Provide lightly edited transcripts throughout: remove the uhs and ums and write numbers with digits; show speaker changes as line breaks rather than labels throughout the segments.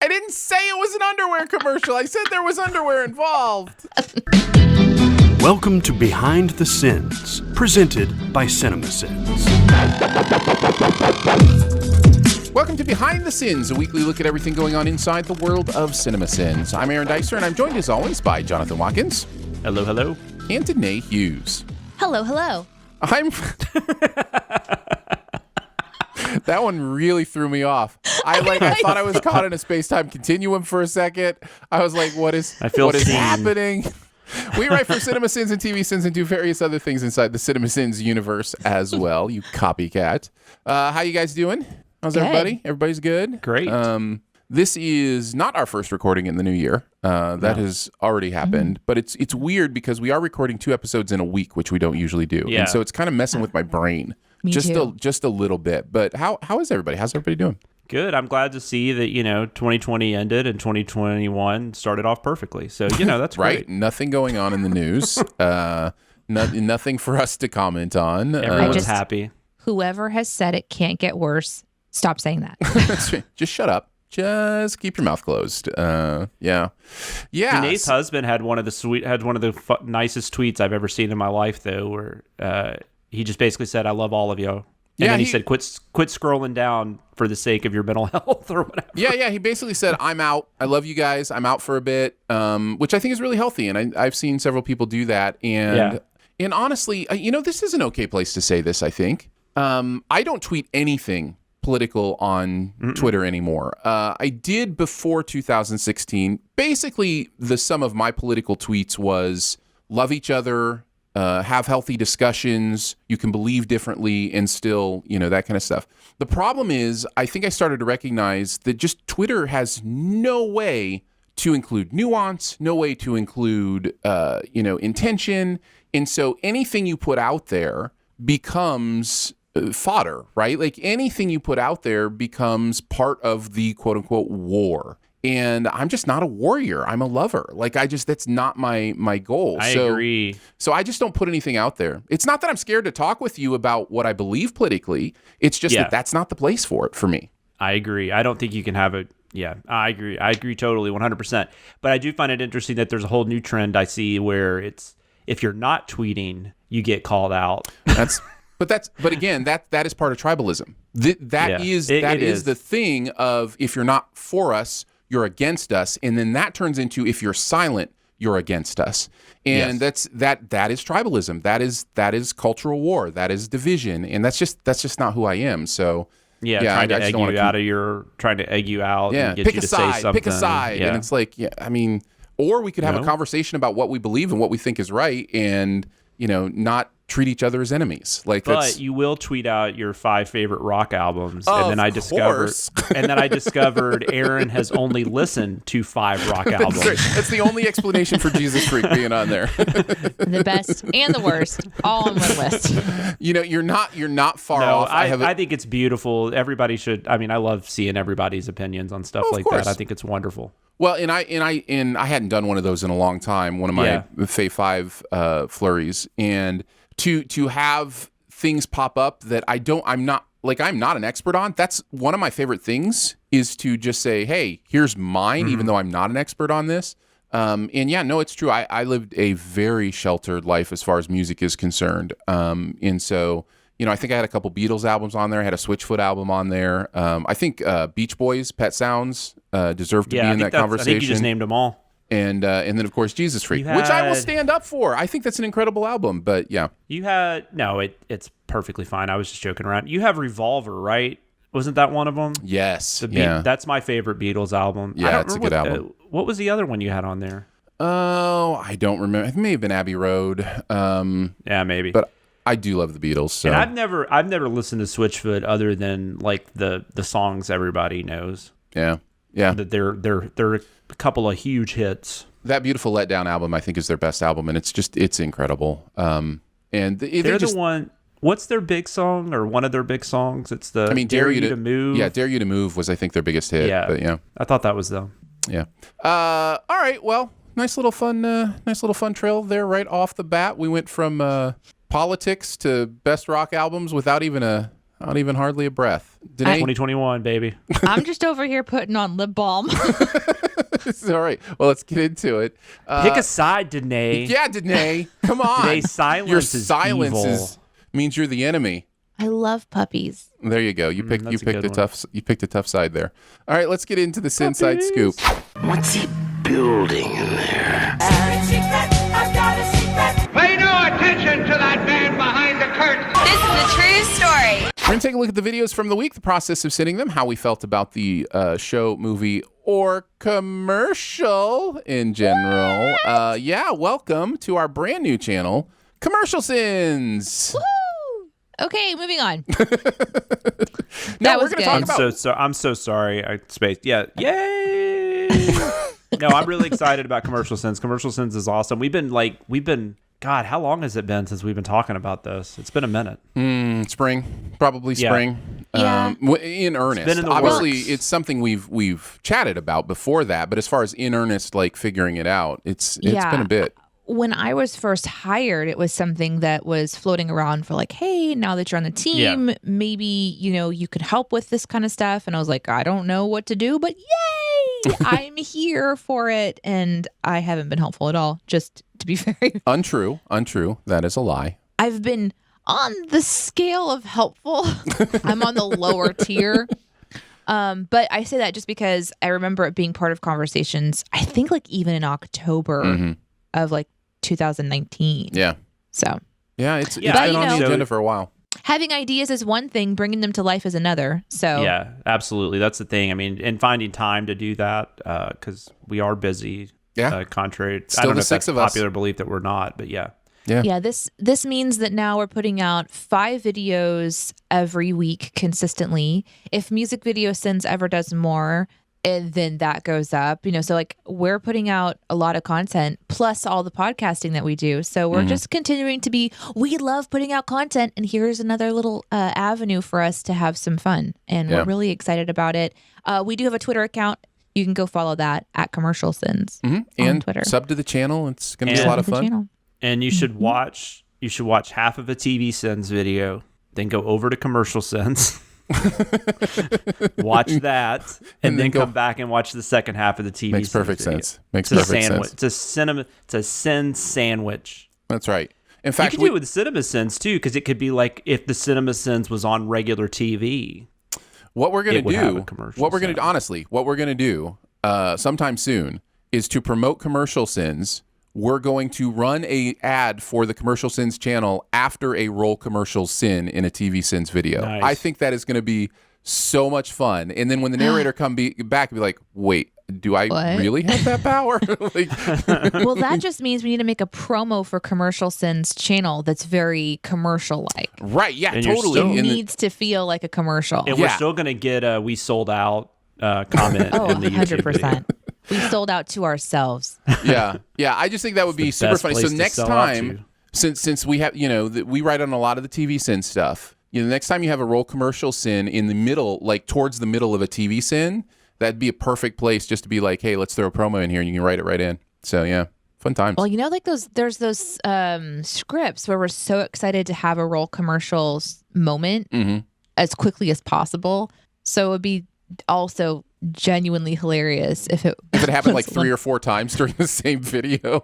I didn't say it was an underwear commercial. I said there was underwear involved.
Welcome to Behind the Sins, presented by CinemaSins.
Welcome to Behind the Sins, a weekly look at everything going on inside the world of CinemaSins. I'm Aaron Dicer, and I'm joined as always by Jonathan Watkins.
Hello, hello.
And Danae Hughes.
Hello, hello.
That one really threw me off. I thought I was caught in a space-time continuum for a second. I was like, what is happening? We write for CinemaSins and TSwift and do various other things inside the CinemaSins universe as well, you copycat. How you guys doing? How's everybody? Everybody's good?
Great.
This is not our first recording in the new year. That has already happened, but it's weird because we are recording 2 episodes in a week, which we don't usually do.
Yeah.
And so it's kind of messing with my brain.
Me too.
Just a little bit. But how is everybody? How's everybody doing?
Good. I'm glad to see that, 2020 ended and 2021 started off perfectly. So, that's
Right?
great.
Nothing going on in the news. Nothing for us to comment on.
Everyone's happy.
Whoever has said it can't get worse, stop saying that.
Just shut up. Just keep your mouth closed. Yeah.
Danae's husband had one of the nicest tweets I've ever seen in my life, though, where he just basically said, "I love all of you." And then he said, quit scrolling down for the sake of your mental health or whatever. Yeah.
He basically said, I'm out. I love you guys. I'm out for a bit, which I think is really healthy. And I've seen several people do that. And honestly, this is an okay place to say this, I think. I don't tweet anything political on Twitter anymore. I did before 2016. Basically, the sum of my political tweets was love each other, have healthy discussions, you can believe differently and still, that kind of stuff. The problem is, I think I started to recognize that just Twitter has no way to include nuance, no way to include, intention. And so anything you put out there becomes fodder, right? Like anything you put out there becomes part of the quote unquote war. And I'm just not a warrior. I'm a lover. That's not my goal.
I agree.
So I just don't put anything out there. It's not that I'm scared to talk with you about what I believe politically. It's just that that's not the place for it for me.
I agree. I don't think you can have a... Yeah, I agree. I agree totally, 100%. But I do find it interesting that there's a whole new trend I see where it's, if you're not tweeting, you get called out.
But again, that is part of tribalism. That is the thing of, if you're not for us, you're against us, and then that turns into, if you're silent, you're against us, and that is tribalism. That is cultural war. That is division, and that's just not who I am. So
trying to egg you out, and get
pick
you
a
to
side,
say something.
pick a side, and it's like, or we could have a conversation about what we believe and what we think is right, and not treat each other as enemies.
But you will tweet out your 5 favorite rock albums, and then I discovered Aaron has only listened to 5 rock albums.
That's the only explanation for Jesus Freak being on there.
The best and the worst, all on one list.
You're not far off.
I think it's beautiful. Everybody should. I mean, I love seeing everybody's opinions on stuff like that. I think it's wonderful.
Well, and I hadn't done one of those in a long time. One of my Fave 5 flurries, and to have things pop up that I'm not an expert on. That's one of my favorite things, is to just say, hey, here's mine, even though I'm not an expert on this. It's true. I lived a very sheltered life as far as music is concerned. And so, I think I had a couple Beatles albums on there. I had a Switchfoot album on there. I think Beach Boys, Pet Sounds deserve to be in that conversation.
I think you just named them all.
And then, of course, Jesus Freak, which I will stand up for. I think that's an incredible album, but yeah.
You had... No, it's perfectly fine. I was just joking around. You have Revolver, right? Wasn't that one of them?
Yes.
That's my favorite Beatles album.
Yeah, it's a good album.
What was the other one you had on there?
Oh, I don't remember. It may have been Abbey Road.
Yeah, maybe.
But I do love the Beatles. So.
And I've never listened to Switchfoot other than like the songs everybody knows.
Yeah.
That they're a couple of huge hits.
That Beautiful Letdown album, I think, is their best album, and it's incredible. And
they're the one. What's their big song, or one of their big songs? It's the Dare You to Move.
Yeah, Dare You to Move was, I think, their biggest hit.
Yeah,
but yeah.
I thought that was them.
Yeah. All right. Well, nice little fun trail there right off the bat. We went from politics to best rock albums without even a Not even hardly a breath.
2021, baby.
I'm just over here putting on lip balm.
It's all right. Well, let's get into it.
Pick a side, Danae.
Yeah, Danae. Come on.
Danae, silence
Your
is
silence
evil.
means you're the enemy.
I love puppies.
There you go. You picked a tough side there. All right, let's get into the SinSide Scoop.
What's he building in there?
Pay no attention to that man behind the curtain.
This is a true story.
We're going to take a look at the videos from the week, the process of sending them, how we felt about the show, movie, or commercial in general. Welcome to our brand new channel, Commercial Sins.
Woo! Okay, moving on.
Now we're going to talk about...
I'm so sorry. I spaced. Yeah. Yay! No, I'm really excited about Commercial Sins. Commercial Sins is awesome. We've been, God, how long has it been since we've been talking about this? It's been a minute.
Spring, probably spring.
Yeah.
In earnest.
It's been in the
Obviously,
works.
it's something we've chatted about before that, but as far as in earnest, like figuring it out, it's been a bit.
When I was first hired, it was something that was floating around for like, hey, now that you're on the team, maybe, you could help with this kind of stuff. And I was like, I don't know what to do, but yay, I'm here for it. And I haven't been helpful at all, just to be very
Untrue. That is a lie.
I've been on the scale of helpful. I'm on the lower tier. But I say that just because I remember it being part of conversations, I think like even in October of like 2019.
Yeah.
So.
Yeah, it's
But,
been on the agenda for a while.
Having ideas is one thing, bringing them to life is another. So.
Yeah, absolutely. That's the thing. I mean, and finding time to do that, because we are busy.
Yeah.
Contrary.
Still
I don't know
the
if
six
that's
of
a
us.
popular belief that we're not, but yeah.
Yeah, this means that now we're putting out 5 videos every week consistently. If Music Video Sins ever does more, and then that goes up, so like we're putting out a lot of content plus all the podcasting that we do. So we're just continuing to we love putting out content, and here's another little avenue for us to have some fun. And we're really excited about it. We do have a Twitter account. You can go follow that at Commercial Sins on
and
Twitter.
Sub to the channel. It's going to be a lot of fun.
Channel.
And you should watch half of a TV Sins video, then go over to Commercial Sins. Watch that, and then come back and watch the second half of the TV.
Makes perfect
video.
sense. Makes perfect sense.
It's a Sin sandwich.
That's right. In fact,
you can do it with CinemaSins too, because it could be like if the CinemaSins was on regular TV.
What we're going to do,
honestly,
what we're going to do sometime soon is to promote Commercial Sins. We're going to run a ad for the Commercial Sins channel after a roll commercial sin in a TV Sins video.
Nice.
I think that is going to be so much fun. And then when the narrator back and be like, wait, do I really have that power?
Well, that just means we need to make a promo for Commercial Sins channel that's very commercial-like.
Right, yeah,
And
totally.
It needs to feel like a commercial.
And we're still going to get a "we sold out" comment in the YouTube
100%.
video.
We sold out to ourselves.
Yeah. I just think that would be super
best
funny. So
place to
next
sell out
time, since we have, we write on a lot of the TV Sin stuff. The next time you have a roll commercial sin in the middle, like towards the middle of a TV Sin, that'd be a perfect place just to be like, hey, let's throw a promo in here, and you can write it right in. So yeah, fun times.
Well, like there's those scripts where we're so excited to have a roll commercials moment as quickly as possible. So it would be also genuinely hilarious if it
happened like 3 or 4 times during the same video.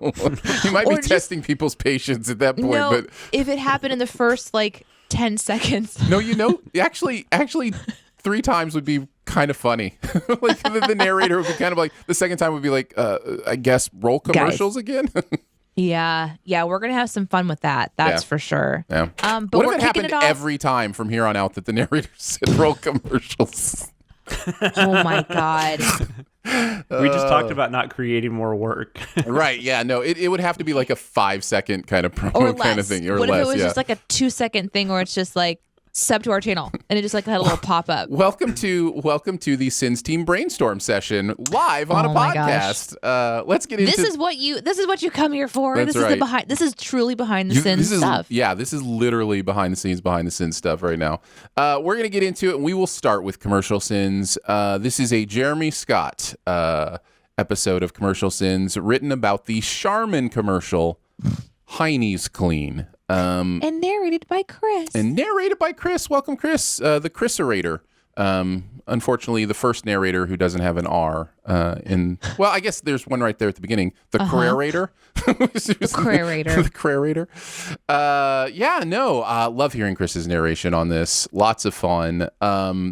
You might be testing people's patience at that point. But
if it happened in the first like 10 seconds.
No, actually 3 times would be kind of funny. Like the narrator would be kind of like, the second time would be like, I guess roll commercials again.
Yeah, we're gonna have some fun with that. That's for sure.
Yeah.
But
what
we're
if it happened every time from here on out that the narrator said roll commercials?
Oh my God.
We just talked about not creating more work.
Right. Yeah. No, it would have to be like a 5-second kind of promo kind of thing. Or
what
less,
if it was just like a 2-second thing where it's just like sub to our channel and it just like had a little pop up?
Welcome to the Sins Team Brainstorm session live on a podcast. Let's get into
this is what you come here for.
That's right.
This is truly behind the scenes stuff.
Yeah, this is literally behind the scenes stuff right now. We're gonna get into it, and we will start with Commercial Sins. This is a Jeremy Scott episode of Commercial Sins, written about the Charmin commercial, Hiney's Clean.
And narrated by Chris.
Welcome, Chris, the Chriserator. Unfortunately, the first narrator who doesn't have an R well, I guess there's one right there at the beginning. The Crerator.
The Crerator.
The Crerator. Love hearing Chris's narration on this. Lots of fun.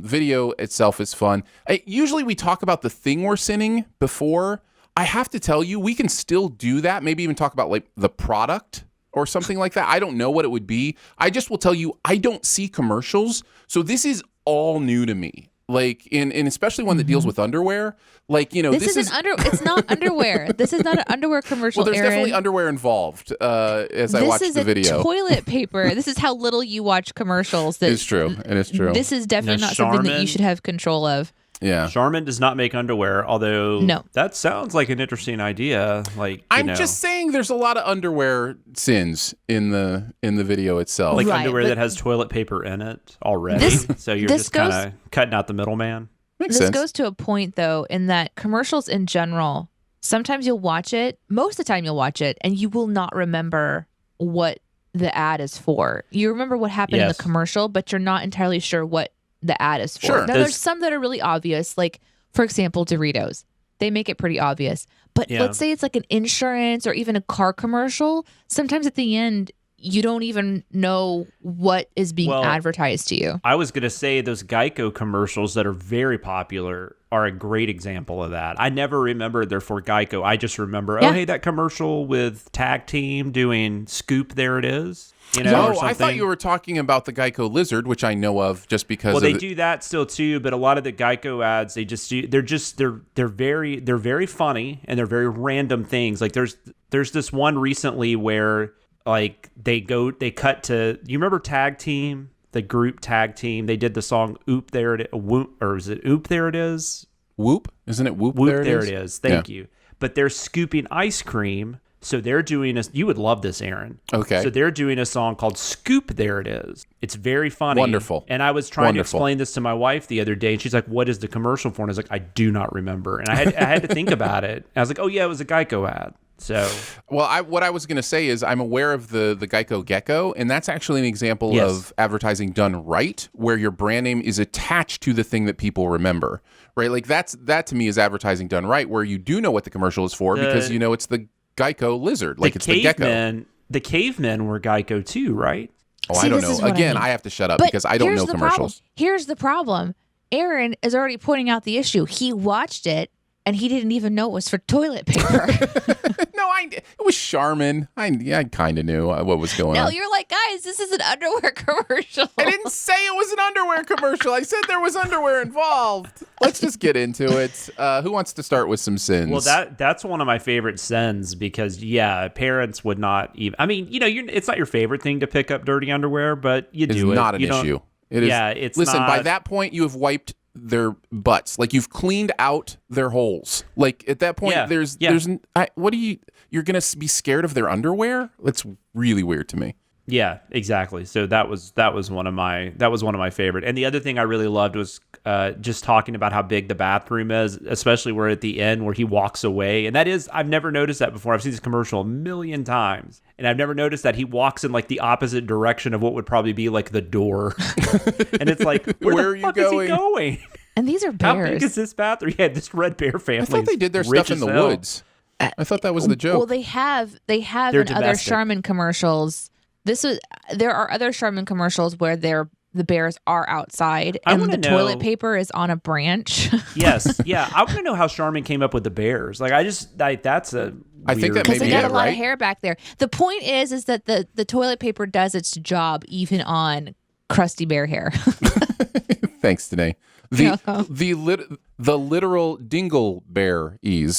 Video itself is fun. Usually we talk about the thing we're sinning before. I have to tell you, we can still do that. Maybe even talk about like the product or something like that. I don't know what it would be. I just will tell you, I don't see commercials. So this is all new to me. Like and especially one that deals with underwear. Like, you know,
this is it's not underwear. This is not an underwear commercial.
Well, there's
Aaron.
Definitely underwear involved as I watched the video.
This is toilet paper. This is how little you watch commercials.
It's true. It is true.
This is definitely not something that you should have control of.
Yeah.
Charmin does not make underwear, although
no.
That sounds like an interesting idea. Like
I'm just saying there's a lot of underwear sins in the video itself.
Like underwear that has toilet paper in it already. So you're just kind of cutting out the middleman.
Makes sense.
This goes to a point though, in that commercials in general, sometimes you'll watch it, most of the time you'll watch it, and you will not remember what the ad is for. You remember what happened in the commercial, but you're not entirely sure what the ad is for.
Sure.
Now, there's some that are really obvious, like, for example, Doritos. They make it pretty obvious. But let's say it's like an insurance or even a car commercial. Sometimes at the end, you don't even know what is being advertised to you.
I was going to say those Geico commercials that are very popular are a great example of that. I never remembered they're for Geico. I just remember, oh, hey, that commercial with Tag Team doing Scoop, there it is. You know, or something.
I thought you were talking about the Geico Lizard, which I know of just because.
Well, they do that still too, but a lot of the Geico ads, they just do. They're very funny and they're very random things. Like there's this one recently where like they cut to. You remember Tag Team, the group Tag Team? They did the song "Oop There It Is," Whoop, or is it "Oop There It Is"?
Whoop, isn't it? Whoop,
there it is. Thank you. But they're scooping ice cream. So they're doing you would love this, Aaron.
Okay.
So they're doing a song called Scoop, There It Is. It's very funny.
Wonderful.
And I was trying to explain this to my wife the other day, and she's like, what is the commercial for? And I was like, I do not remember. And I had to think about it. And I was like, oh yeah, it was a Geico ad. So,
well, what I was going to say is I'm aware of the Geico Gecko, and that's actually an example of advertising done right, where your brand name is attached to the thing that people remember, right? Like that to me is advertising done right, where you do know what the commercial is for because you know it's the Geico Lizard, like it's the gecko.
The cavemen were Geico too, right?
Oh, I don't know. Again, I have to shut up because I don't know commercials.
Here's the problem. Aaron is already pointing out the issue. He watched it and he didn't even know it was for toilet paper.
No, it was Charmin. I kind of knew what was going on.
No, you're like, guys, this is an underwear commercial.
I didn't say it was an underwear commercial. I said there was underwear involved. Let's just get into it. Who wants to start with some sins?
Well, that's one of my favorite sins because, parents would not even. I mean, it's not your favorite thing to pick up dirty underwear, but you do it.
It's not an issue. It is.
Yeah, it's
listen,
not.
By that point, you have wiped their butts. Like you've cleaned out their holes. Like at that point, you're going to be scared of their underwear? That's really weird to me.
Yeah, exactly. So that was one of my favorite. And the other thing I really loved was just talking about how big the bathroom is, especially where at the end where he walks away. And that is, I've never noticed that before. I've seen this commercial a million times, and I've never noticed that he walks in like the opposite direction of what would probably be like the door. And it's like, where the fuck is he going?
And these are bears.
How big is this bathroom? Yeah, this red bear family.
I thought they did their stuff in the woods. I thought that was the joke.
Well, they have in other Charmin commercials. There are other Charmin commercials where the bears are outside and the toilet paper is on a branch.
Yes, yeah. I want to know how Charmin came up with the bears. Like that's a.
I think that
because
maybe
they got a lot of hair back there. The point is that the toilet paper does its job even on crusty bear hair.
Thanks, Danae. The literal dingleberries.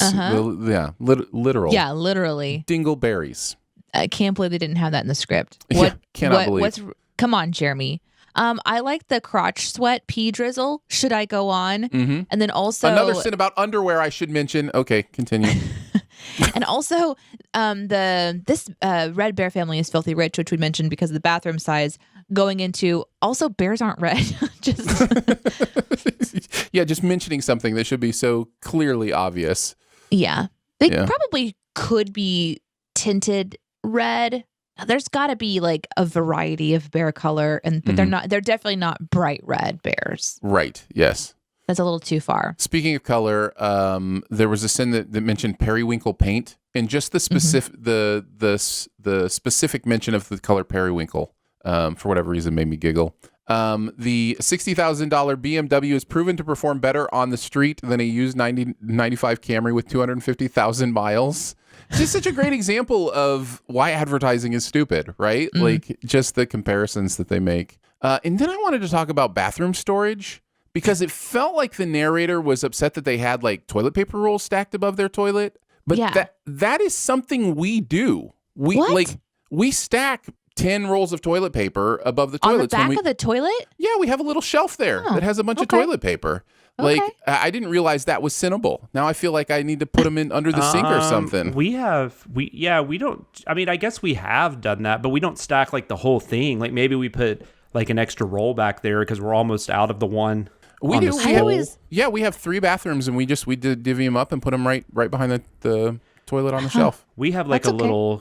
Literal.
Yeah, literally.
Dingleberries.
I can't believe they didn't have that in the script.
Cannot believe.
Come on, Jeremy. I like the crotch sweat pee drizzle. Should I go on?
Mm-hmm.
And then also
another sin about underwear I should mention. Okay, continue.
And also, this red bear family is filthy rich, which we mentioned because of the bathroom size. Going into also bears aren't red.
Just mentioning something that should be so clearly obvious.
Yeah, they probably could be tinted red. there's got to be like a variety of bear color, but they're definitely not bright red bears.
Right. Yes.
That's a little too far.
Speaking of color, there was a sin that mentioned periwinkle paint, and just the specific the specific mention of the color periwinkle, for whatever reason, made me giggle. The $60,000 BMW is proven to perform better on the street than a used 95 Camry with 250,000 miles. Just such a great example of why advertising is stupid, right? Like just the comparisons that they make. And then I wanted to talk about bathroom storage, because it felt like the narrator was upset that they had like toilet paper rolls stacked above their toilet. But that is something we do. We stack 10 rolls of toilet paper above the toilets.
On the back of the toilet?
Yeah, we have a little shelf there that has a bunch of toilet paper. Like, I didn't realize that was sinnable. Now I feel like I need to put them in under the sink or something.
We don't, I mean, I guess we have done that, but we don't stack like the whole thing. Like maybe we put like an extra roll back there because we're almost out of the one.
We do. We have 3 bathrooms, and we divvy them up and put them right behind the toilet on the shelf.
We have like little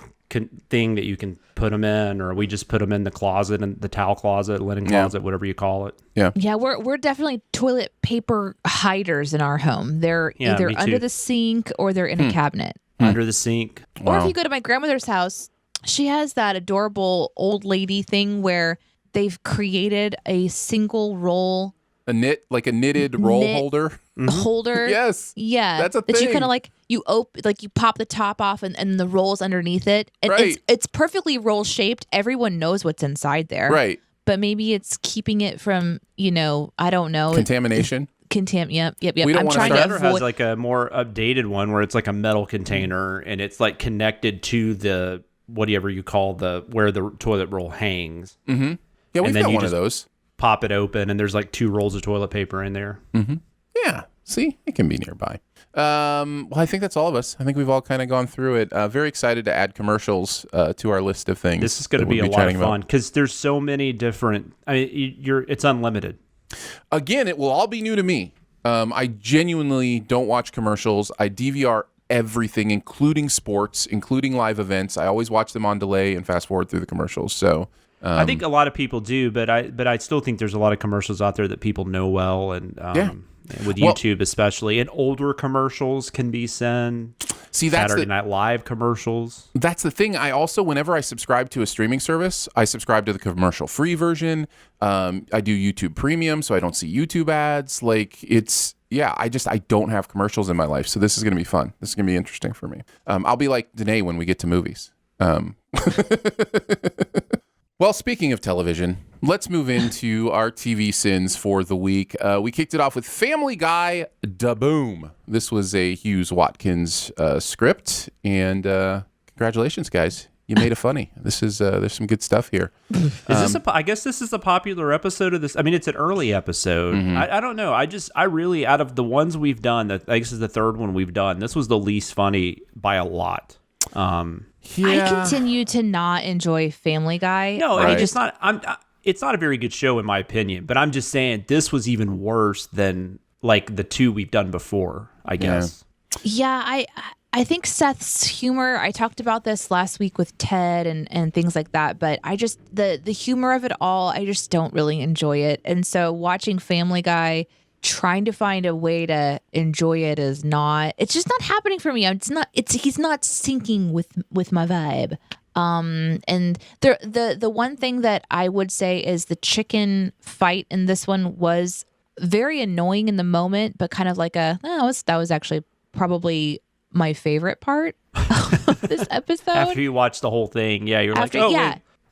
thing that you can put them in, or we just put them in the closet, and the towel closet, linen closet, whatever you call it.
Yeah, we're definitely toilet paper hiders in our home. They're either under the sink or they're in a cabinet.
Under the sink.
Or if you go to my grandmother's house, she has that adorable old lady thing where they've created a single roll.
A knitted roll holder.
Holder.
Yes.
Yeah.
That's a thing.
That you kind of like, you pop the top off and the roll's underneath it. And
right.
it's perfectly roll shaped. Everyone knows what's inside there.
Right.
But maybe it's keeping it from, I don't know.
Contamination.
Yep.
We don't
I'm trying
to
avoid.
has like a more updated one where it's like a metal container and it's like connected to the whatever you call where the toilet roll hangs.
Mm-hmm. Yeah, we've got one of those.
Pop it open and there's like 2 rolls of toilet paper in there.
Mm-hmm. Yeah. See, it can be nearby. Well, I think that's all of us. I think we've all kind of gone through it. Very excited to add commercials to our list of things.
This is going to be a lot of fun because there's so many different. I mean, it's unlimited.
Again, it will all be new to me. I genuinely don't watch commercials. I DVR everything, including sports, including live events. I always watch them on delay and fast forward through the commercials. So.
I think a lot of people do, but I still think there's a lot of commercials out there that people know well, and with YouTube especially, and older commercials can be sent.
See, that's
Saturday Night Live commercials.
That's the thing. I also, whenever I subscribe to a streaming service, I subscribe to the commercial-free version. I do YouTube Premium, so I don't see YouTube ads. Like I don't have commercials in my life, so this is going to be fun. This is going to be interesting for me. I'll be like Danae when we get to movies. Well, speaking of television, let's move into our TV sins for the week. We kicked it off with Family Guy Da Boom. This was a Hughes Watkins script, and congratulations, guys. You made it funny. This is there's some good stuff here.
I guess this is a popular episode of this. I mean, it's an early episode. Mm-hmm. I don't know. I really, out of the ones we've done, this is the 3rd one we've done. This was the least funny by a lot.
I continue to not enjoy Family Guy.
No, right. I mean, it's not a very good show in my opinion, but I'm just saying this was even worse than like the 2 we've done before, I guess.
Yeah, I think Seth's humor, I talked about this last week with Ted and things like that, but I just, the humor of it all, I just don't really enjoy it. And so watching Family Guy, trying to find a way to enjoy it it's just not happening for me. He's not syncing with my vibe. And the one thing that I would say is the chicken fight in this one was very annoying in the moment, but kind of like that was actually probably my favorite part of this episode.
After you watch the whole thing, you're wait,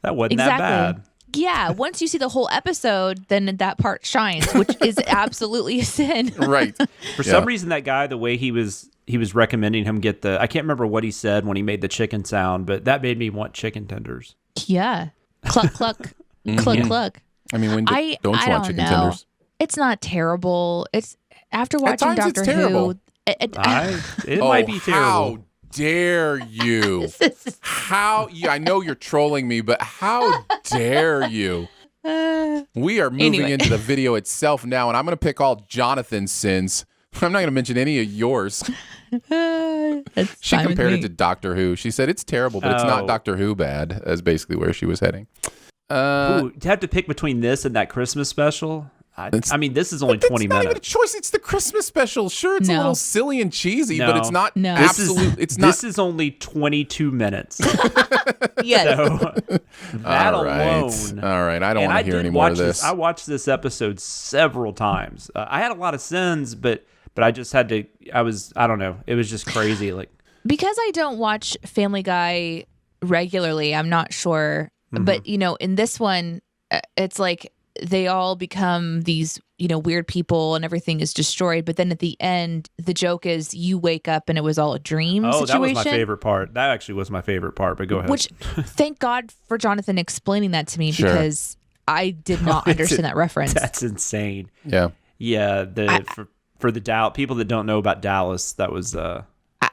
that wasn't that bad.
Yeah, once you see the whole episode, then that part shines, which is absolutely a sin.
Right.
For some reason, that guy, the way he was recommending him get I can't remember what he said when he made the chicken sound, but that made me want chicken tenders.
Yeah. Cluck, cluck, cluck, cluck.
I mean, when don't you want chicken tenders?
It's not terrible. It's after watching Doctor Who.
It might be terrible.
How dare you? I know you're trolling me, but how dare you? We are moving into the video itself now, and I'm going to pick all Jonathan's sins. I'm not going to mention any of yours. She compared it to Doctor Who. She said it's terrible, but it's not Doctor Who bad, is basically where she was heading.
To have to pick between this and that Christmas special. I mean, this is only 20 minutes. It's not even
a choice. It's the Christmas special. Sure, it's a little silly and cheesy, but it's not
absolute. This is only 22 minutes.
Yes.
So, that alone.
All right. I don't want to hear any more of this.
I watched this episode several times. I had a lot of sins, but I just had to. I don't know. It was just crazy. Like,
because I don't watch Family Guy regularly, I'm not sure. Mm-hmm. But in this one, it's like they all become these, weird people and everything is destroyed. But then at the end, the joke is you wake up and it was all a dream situation.
That was my favorite part. That actually was my favorite part, but go ahead.
Which, thank God for Jonathan explaining that to me, because I did not understand that reference.
That's insane.
Yeah.
Yeah. For the people that don't know about Dallas, that was... that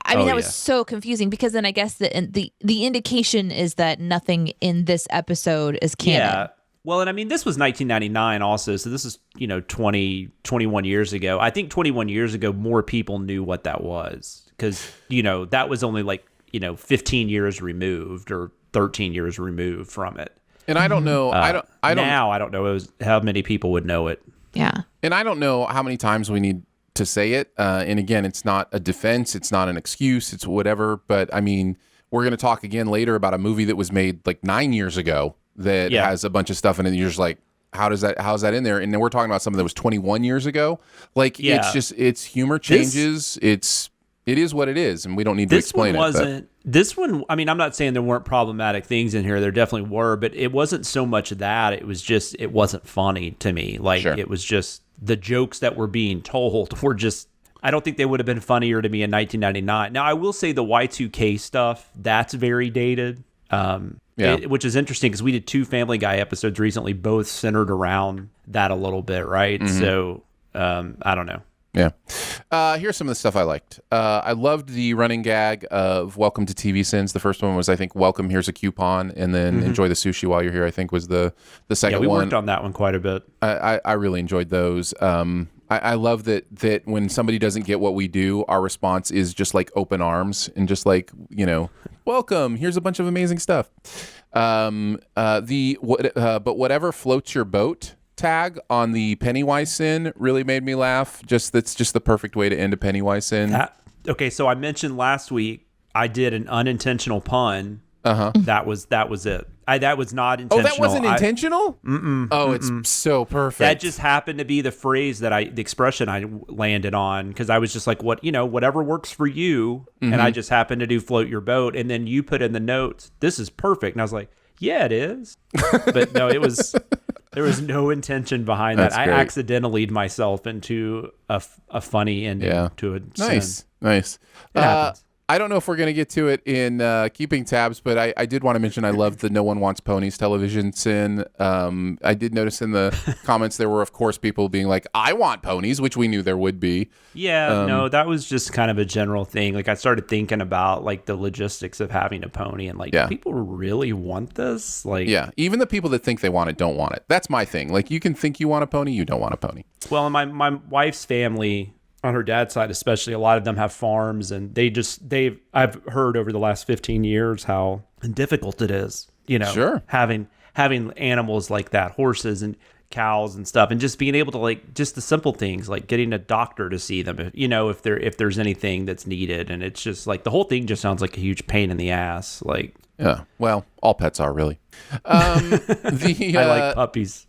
was so confusing, because then I guess the indication is that nothing in this episode is canon.
Yeah. Well, and I mean, this was 1999 also, so this is, 21 years ago. I think 21 years ago, more people knew what that was, because, that was only 15 years removed or 13 years removed from it.
And I don't know. I don't
know how many people would know it.
Yeah.
And I don't know how many times we need to say it. And again, it's not a defense. It's not an excuse. It's whatever. But I mean, we're going to talk again later about a movie that was made 9 years ago that has a bunch of stuff in it. And you're just like, how's that in there? And then we're talking about something that was 21 years ago. It's humor changes. It is what it is. And we don't need to explain it.
This one, I mean, I'm not saying there weren't problematic things in here. There definitely were, but it wasn't so much that. It was just, it wasn't funny to me. It was just, the jokes that were being told were just, I don't think they would have been funnier to me in 1999. Now, I will say the Y2K stuff, that's very dated, which is interesting because we did 2 Family Guy episodes recently, both centered around that a little bit, right? Mm-hmm. So, I don't know.
Yeah. Here's some of the stuff I liked. I loved the running gag of Welcome to TVSins. The first one was, I think, Welcome, here's a coupon, and then Enjoy the sushi while you're here, I think was the second one.
Yeah, we worked on that one quite a bit.
I really enjoyed those. I love that when somebody doesn't get what we do, our response is just open arms and just welcome, here's a bunch of amazing stuff. But whatever floats your boat tag on the Pennywise sin really made me laugh. That's just the perfect way to end a Pennywise sin.
Okay, so I mentioned last week I did an unintentional pun. That was it. That was not intentional.
Oh, that wasn't intentional? Oh, it's so perfect.
That just happened to be the phrase the expression I landed on, because I was just like, whatever works for you. Mm-hmm. And I just happened to do float your boat. And then you put in the notes, this is perfect. And I was like, yeah, it is. But no, there was no intention behind that. I accidentally myself into a funny ending to a sin.
Nice. I don't know if we're going to get to it in keeping tabs, but I did want to mention I loved the No One Wants Ponies television sin. I did notice in the comments there were, of course, people being like, I want ponies, which we knew there would be.
Yeah, no, that was just kind of a general thing. I started thinking about the logistics of having a pony and do people really want this?
Yeah, even the people that think they want it don't want it. That's my thing. You can think you want a pony, you don't want a pony.
Well, my wife's family, on her dad's side especially, a lot of them have farms, and I've heard over the last 15 years how difficult it is,
sure,
having animals like that, horses and cows and stuff, and just being able to just the simple things like getting a doctor to see them, if there's anything that's needed. And it's just the whole thing just sounds like a huge pain in the ass.
Yeah, well, all pets are really.
I like puppies.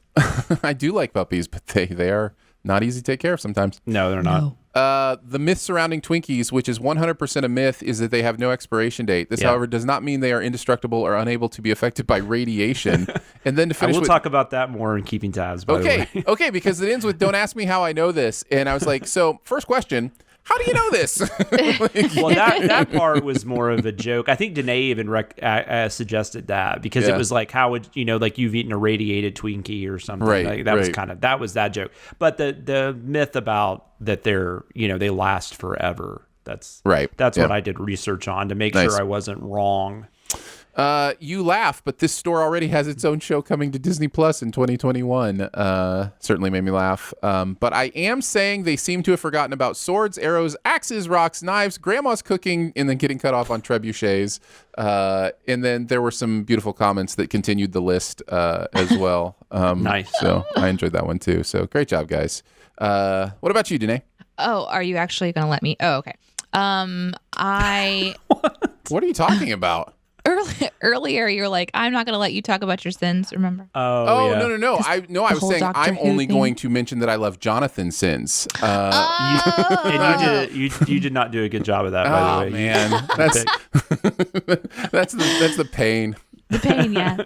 I do like puppies, but they are not easy to take care of sometimes.
No, they're not.
The myth surrounding Twinkies, which is 100% a myth, is that they have no expiration date. This, however, does not mean they are indestructible or unable to be affected by radiation. And then to finish,
we'll talk about that more in keeping tabs. By the way.
Okay, because it ends with "Don't ask me how I know this," and I was like, so first question. How do you know this?
Well, that part was more of a joke. I think Danae even suggested that, because it was how would you've eaten a radiated Twinkie or something.
Right.
That was that joke. But the myth about that they're they last forever. That's right. That's what I did research on to make sure I wasn't wrong.
You laugh, but this store already has its own show coming to Disney Plus in 2021. Certainly made me laugh. But I am saying they seem to have forgotten about swords, arrows, axes, rocks, knives, grandma's cooking, and then getting cut off on trebuchets. And then there were some beautiful comments that continued the list as well.
Nice.
So I enjoyed that one too. So great job, guys. What about you, Danae?
Oh, are you actually going to let me? Oh, okay.
What are you talking about?
Earlier, you're like, I'm not going to let you talk about your sins. Remember?
Oh,
yeah.
no. I was saying
Doctor
I'm
Who
only
thing.
going to mention that I love Jonathan's sins.
And you did not do a good job of that, by the way.
Man, that's the pain.
The pain, yeah.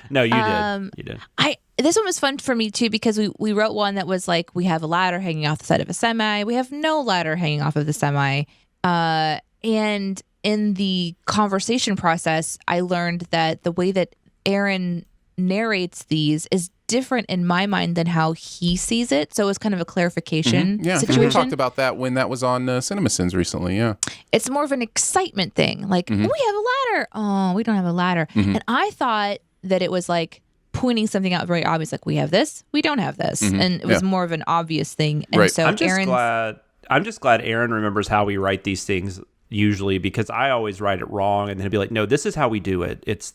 No, you did. You did.
This one was fun for me too because we wrote one that was like, we have a ladder hanging off the side of a semi. We have no ladder hanging off of the semi. And in the conversation process, I learned that the way that Aaron narrates these is different in my mind than how he sees it. So it's kind of a clarification
Yeah,
situation.
we talked about that when that was on CinemaSins recently. Yeah,
It's more of an excitement thing. Like, we have a ladder. Oh, we don't have a ladder. And I thought that it was like pointing something out very obvious. Like, we have this, we don't have this. And it was more of an obvious thing. And
Right.
so
I'm just glad Aaron remembers how we write these things usually, because I always write it wrong, and then he'll be like, "No, this is how we do it. It's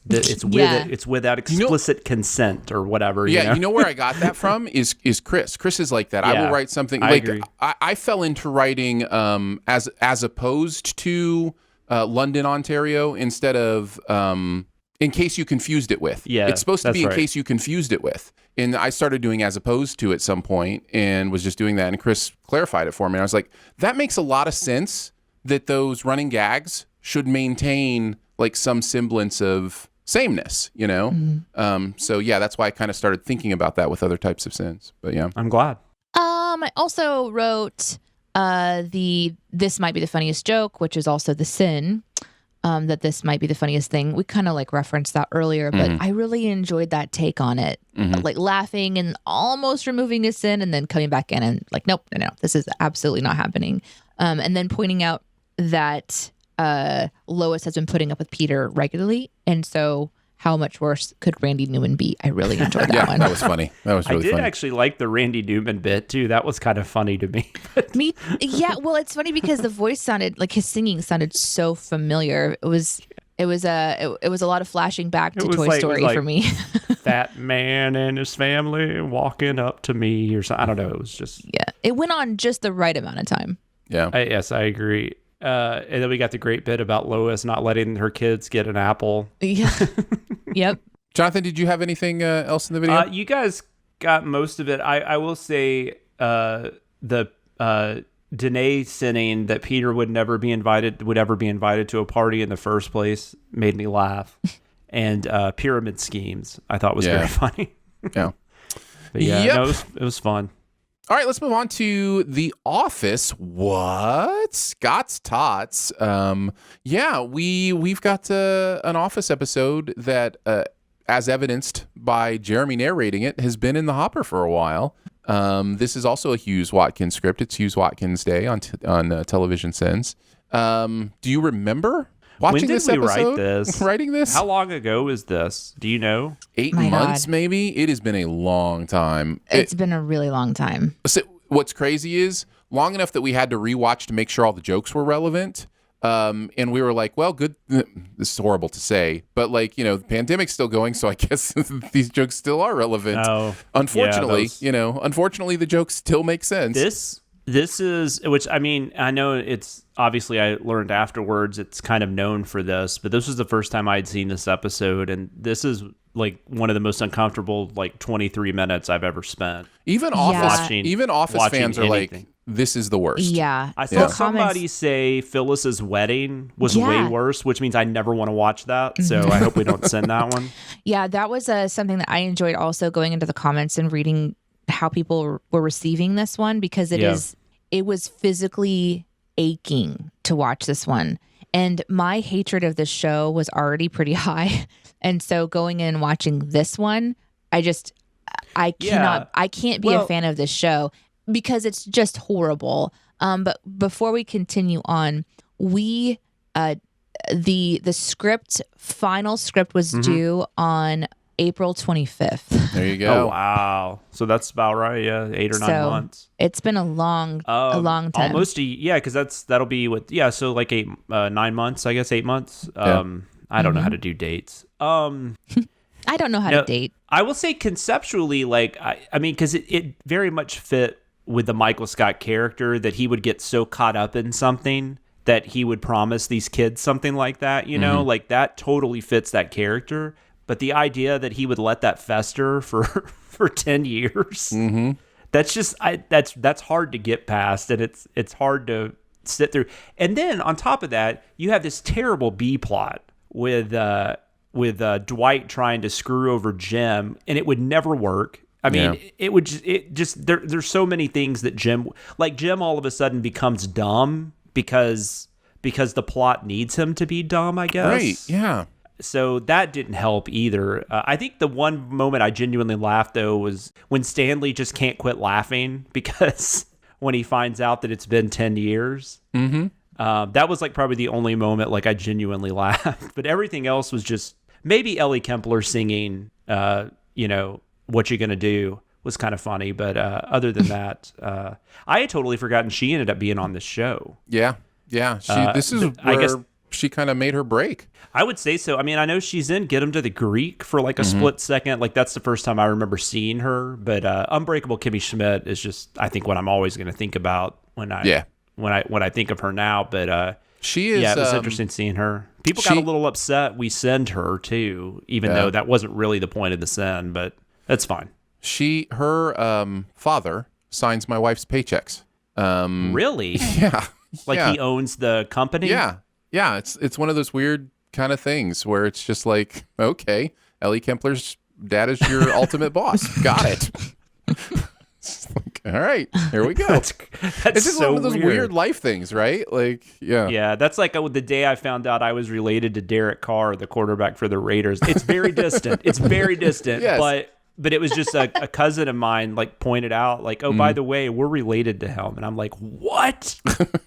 without explicit consent or whatever."
Yeah, you know where I got that from is Chris. Chris is like that. I will write something
I agree.
I fell into writing as opposed to London, Ontario, instead of in case you confused it with.
Yeah,
it's supposed to be in
right.
case you confused it with. And I started doing as opposed to at some point and was just doing that. And Chris clarified it for me. And I was like, that makes a lot of sense that those running gags should maintain like some semblance of sameness, you know? So yeah, that's why I kind of started thinking about that with other types of sins. But yeah.
I'm glad.
I also wrote this might be the funniest joke, which is also the sin. That this might be the funniest thing. We kind of like referenced that earlier, but I really enjoyed that take on it. Like laughing and almost removing a sin and then coming back in and like, nope, no, this is absolutely not happening. And then pointing out that Lois has been putting up with Peter regularly. And so how much worse could Randy Newman be? I really enjoyed that one.
That was funny. That was really
I did
funny.
actually like the Randy Newman bit too. That was kind of funny to me.
Yeah, well, it's funny because the voice sounded like his singing sounded so familiar. It was a lot of flashing back to Toy Story for me.
That man and his family walking up to me or something. I don't know. It was just
It went on just the right amount of time.
Yeah.
Yes, I agree. And then we got the great bit about Lois not letting her kids get an apple.
Yeah. Yep.
Jonathan, did you have anything else in the video?
You guys got most of it. I will say the Danae sinning that Peter would ever be invited to a party in the first place made me laugh. And pyramid schemes I thought was very funny.
Yeah.
But yeah,
Yep.
no, it was fun.
All right, let's move on to The Office. What? Scott's Tots. We've got an Office episode that, as evidenced by Jeremy narrating it, has been in the hopper for a while. This is also a Hughes Watkins script. It's Hughes Watkins Day on Television Sins. Do you remember watching this episode? Writing this?
How long ago was this? Do you know?
8
My
months,
God.
Maybe? It has been a long time.
It's been a really long time.
So what's crazy is long enough that we had to rewatch to make sure all the jokes were relevant. And we were like, well, good. This is horrible to say, but like, the pandemic's still going. So I guess these jokes still are relevant.
Oh,
unfortunately,
yeah,
unfortunately the jokes still make sense.
This is, which I mean, I know it's obviously I learned afterwards it's kind of known for this, but this was the first time I'd seen this episode. And this is like one of the most uncomfortable, like 23 minutes I've ever spent.
Even Office fans are
anything.
like, this is the worst.
Yeah.
I saw
The
somebody
comments-
say Phyllis's wedding was
Yeah.
way worse, which means I never want to watch that. So I hope we don't send that one.
Yeah, that was something that I enjoyed also going into the comments and reading how people were receiving this one because it was physically aching to watch this one. And my hatred of this show was already pretty high. And so going in and watching this one, I can't be a fan of this show because it's just horrible. But before we continue on, we the final script was due on April 25th.
There you go.
Oh, wow. So that's about right. Yeah. 8 or 9 months.
It's been a long time.
Almost because that'll be so like 9 months, I guess 8 months. I don't know how to do dates.
I don't know how to date.
I will say conceptually, like, I mean, because it very much fit with the Michael Scott character that he would get so caught up in something that he would promise these kids something like that, you know, like that totally fits that character. But the idea that he would let that fester for 10 years, that's just that's hard to get past, and it's hard to sit through. And then on top of that, you have this terrible B plot with Dwight trying to screw over Jim, and it would never work. I mean, there's so many things that Jim all of a sudden becomes dumb because the plot needs him to be dumb, I guess.
Right, yeah.
So that didn't help either. I think the one moment I genuinely laughed, though, was when Stanley just can't quit laughing because when he finds out that it's been 10 years. That was like probably the only moment like I genuinely laughed. But everything else was just maybe Ellie Kempler singing, What You Gonna Do was kind of funny. But other than that, I had totally forgotten she ended up being on this show.
Yeah. This is where she kind of made her break.
I would say so. I mean, I know she's in Get 'Em to the Greek for like a split second. Like that's the first time I remember seeing her. But Unbreakable Kimmy Schmidt is just, I think, what I'm always going to think about when I think of her now. But
she is.
Yeah, it was interesting seeing her. People got a little upset we send her too, even though that wasn't really the point of the send. But that's fine.
Her father signs my wife's paychecks.
Really?
Yeah.
He owns the company.
Yeah. Yeah, it's one of those weird kind of things where it's just like, okay, Ellie Kempler's dad is your ultimate boss. Got it. Like, all right, here we go.
That's
it's just
so
one of those weird life things, right? Like, yeah.
Yeah, that's like the day I found out I was related to Derek Carr, the quarterback for the Raiders. It's very distant. Yes. But it was just a cousin of mine pointed out by the way, we're related to him, and I'm like, what?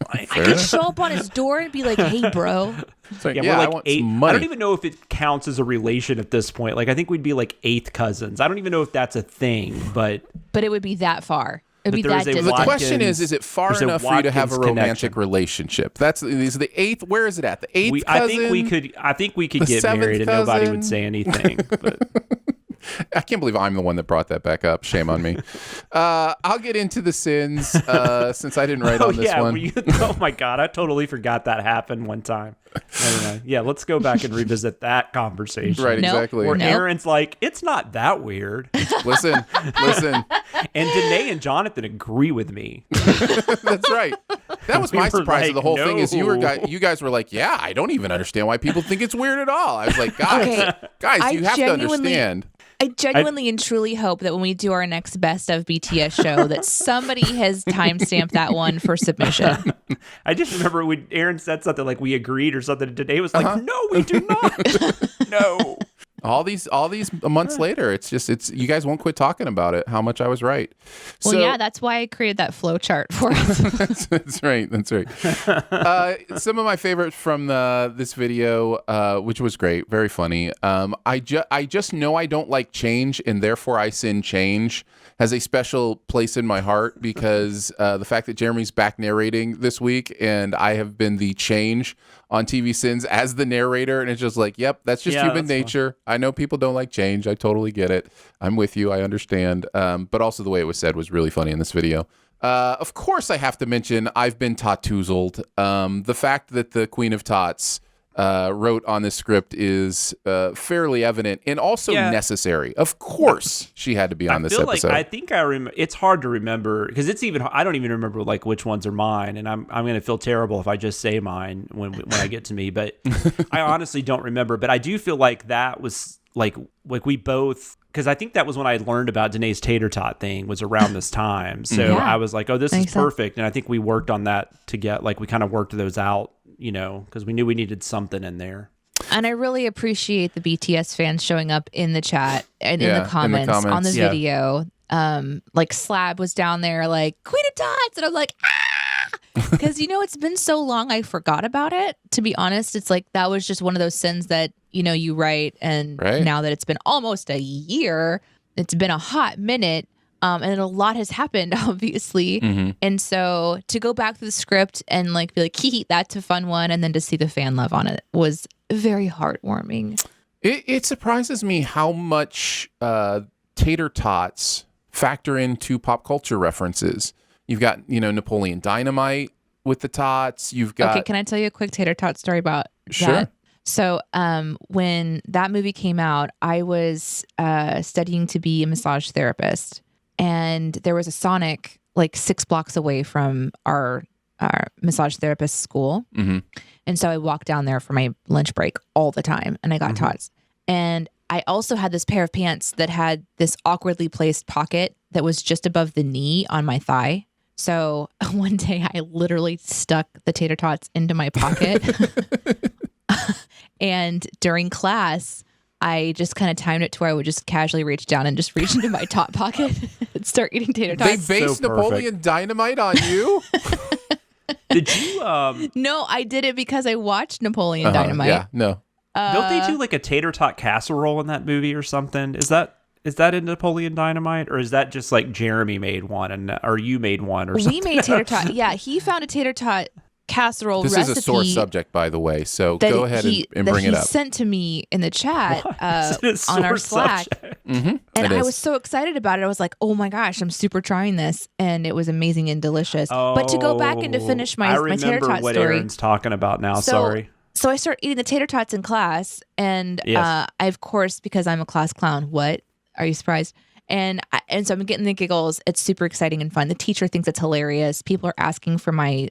I could show up on his door and be like, hey, bro.
Like,
we're
I want some money.
I don't even know if it counts as a relation at this point. I think we'd be like 8th cousins. I don't even know if that's a thing, but
it would be that far. It'd be that distant.
The question is it far enough for you to have a romantic relationship? Is the 8th. Where is it at? The 8th cousin?
I think we could get married and nobody would say anything. But
I can't believe I'm the one that brought that back up. Shame on me. I'll get into the sins since I didn't write on this one.
Oh my God, I totally forgot that happened one time. Anyway, yeah, let's go back and revisit that conversation.
Right, exactly.
Where Aaron's like, it's not that weird.
Listen.
And Danae and Jonathan agree with me.
That's right. That was my surprise of the whole thing is you guys were like, yeah, I don't even understand why people think it's weird at all. I was like, guys, you have to understand.
I genuinely and truly hope that when we do our next Best of BTS show that somebody has timestamped that one for submission.
I just remember when Aaron said something like we agreed or something. Today was like, no, we do not. No.
All these months later, it's you guys won't quit talking about it. How much I was right.
Well, yeah, that's why I created that flow chart for us.
That's right. Some of my favorites from this video, which was great, very funny. I just know I don't like change, and therefore I sin change. Has a special place in my heart because the fact that Jeremy's back narrating this week, and I have been the change on TV Sins as the narrator, and it's just like, yep, that's just human nature. Fun. I know people don't like change. I totally get it. I'm with you. I understand. But also the way it was said was really funny in this video. Of course, I have to mention I've been Tots-oozled. The fact that the Queen of Tots wrote on this script is fairly evident and also necessary. Of course, she had to be on this episode.
I think I remember. It's hard to remember because I don't even remember which ones are mine, and I'm going to feel terrible if I just say mine when I get to me. But I honestly don't remember. But I do feel like that was like we both. Because I think that was when I learned about Danae's tater tot thing was around this time. So I was like, oh, this is perfect. And I think we worked on that to get we kind of worked those out, because we knew we needed something in there.
And I really appreciate the BTS fans showing up in the chat and in the comments on the video. Slab was down there like, Queen of Tots. And I'm like, ah! Because, it's been so long I forgot about it. To be honest, it's like that was just one of those sins that, you write. And now that it's been almost a year, it's been a hot minute. And a lot has happened, obviously. Mm-hmm. And so to go back to the script and be like, that's a fun one. And then to see the fan love on it was very heartwarming.
It surprises me how much tater tots factor into pop culture references. You've got, Napoleon Dynamite with the tots. You've got...
Okay, can I tell you a quick tater tot story about
Sure.
that? So when that movie came out, I was studying to be a massage therapist. And there was a Sonic 6 blocks away from our massage therapist school. Mm-hmm. And so I walked down there for my lunch break all the time. And I got tots. And I also had this pair of pants that had this awkwardly placed pocket that was just above the knee on my thigh. So one day I literally stuck the tater tots into my pocket. And during class, I just kind of timed it to where I would just casually reach down and just reach into my top pocket and start eating tater tots.
They based Napoleon Dynamite on you?
Did you?
No, I did it because I watched Napoleon Dynamite.
Yeah, no.
Don't they do a tater tot casserole in that movie or something? Is that in Napoleon Dynamite, or is that just Jeremy made one or you made one or something?
We made tater tot. Yeah, he found a tater tot casserole
recipe.
This
is a sore subject, by the way, so go ahead and bring it up.
He sent to me in the chat on our Slack.
Mm-hmm.
And I was so excited about it. I was like, oh my gosh, I'm super trying this. And it was amazing and delicious. But to go back and to finish my tater tot story.
I remember what Aaron's talking about now. Sorry.
So I start eating the tater tots in class. And I, of course, because I'm a class clown, what? Are you surprised? And so I'm getting the giggles. It's super exciting and fun. The teacher thinks it's hilarious. People are asking for my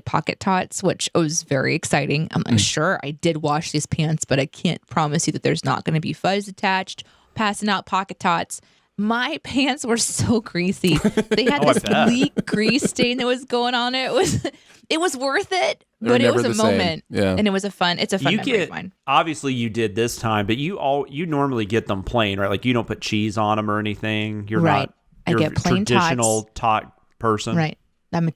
pocket tots, which was very exciting. I'm like, sure, I did wash these pants, but I can't promise you that there's not going to be fuzz attached. Passing out pocket tots. My pants were so greasy. They had this bleak grease stain that was going on. It was worth it, but it was a moment. Yeah. And it's a fun memory of mine.
Obviously you did this time, but you normally get them plain, right? You don't put cheese on them or anything. You're not
I get plain
traditional tot person.
Right. I'm a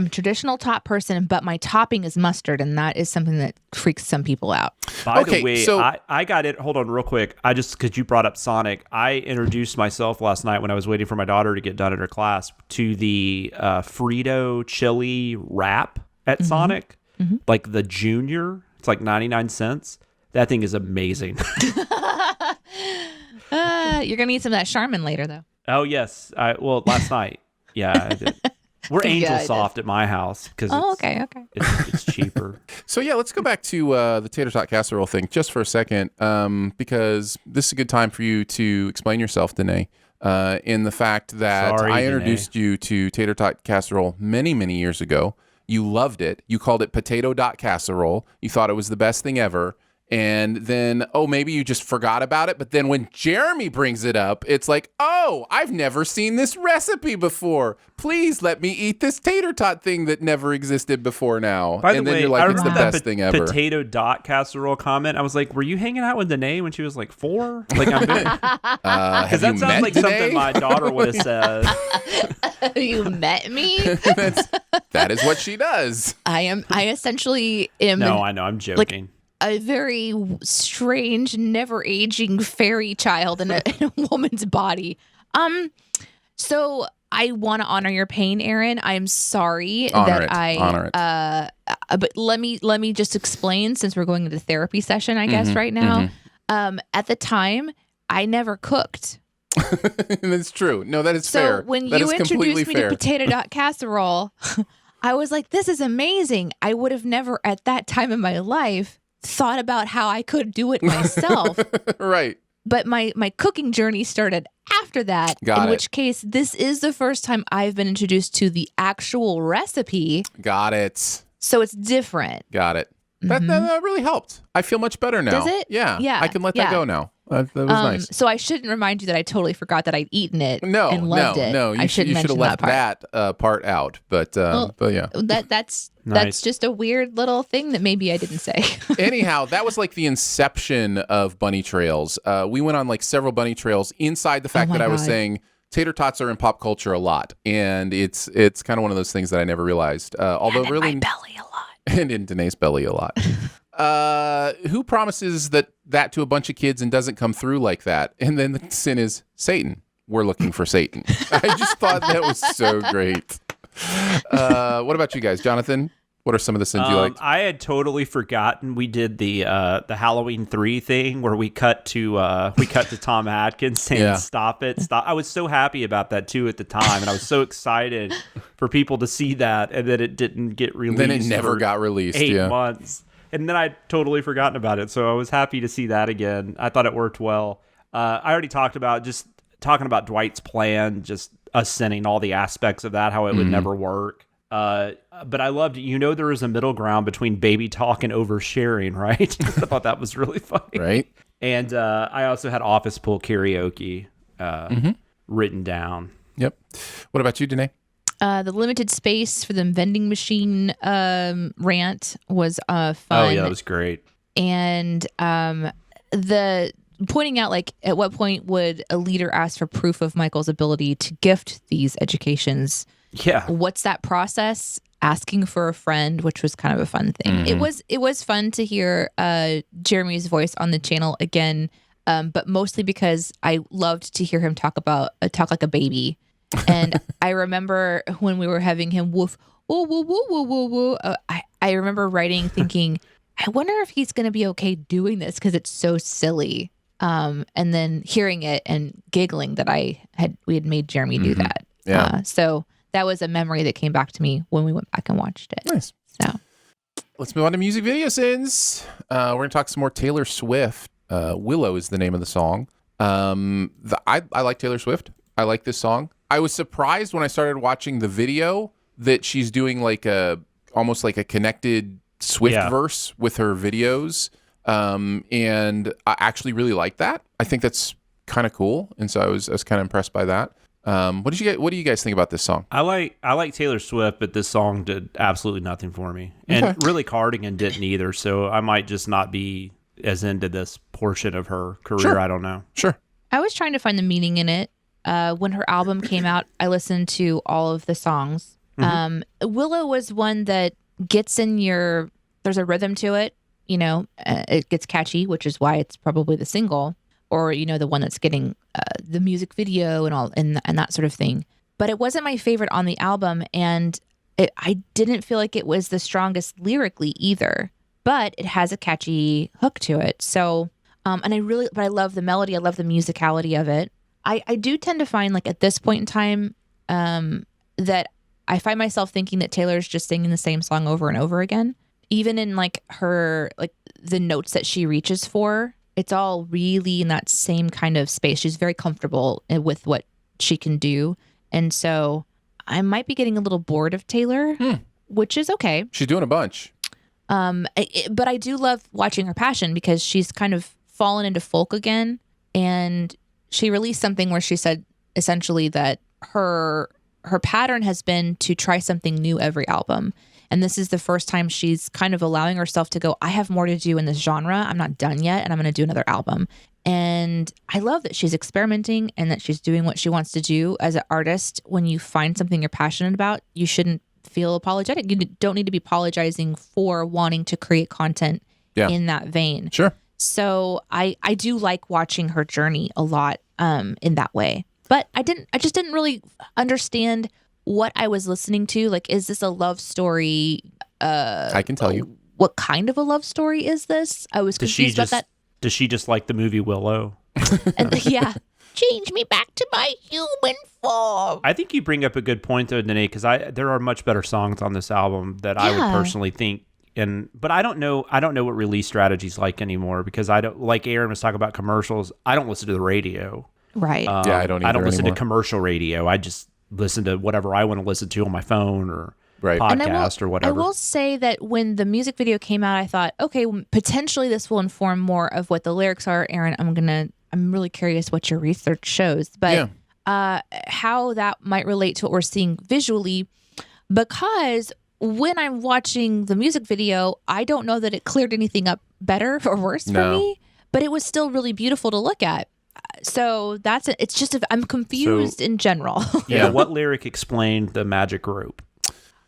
traditional tot person, but my topping is mustard, and that is something that freaks some people out.
By the way, so I got it. Hold on real quick. Because you brought up Sonic, I introduced myself last night when I was waiting for my daughter to get done at her class to the Frito chili wrap at Sonic, the junior. It's 99 cents. That thing is amazing.
You're going to need some of that Charmin later, though.
Oh, yes. Last night. Yeah, I did. We're Angel Soft at my house because it's cheaper.
So let's go back to the tater tot casserole thing just for a second, because this is a good time for you to explain yourself, Danae, in the fact that I introduced you to tater tot casserole many, many years ago. You loved it. You called it potato dot casserole. You thought it was the best thing ever. And then, maybe you just forgot about it. But then when Jeremy brings it up, it's like, I've never seen this recipe before. Please let me eat this tater tot thing that never existed before now.
By the way,
you're like, it's the best thing ever.
Potato dot casserole comment. I was like, were you hanging out with Danae when she was 4? Because that sounds like
Danae?
Something my daughter would have said.
You met me?
That is what she does.
I essentially am.
No, I know. I'm joking.
A very strange, never-aging fairy child in a woman's body. So I want to honor your pain, Aaron. I'm sorry
honor it.
But let me just explain, since we're going into therapy session, I guess, right now. At the time, I never cooked.
That's true. No, that is fair.
So when you introduced me to potato dot casserole, I was like, this is amazing. I would have never, at that time in my life, thought about how I could do it myself.
Right.
But my cooking journey started after that, which case this is the first time I've been introduced to the actual recipe.
Got it.
So it's different.
Got it. That really helped. I feel much better now.
Does it?
Yeah. I can let that go now. That was nice.
So I shouldn't remind you that I totally forgot that I'd eaten it and loved it.
No, you should have left that part out. But yeah.
That's just a weird little thing that maybe I didn't say.
Anyhow, that was the inception of bunny trails. We went on several bunny trails inside the fact that I was saying tater tots are in pop culture a lot, and it's kind of one of those things that I never realized. Although
and
really,
in my belly a lot.
And in Danae's belly a lot. Who promises that to a bunch of kids and doesn't come through like that? And then the sin is Satan. We're looking for Satan. I just thought that was so great. What about you guys, Jonathan? What are some of the sins you liked?
I had totally forgotten we did the Halloween 3 thing where we cut to Tom Atkins saying stop it. I was so happy about that too at the time, and I was so excited for people to see that, and then it didn't get released.
Then it never got released.
8 months, and then I'd totally forgotten about it. So I was happy to see that again. I thought it worked well. I already talked about Dwight's plan, just us sending all the aspects of that, how it would never work. But I loved, there was a middle ground between baby talk and oversharing, right? I thought that was really funny.
Right.
And I also had office pool karaoke written down.
Yep. What about you, Danae?
The limited space for the vending machine rant was fun.
Oh, yeah, that was great.
And the pointing out, like, at what point would a leader ask for proof of Michael's ability to gift these educations?
Yeah.
What's that process? Asking for a friend, which was kind of a fun thing. It was fun to hear Jeremy's voice on the channel again, but mostly because I loved to hear him talk like a baby. And I remember when we were having him woof, woo, woo, woo, woo, woo, woo. I remember writing, thinking, I wonder if he's going to be okay doing this because it's so silly. And then hearing it and giggling that we had made Jeremy do that.
Yeah.
So that was a memory that came back to me when we went back and watched it.
Nice.
So
let's move on to music video sins. We're going to talk some more Taylor Swift. Willow is the name of the song. I like Taylor Swift. I like this song. I was surprised when I started watching the video that she's doing almost like a connected Swift verse with her videos. And I actually really like that. I think that's kind of cool. And so I was kind of impressed by that. What do you guys think about this song?
I like Taylor Swift, but this song did absolutely nothing for me. And really Cardigan didn't either, so I might just not be as into this portion of her career.
Sure.
I don't know.
Sure.
I was trying to find the meaning in it. When her album came out, I listened to all of the songs. Willow was one that gets in there's a rhythm to it. It gets catchy, which is why it's probably the single. Or, the one that's getting the music video and all and that sort of thing. But it wasn't my favorite on the album, and I didn't feel like it was the strongest lyrically either. But it has a catchy hook to it. So, but I love the melody. I love the musicality of it. I do tend to find, like, at this point in time, that I find myself thinking that Taylor's just singing the same song over and over again. Even in, like, her, like, the notes that she reaches for. It's all really in that same kind of space. She's very comfortable with what she can do. And so I might be getting a little bored of Taylor, which is okay.
She's doing a bunch.
But I do love watching her passion because she's kind of fallen into folk again. And she released something where she said essentially that her pattern has been to try something new every album. And this is the first time she's kind of allowing herself to go, I have more to do in this genre. I'm not done yet, and I'm going to do another album. And I love that she's experimenting and that she's doing what she wants to do. As an artist, when you find something you're passionate about, you shouldn't feel apologetic. You don't need to be apologizing for wanting to create content in that vein.
Sure.
So I do like watching her journey a lot in that way. But I just didn't really understand what I was listening to. Like, is this a love story?
I can tell you.
What kind of a love story is this? I was confused about that.
Does she just like the movie Willow?
Yeah. Change me back to my human form.
I think you bring up a good point though, Danae, because there are much better songs on this album that I would personally think. But I don't know what release strategy's like anymore, because I don't, like Aaron was talking about commercials. I don't listen to the radio.
Right.
I don't
listen
anymore.
to commercial radio. I just listen to whatever I want to listen to on my phone or podcast or whatever.
I will say that when the music video came out, I thought, okay, potentially this will inform more of what the lyrics are. Aaron, I'm really curious what your research shows, but how that might relate to what we're seeing visually, because when I'm watching the music video, I don't know that it cleared anything up better or worse for me, but it was still really beautiful to look at. So that's it. It's just I'm confused in general.
Yeah. What lyric explained the magic rope?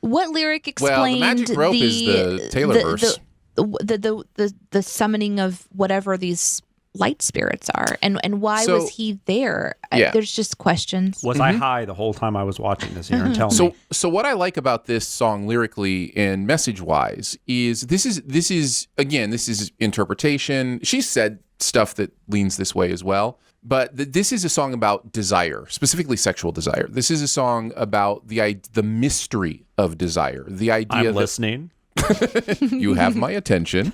What lyric explained
the magic rope is the Taylor verse.
The summoning of whatever these light spirits are, and why was he there? There's just questions.
Was I high the whole time I was watching this? Here and tell me.
So what I like about this song lyrically and message wise is this is interpretation. She said stuff that leans this way as well. But this is a song about desire, specifically sexual desire. This is a song about the mystery of desire. The idea
I'm listening.
You have my attention.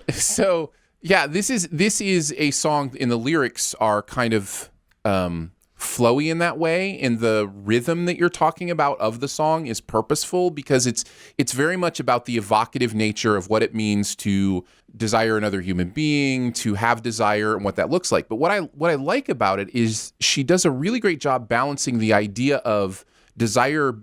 So yeah, this is a song, and the lyrics are kind of flowy in that way, and the rhythm that you're talking about of the song is purposeful because it's very much about the evocative nature of what it means to desire another human being, to have desire, and what that looks like. But what I like about it is she does a really great job balancing the idea of desire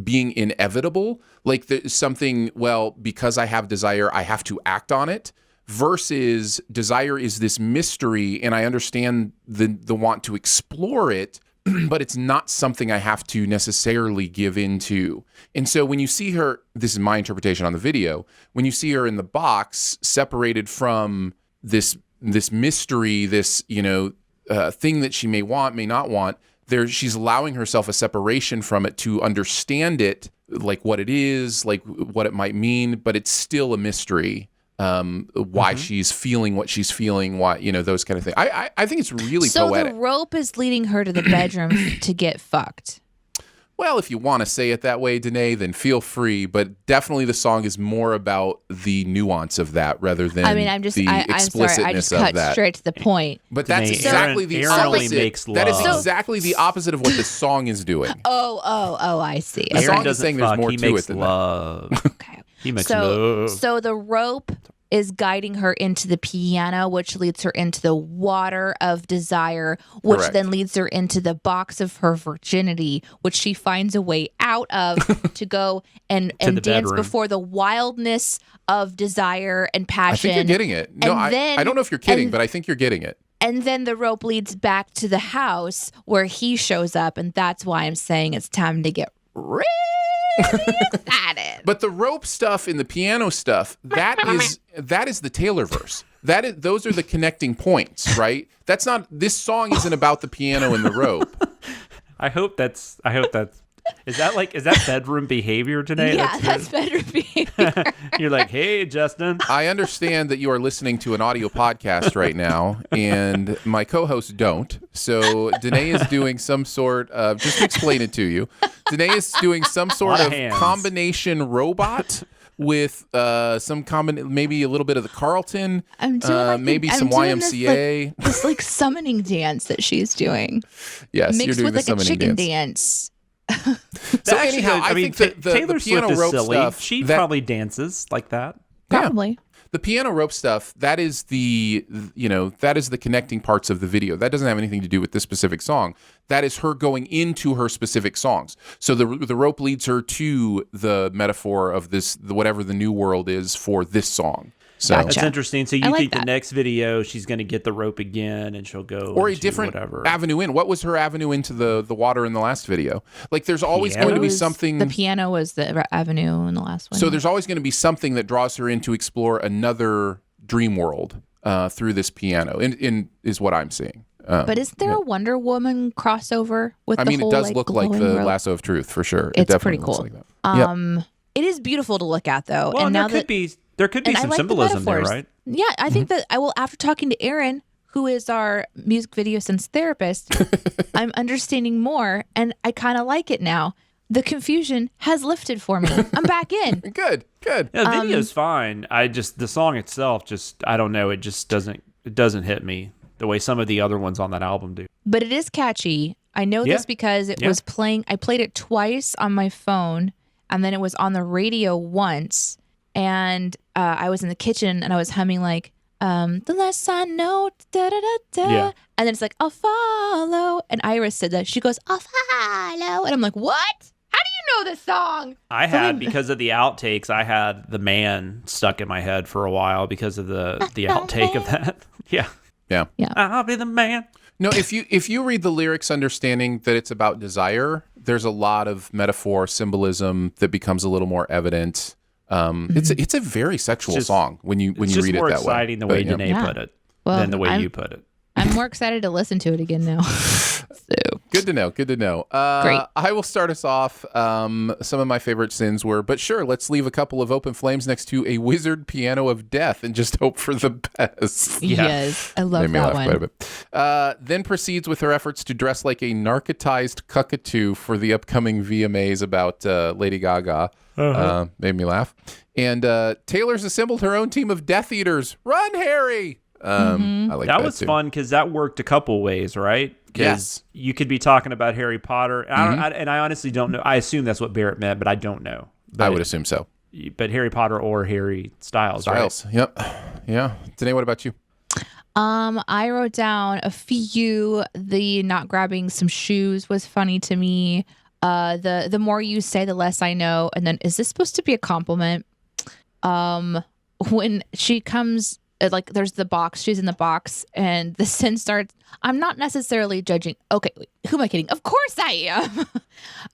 being inevitable, like there's something, well, because I have desire, I have to act on it, versus desire is this mystery, and I understand the want to explore it, but it's not something I have to necessarily give into. And so when you see her, this is my interpretation on the video, when you see her in the box separated from this mystery, this thing that she may want, may not want, she's allowing herself a separation from it to understand it, like what it is, like what it might mean, but it's still a mystery. Why she's feeling what she's feeling, why, those kind of things. I think it's really poetic.
So the rope is leading her to the bedroom to get fucked.
Well, if you want to say it that way, Danae, then feel free. But definitely the song is more about the nuance of that rather than the explicitness
I'm sorry, I just
of
cut
that.
straight to the point.
But that's
Danae,
exactly the opposite. That is exactly the opposite of what the song is doing.
Oh, I see.
The song is saying there's more to it than
love.
that.
Okay.
He makes love.
So the rope is guiding her into the piano, which leads her into the water of desire, which
Correct.
then leads her into the box of her virginity, which she finds a way out of to go and dance
bedroom.
before the wildness of desire and passion.
I think you're getting it. No, I don't know if you're kidding, but I think you're getting it.
And then the rope leads back to the house where he shows up, and that's why I'm saying it's time to get really excited.
But the rope stuff and the piano stuff, that is the Taylor verse. Those are the connecting points, right? This song isn't about the piano and the rope.
I hope that's is that bedroom behavior today?
Yeah, that's bedroom behavior.
You're like, hey, Justin.
I understand that you are listening to an audio podcast right now, and my co-hosts don't. So Danae is doing some sort of, just to explain it to you, Danae is doing some sort of combination robot with maybe a little bit of the Carlton,
I'm doing
maybe some YMCA.
This summoning dance that she's doing.
Yes,
mixed
you're doing
with
the
like a
summoning
chicken
dance.
So
anyhow, I think the
Taylor
piano
Swift is
rope
silly.
stuff,
She probably dances like that.
Probably.
The piano rope stuff, that is the connecting parts of the video. That doesn't have anything to do with this specific song. That is her going into her specific songs. So the rope leads her to the metaphor of whatever the new world is for this song. So
That's interesting. So you think
that.
the next video she's going to get the rope again and she'll go
or a different avenue in. What was her avenue into the water in the last video? Like there's always going to be something.
The piano was the avenue in the last one.
So there's always going to be something that draws her in to explore another dream world through this piano, in is what I'm seeing.
But is there a Wonder Woman crossover with the whole,
it does look like the
rope?
Lasso of Truth for sure.
It's
it definitely
pretty cool.
looks like that.
It is beautiful to look at though.
Well,
and now
there could be some symbolism there, right?
Yeah, I think that after talking to Aaron, who is our music video sense therapist, I'm understanding more, and I kind of like it now. The confusion has lifted for me. I'm back in.
Good.
Yeah, the video's fine. The song itself, I don't know. It just doesn't hit me the way some of the other ones on that album do.
But it is catchy. I know this because it was playing. I played it twice on my phone, and then it was on the radio once. And I was in the kitchen and I was humming like, the less I know, da da da da.
Yeah.
And then it's like, I'll follow. And Iris said that. She goes, I'll follow. And I'm like, what? How do you know this song?
Because of the outtakes, I had The Man stuck in my head for a while because of the outtake of that. Yeah.
Yeah.
I'll be the man.
No, if you read the lyrics understanding that it's about desire, there's a lot of metaphor, symbolism that becomes a little more evident. It's a very sexual song when you read it that way.
It's just more exciting the way Danae put it than the way you put it.
I'm more excited to listen to it again now.
Good to know.
Great.
I will start us off. Some of my favorite sins were, but sure, let's leave a couple of open flames next to a wizard piano of death and just hope for the best.
Yes, I love
Made me
that
laugh
one.
quite a bit. Then proceeds with her efforts to dress like a narcotized cuckoo for the upcoming VMAs about Lady Gaga. Made me laugh. And Taylor's assembled her own team of Death Eaters. Run, Harry! I like that
was
too.
fun because that worked a couple ways, right?
Yes.
You could be talking about Harry Potter. And I honestly don't know. I assume that's what Barrett meant, but I don't know.
I would assume so.
But Harry Potter or Harry Styles, right?
Yep. Yeah. Danae, what about you?
I wrote down a few. The not grabbing some shoes was funny to me. The more you say, the less I know. And then, is this supposed to be a compliment? When she comes, like, there's the box, she's in the box, and the sin starts. I'm not necessarily judging. Okay, wait, who am I kidding? Of course I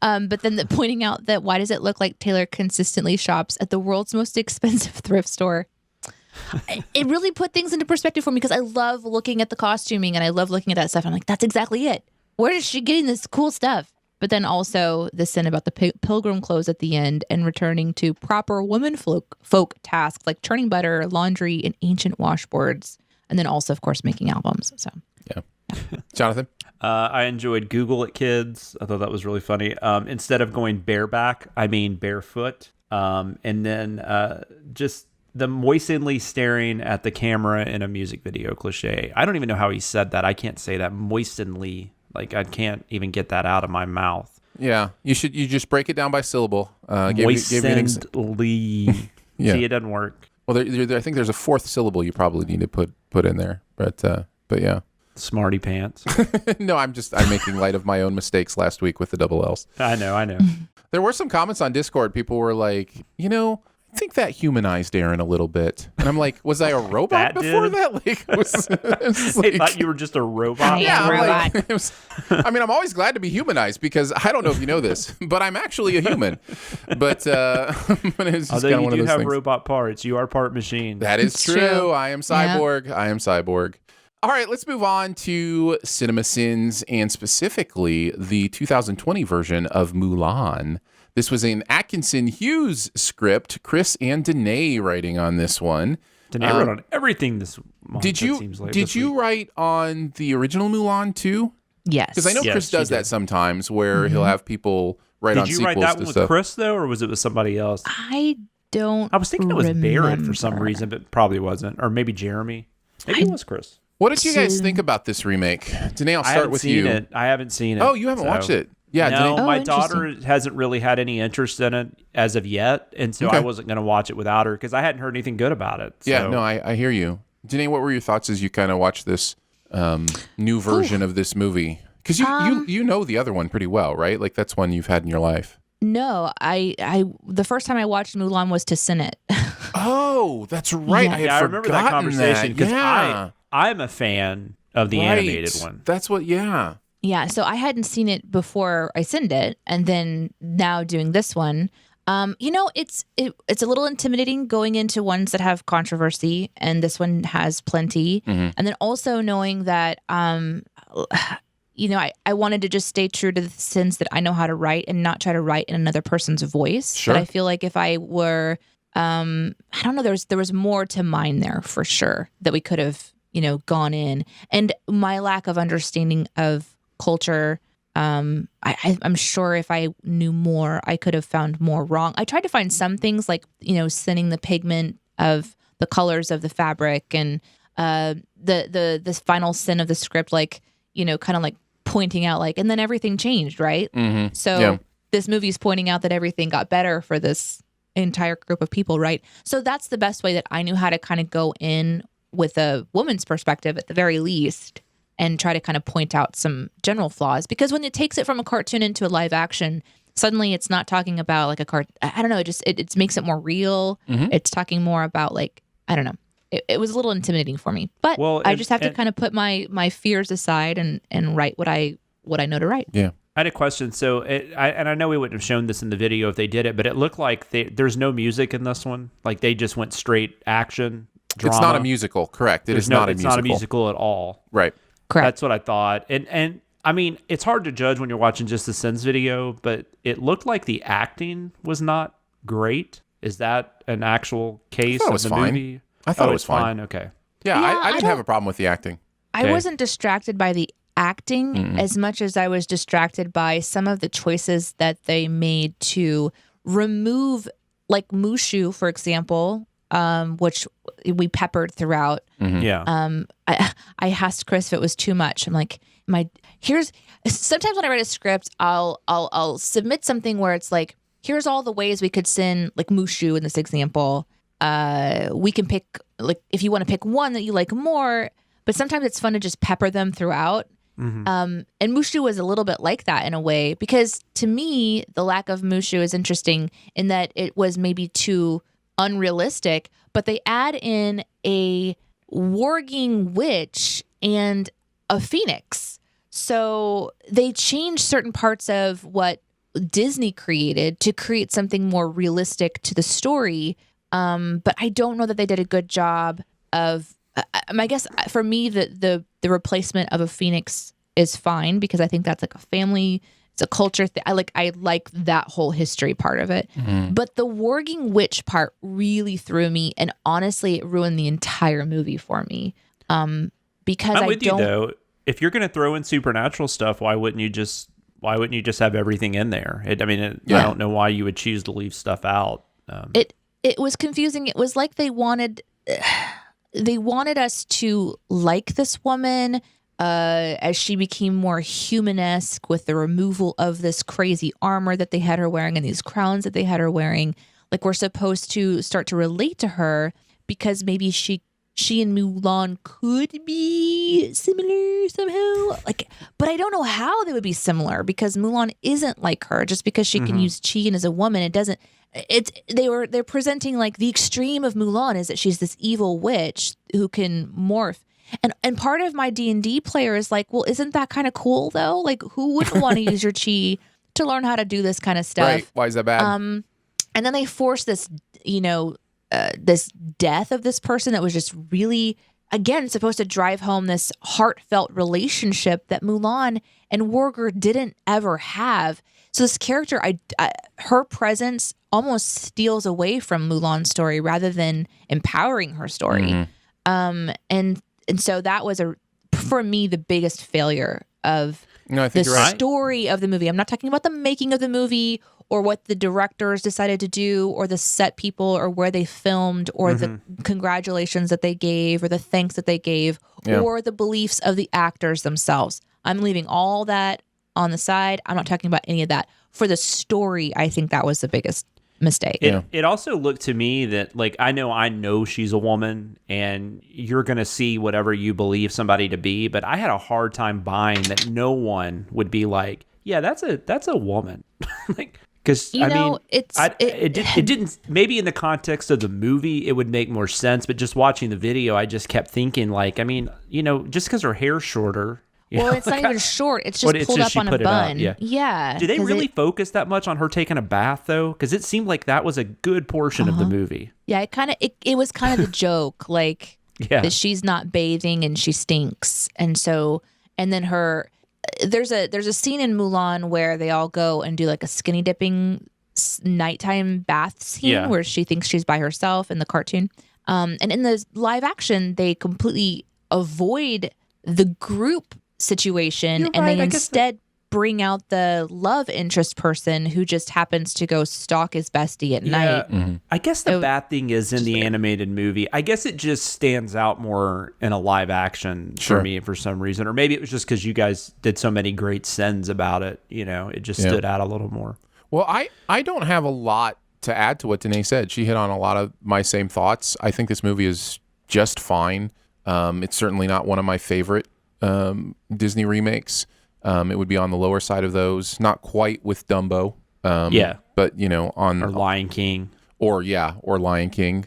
am. But then pointing out that why does it look like Taylor consistently shops at the world's most expensive thrift store? It really put things into perspective for me because I love looking at the costuming and I love looking at that stuff. I'm like, that's exactly it. Where is she getting this cool stuff? But then also the sin about the pilgrim clothes at the end and returning to proper woman folk tasks like churning butter, laundry, and ancient washboards. And then also, of course, making albums. So
yeah. Jonathan?
I enjoyed Google It Kids. I thought that was really funny. Instead of going bareback, I mean barefoot. And then just the moistenly staring at the camera in a music video cliche. I don't even know how he said that. I can't say that. Moistenly. Like, I can't even get that out of my mouth.
Yeah. You just break it down by syllable.
Moistenly.
Yeah.
See, it doesn't work.
Well, I think there's a fourth syllable you probably need to put in there. But yeah.
Smarty pants.
No, I'm making light of my own mistakes last week with the double L's.
I know.
There were some comments on Discord. People were like, I think that humanized Aaron a little bit. And I'm like, was I a robot before that? Like,
they thought you were just a robot?
Yeah, I'm always glad to be humanized because I don't know if you know this, but I'm actually a human. But it's just
although you
one
do
of those
have
things.
Robot parts, you are part machine.
That is true. I am cyborg. Yeah. I am cyborg. All right, let's move on to CinemaSins and specifically the 2020 version of Mulan. This was an Atkinson Hughes script. Chris and Danae writing on this one.
Danae wrote on everything this month.
Did you write on the original Mulan too?
Yes.
Because I know Chris does that sometimes where he'll have people write on sequels to stuff.
Did you write that one with Chris though, or was it with somebody else?
I was
thinking it was Barrett for some reason, but probably wasn't. Or maybe Jeremy. Maybe it was Chris.
What did you guys think about this remake? Danae, I'll start with you.
I haven't seen it.
Oh, you haven't watched it? Yeah.
No, my daughter hasn't really had any interest in it as of yet, and so I wasn't going to watch it without her because I hadn't heard anything good about it. So.
Yeah, no, I hear you. Danae, what were your thoughts as you kind of watched this new version of this movie? Because you know the other one pretty well, right? Like that's one you've had in your life.
No, I the first time I watched Mulan was to sin it.
Oh, that's right.
I remember that conversation because I'm a fan of the animated one.
That's what. Yeah.
Yeah, so I hadn't seen it before I sinned it, and then now doing this one, it's a little intimidating going into ones that have controversy, and this one has plenty. And then also knowing that, I wanted to just stay true to the sins that I know how to write and not try to write in another person's voice.
Sure.
But I feel like if I were, I don't know, there was more to mine there for sure that we could have, gone in, and my lack of understanding of culture. I'm sure if I knew more, I could have found more wrong. I tried to find some things like, sinning the pigment of the colors of the fabric and the final sin of the script, like, kind of like pointing out like, and then everything changed, right? Mm-hmm. So this movie's pointing out that everything got better for this entire group of people, right? So that's the best way that I knew how to kind of go in with a woman's perspective at the very least, and try to kind of point out some general flaws. Because when it takes it from a cartoon into a live action, suddenly it's not talking about like I don't know, it makes it more real. Mm-hmm. It's talking more about like, I don't know. it was a little intimidating for me. But I just have to kind of put my fears aside and write what I know to write.
Yeah.
I had a question. So, I know we wouldn't have shown this in the video if they did it, but it looked like there's no music in this one. Like they just went straight action drama.
It's not a musical, correct? It's not a musical.
It's not a musical at all.
Right.
Correct.
That's what I thought. And I mean, it's hard to judge when you're watching just the Sins video, but it looked like the acting was not great. Is that an actual case of the movie?
I thought it was fine.
Okay.
Yeah, I didn't have a problem with the acting.
I wasn't distracted by the acting as much as I was distracted by some of the choices that they made to remove, like Mushu, for example, which we peppered throughout.
Yeah.
I asked Chris if it was too much. I'm like, sometimes when I write a script, I'll submit something where it's like, here's all the ways we could sin, like Mushu in this example. We can pick, like, if you want to pick one that you like more, but sometimes it's fun to just pepper them throughout. And Mushu was a little bit like that in a way, because to me, the lack of Mushu is interesting in that it was maybe too unrealistic, but they add in a warging witch and a phoenix. So they changed certain parts of what Disney created to create something more realistic to the story. But I don't know that they did a good job of, I guess for me, the replacement of a phoenix is fine because I think that's like a family, it's a culture thing. I like that whole history part of it. But the warging witch part really threw me, and honestly, it ruined the entire movie for me. Because
I'm with you though. If you're going to throw in supernatural stuff, why wouldn't you just have everything in there? I don't know why you would choose to leave stuff out.
It was confusing. It was like they wanted us to like this woman as she became more humanesque with the removal of this crazy armor that they had her wearing and these crowns that they had her wearing. Like, we're supposed to start to relate to her because maybe she and Mulan could be similar somehow. Like, but I don't know how they would be similar because Mulan isn't like her. Just because she can use chi and is a woman, it doesn't. They're presenting like the extreme of Mulan is that she's this evil witch who can morph. And part of my D&D player is like, well, isn't that kind of cool though? Like, who wouldn't want to use your chi to learn how to do this kind of stuff?
Right. Why is that bad?
And then they force this, this death of this person that was just really, again, supposed to drive home this heartfelt relationship that Mulan and Warger didn't ever have. So this character, her presence almost steals away from Mulan's story rather than empowering her story. And so that was for me, the biggest failure of the story of the movie. I'm not talking about the making of the movie or what the directors decided to do or the set people or where they filmed or the congratulations that they gave or the thanks that they gave or the beliefs of the actors themselves. I'm leaving all that on the side. I'm not talking about any of that. For the story, I think that was the biggest mistake.
It also looked to me that, like, I know she's a woman and you're going to see whatever you believe somebody to be, but I had a hard time buying that no one would be like, yeah, that's a woman. Like, because it didn't, maybe in the context of the movie it would make more sense, but just watching the video I just kept thinking, like, I mean, just because her hair's shorter.
Well, it's not even short. It's just pulled up on a bun. Yeah.
Do they really focus that much on her taking a bath, though? Because it seemed like that was a good portion of the movie.
Yeah, it was kind of the joke, like that she's not bathing and she stinks, and then there's a scene in Mulan where they all go and do like a skinny dipping nighttime bath scene where she thinks she's by herself in the cartoon, and in the live action they completely avoid the group situation they instead bring out the love interest person who just happens to go stalk his bestie at night.
I guess the bad thing is in the animated movie, I guess it just stands out more in a live action for me for some reason, or maybe it was just because you guys did so many great sins about it, it just stood out a little more.
Well, I don't have a lot to add to what Danae said. She hit on a lot of my same thoughts. I think this movie is just fine. It's certainly not one of my favorite Disney remakes. It would be on the lower side of those, not quite with Dumbo. But on
or Lion King
or Lion King.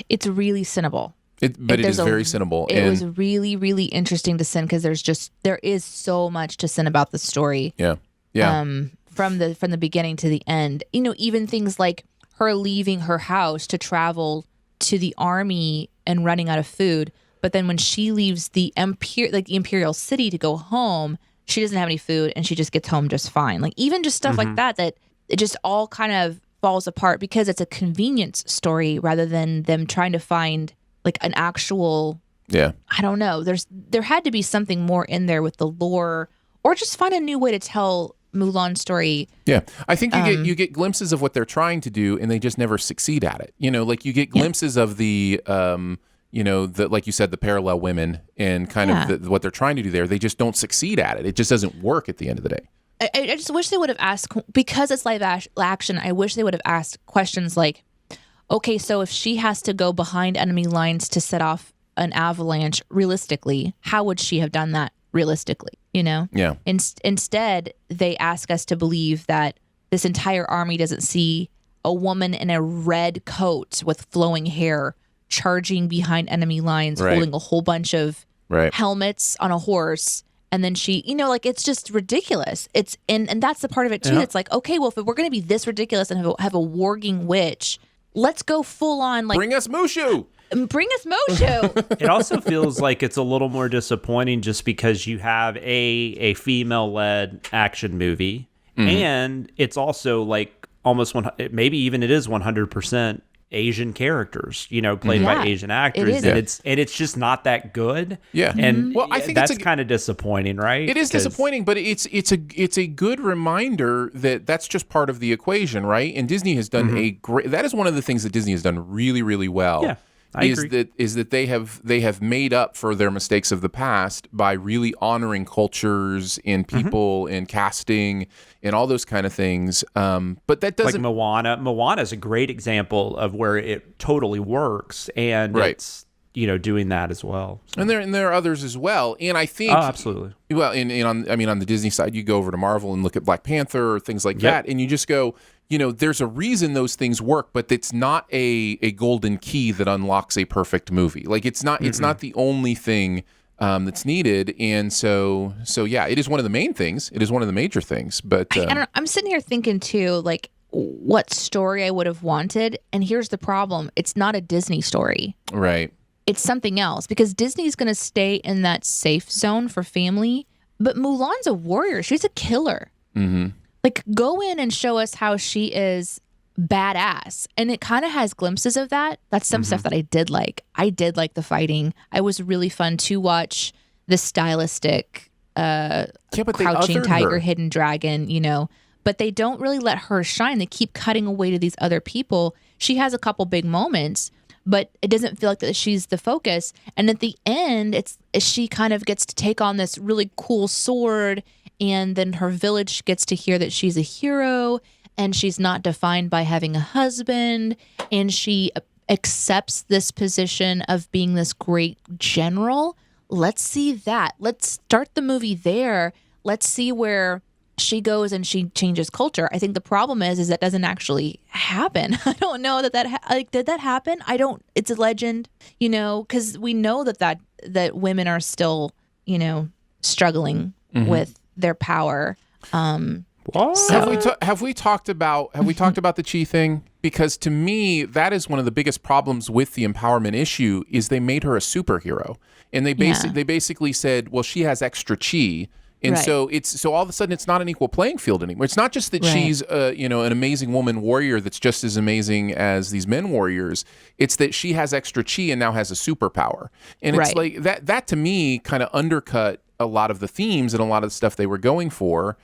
It's really cinnable.
But it is very Cinnable.
It was really, really interesting to sin because there is so much to sin about the story.
Yeah.
From the beginning to the end. Even things like her leaving her house to travel to the army and running out of food. But then when she leaves the imperial city to go home, she doesn't have any food and she just gets home just fine. Like even just stuff like that it just all kind of falls apart because it's a convenience story rather than them trying to find like an actual, I don't know. There had to be something more in there with the lore, or just find a new way to tell Mulan's story.
Yeah, I think you get glimpses of what they're trying to do, and they just never succeed at it. Like you get glimpses of the, like you said, the parallel women and kind of what they're trying to do there. They just don't succeed at it. It just doesn't work at the end of the day.
I just wish they would have asked, because it's live action, I wish they would have asked questions like, okay, so if she has to go behind enemy lines to set off an avalanche, realistically, how would she have done that realistically?
Yeah.
Instead, they ask us to believe that this entire army doesn't see a woman in a red coat with flowing hair charging behind enemy lines, holding a whole bunch of helmets on a horse. And then she, it's just ridiculous. It's and that's the part of it too. Yeah. It's like, okay, well, if we're going to be this ridiculous and have a warging witch, let's go full on. Like,
bring us Mushu.
It also feels like it's a little more disappointing just because you have a female-led action movie, and it's also like almost maybe even it is 100% Asian characters, played by Asian actors, and it's just not that good.
Yeah,
and I think that's kind of disappointing, right?
It is disappointing, but it's a good reminder that that's just part of the equation, right? And Disney has done that is one of the things that Disney has done really, really well.
Yeah. I agree.
Is that they have made up for their mistakes of the past by really honoring cultures and people and casting and all those kind of things. But that doesn't,
like Moana. Moana is a great example of where it totally works, and it's doing that as well. So.
And there are others as well. And I think
absolutely.
Well, on the Disney side, you go over to Marvel and look at Black Panther or things like that, and you just go, there's a reason those things work, but it's not a golden key that unlocks a perfect movie. Like it's not the only thing that's needed. And so yeah, it is one of the main things. It is one of the major things. But
I don't know, I'm sitting here thinking too, like what story I would have wanted. And here's the problem: it's not a Disney story,
right?
It's something else, because Disney's going to stay in that safe zone for family. But Mulan's a warrior. She's a killer. Like, go in and show us how she is badass. And it kind of has glimpses of that. That's some stuff that I did like. I did like the fighting. It was really fun to watch the stylistic crouching tiger, hidden dragon, But they don't really let her shine. They keep cutting away to these other people. She has a couple big moments, but it doesn't feel like that she's the focus. And at the end, she kind of gets to take on this really cool sword, and then her village gets to hear that she's a hero, and she's not defined by having a husband, and she accepts this position of being this great general. Let's see that. Let's start the movie there. Let's see where she goes and she changes culture. I think the problem is that doesn't actually happen. I don't know did that happen? It's a legend, because we know that women are still, struggling with their power.
Have we talked about the chi thing? Because to me, that is one of the biggest problems with the empowerment issue is they made her a superhero, and they basically said, well, she has extra chi. And so all of a sudden it's not an equal playing field anymore. It's not just that she's an amazing woman warrior that's just as amazing as these men warriors. It's that she has extra chi and now has a superpower. And it's like that to me kind of undercut a lot of the themes and a lot of the stuff they were going for.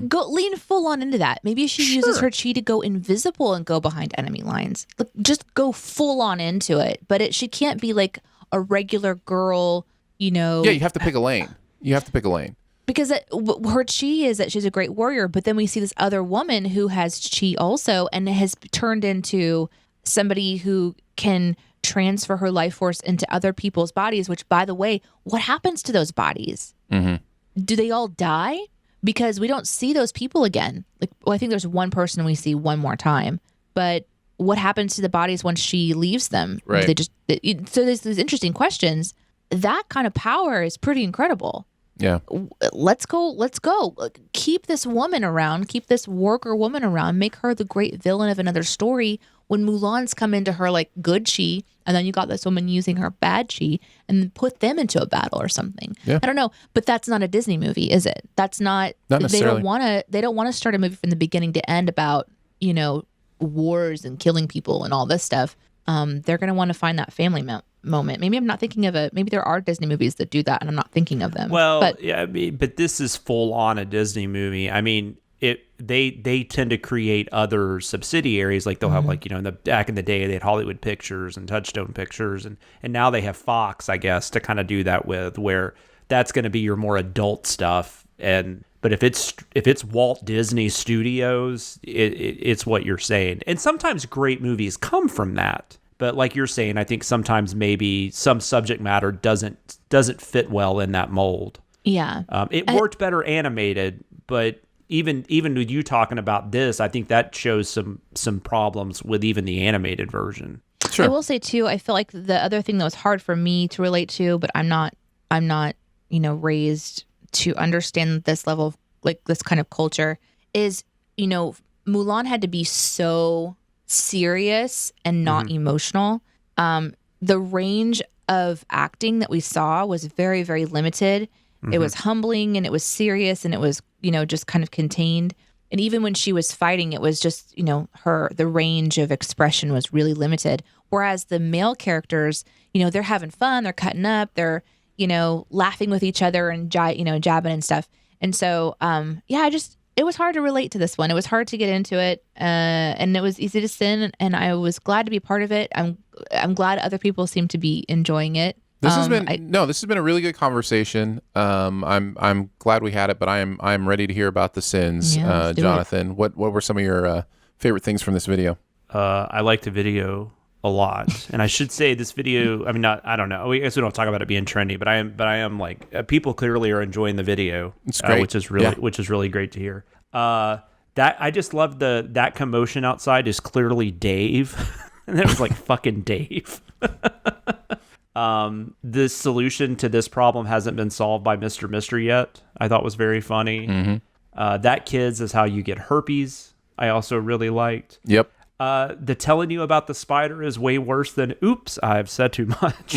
Go lean full on into that. Maybe she uses her chi to go invisible and go behind enemy lines. Just go full on into it. But she can't be like a regular girl, Yeah,
you have to pick a lane.
Because her chi is that she's a great warrior, but then we see this other woman who has chi also and has turned into somebody who can transfer her life force into other people's bodies, which, by the way, what happens to those bodies? Do they all die? Because we don't see those people again. I think there's one person we see one more time. But what happens to the bodies once she leaves them?
Right.
So there's these interesting questions. That kind of power is pretty incredible.
Yeah.
Let's go. Keep this woman around. Keep this worker woman around. Make her the great villain of another story. When Mulan's come into her like good chi, and then you got this woman using her bad chi, and put them into a battle or something. Yeah. I don't know, but that's not a Disney movie, is it? That's not necessarily. They don't want to start a movie from the beginning to end about, you know, wars and killing people and all this stuff. They're going to want to find that family moment. Maybe I'm not thinking of it. Maybe there are Disney movies that do that, and I'm not thinking of them.
Well, but this is full on a Disney movie. I mean, they tend to create other subsidiaries, like they'll have like, you know, back in the day they had Hollywood Pictures and Touchstone Pictures, and now they have Fox, I guess, to kind of do that with, where that's going to be your more adult stuff. But if it's Walt Disney Studios, it's what you're saying. And sometimes great movies come from that. But like you're saying, I think sometimes maybe some subject matter doesn't fit well in that mold.
Yeah.
It worked better animated, but even with you talking about this, I think that shows some problems with even the animated version.
Sure.
I will say too, I feel like the other thing that was hard for me to relate to, but I'm not, you know, raised to understand this level of like this kind of culture, is, you know, Mulan had to be so serious and not emotional. The range of acting that we saw was very, very limited. It was humbling, and it was serious, and it was, you know, just kind of contained. And even when she was fighting, it was just, you know, the range of expression was really limited. Whereas the male characters, you know, they're having fun, they're cutting up, they're, you know, laughing with each other and jabbing and stuff. And so, it was hard to relate to this one. It was hard to get into it, and it was easy to sin. And I was glad to be part of it. I'm glad other people seem to be enjoying it.
This has been a really good conversation. I'm glad we had it, but I'm ready to hear about the sins. Jonathan, what were some of your favorite things from this video?
I liked the video a lot, and I should say this video. I mean, I don't know. I guess we don't talk about it being trendy, but I am like, people clearly are enjoying the video,
it's great.
which is really great to hear. That I just love that commotion outside is clearly Dave, and it was like fucking Dave. The solution to this problem hasn't been solved by Mr. Mystery yet. I thought was very funny. That kids is how you get herpes. I also really liked.
Yep.
The telling you about the spider is way worse than oops, I've said too much.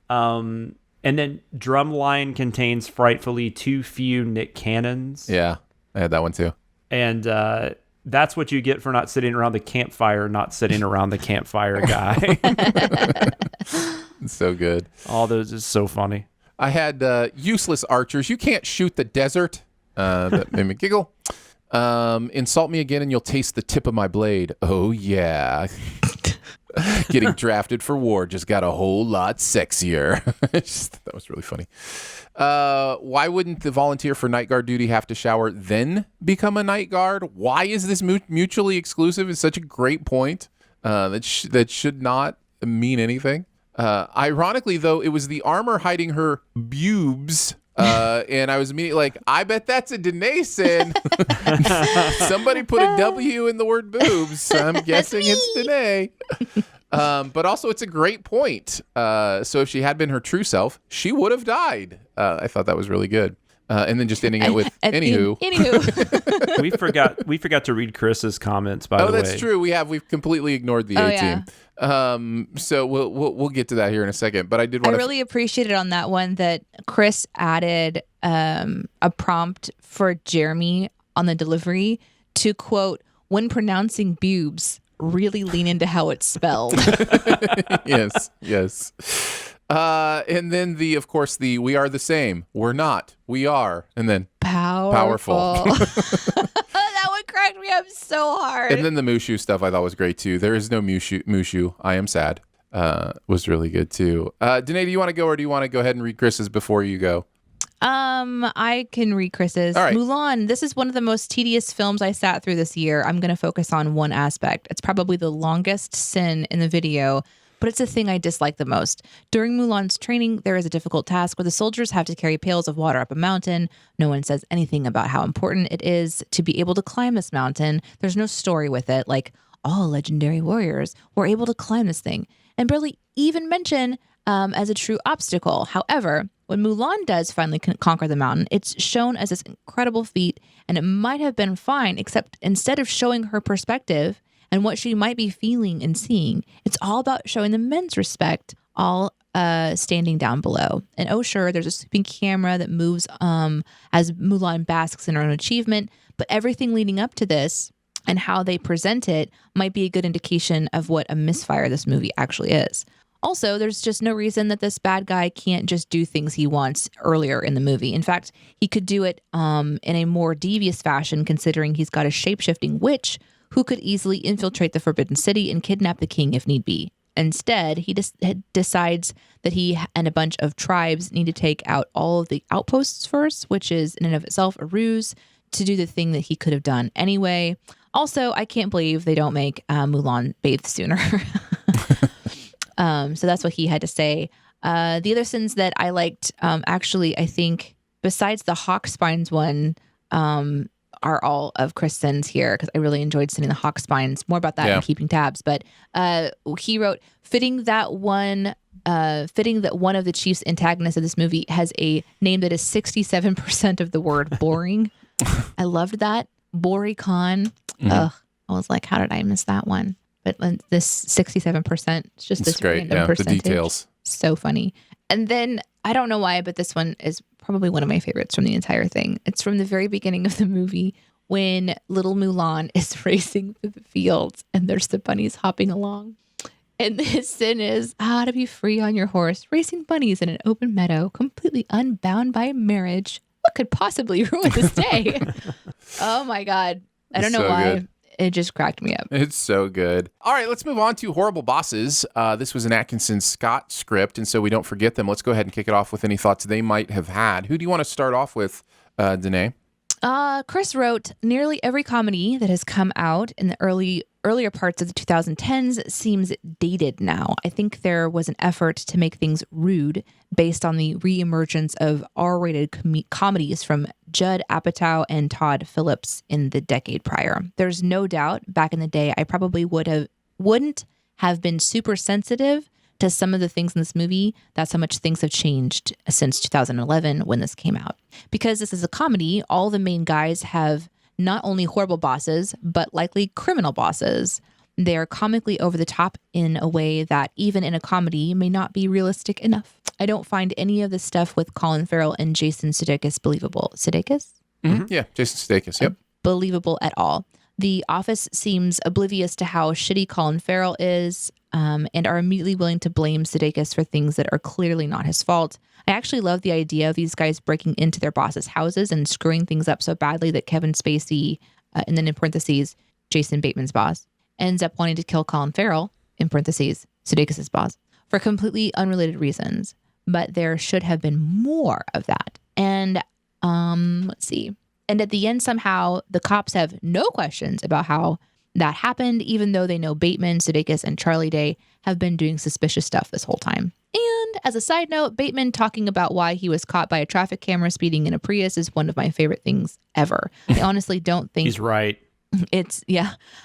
And then Drumline contains frightfully too few Nick Cannons.
Yeah, I had that one too.
And that's what you get for not sitting around the campfire, not sitting around the campfire guy.
It's so good.
All those is so funny.
I had useless archers. You can't shoot the desert. That made me giggle. Insult me again and you'll taste the tip of my blade. Oh, yeah. Getting drafted for war just got a whole lot sexier. That was really funny. Why wouldn't the volunteer for night guard duty have to shower then become a night guard? Why is this mutually exclusive? It's such a great point. That should not mean anything. Ironically, though, it was the armor hiding her bubes. And I was immediately like, I bet that's a Danae sin. Somebody put a W in the word boobs. So I'm guessing it's Danae. But also, it's a great point. So if she had been her true self, she would have died. I thought that was really good. And then just ending it with anywho.
We forgot to read Chris's comments, by the way.
Oh, that's true. We've completely ignored the A-team. So we'll get to that here in a second. But I really
appreciated on that one that Chris added a prompt for Jeremy on the delivery to quote, when pronouncing boobs, really lean into how it's spelled.
Yes. And then of course, we are the same. We're not. We are. And then powerful.
That one cracked me up so hard.
And then the Mushu stuff I thought was great too. There is no Mushu. I am sad. Was really good too. Danae, do you want to go or do you want to go ahead and read Chris's before you go?
I can read Chris's.
All right.
Mulan, this is one of the most tedious films I sat through this year. I'm going to focus on one aspect. It's probably the longest sin in the video, but it's the thing I dislike the most. During Mulan's training, there is a difficult task where the soldiers have to carry pails of water up a mountain. No one says anything about how important it is to be able to climb this mountain. There's no story with it. Like, all legendary warriors were able to climb this thing, and barely even mention as a true obstacle. However, when Mulan does finally conquer the mountain, it's shown as this incredible feat, and it might have been fine, except instead of showing her perspective and what she might be feeling and seeing, it's all about showing the men's respect, all standing down below. And oh, sure, there's a sweeping camera that moves as Mulan basks in her own achievement, but everything leading up to this and how they present it might be a good indication of what a misfire this movie actually is. Also, there's just no reason that this bad guy can't just do things he wants earlier in the movie. In fact, he could do it in a more devious fashion, considering he's got a shape-shifting witch who could easily infiltrate the Forbidden City and kidnap the king if need be. Instead, he decides that he and a bunch of tribes need to take out all of the outposts first, which is in and of itself a ruse to do the thing that he could have done anyway. Also, I can't believe they don't make Mulan bathe sooner. So that's what he had to say. The other sins that I liked, actually, I think, besides the hawk spines one, are all of Chris' sins here, because I really enjoyed sending the hawk spines. More about that and keeping tabs. But he wrote, fitting that one of the chief's antagonists of this movie has a name that is 67% of the word boring. I loved that. Bori Khan. Ugh. I was like, how did I miss that one? But this 67%, it's just this
great.
random percentage.
The details.
So funny. And then, I don't know why, but this one is probably one of my favorites from the entire thing. It's from the very beginning of the movie when little Mulan is racing through the fields and there's the bunnies hopping along. And his sin is how to be free on your horse, racing bunnies in an open meadow, completely unbound by marriage. What could possibly ruin this day? Oh my God. I don't know why. Good. It just cracked me up.
It's so good. All right, let's move on to Horrible Bosses. This was an Atkinson Scott script, and so we don't forget them. Let's go ahead and kick it off with any thoughts they might have had. Who do you want to start off with, Danae?
Chris wrote, nearly every comedy that has come out in the earlier parts of the 2010s seems dated now. I think there was an effort to make things rude based on the reemergence of R-rated comedies from Judd Apatow and Todd Phillips in the decade prior. There's no doubt back in the day, I probably wouldn't have been super sensitive to some of the things in this movie. That's how much things have changed since 2011 when this came out. Because this is a comedy, all the main guys have not only horrible bosses, but likely criminal bosses. They're comically over the top in a way that even in a comedy may not be realistic enough. I don't find any of this stuff with Colin Farrell and Jason Sudeikis believable. Sudeikis?
Mm-hmm. Yeah, Jason Sudeikis, yep.
Believable at all. The Office seems oblivious to how shitty Colin Farrell is, and are immediately willing to blame Sudeikis for things that are clearly not his fault. I actually love the idea of these guys breaking into their bosses' houses and screwing things up so badly that Kevin Spacey, and then in parentheses, Jason Bateman's boss, ends up wanting to kill Colin Farrell, in parentheses, Sudeikis' boss, for completely unrelated reasons. But there should have been more of that. And let's see. And at the end, somehow, the cops have no questions about how that happened, even though they know Bateman, Sudeikis, and Charlie Day have been doing suspicious stuff this whole time. And as a side note, Bateman talking about why he was caught by a traffic camera speeding in a Prius is one of my favorite things ever. I honestly don't think...
He's right.
I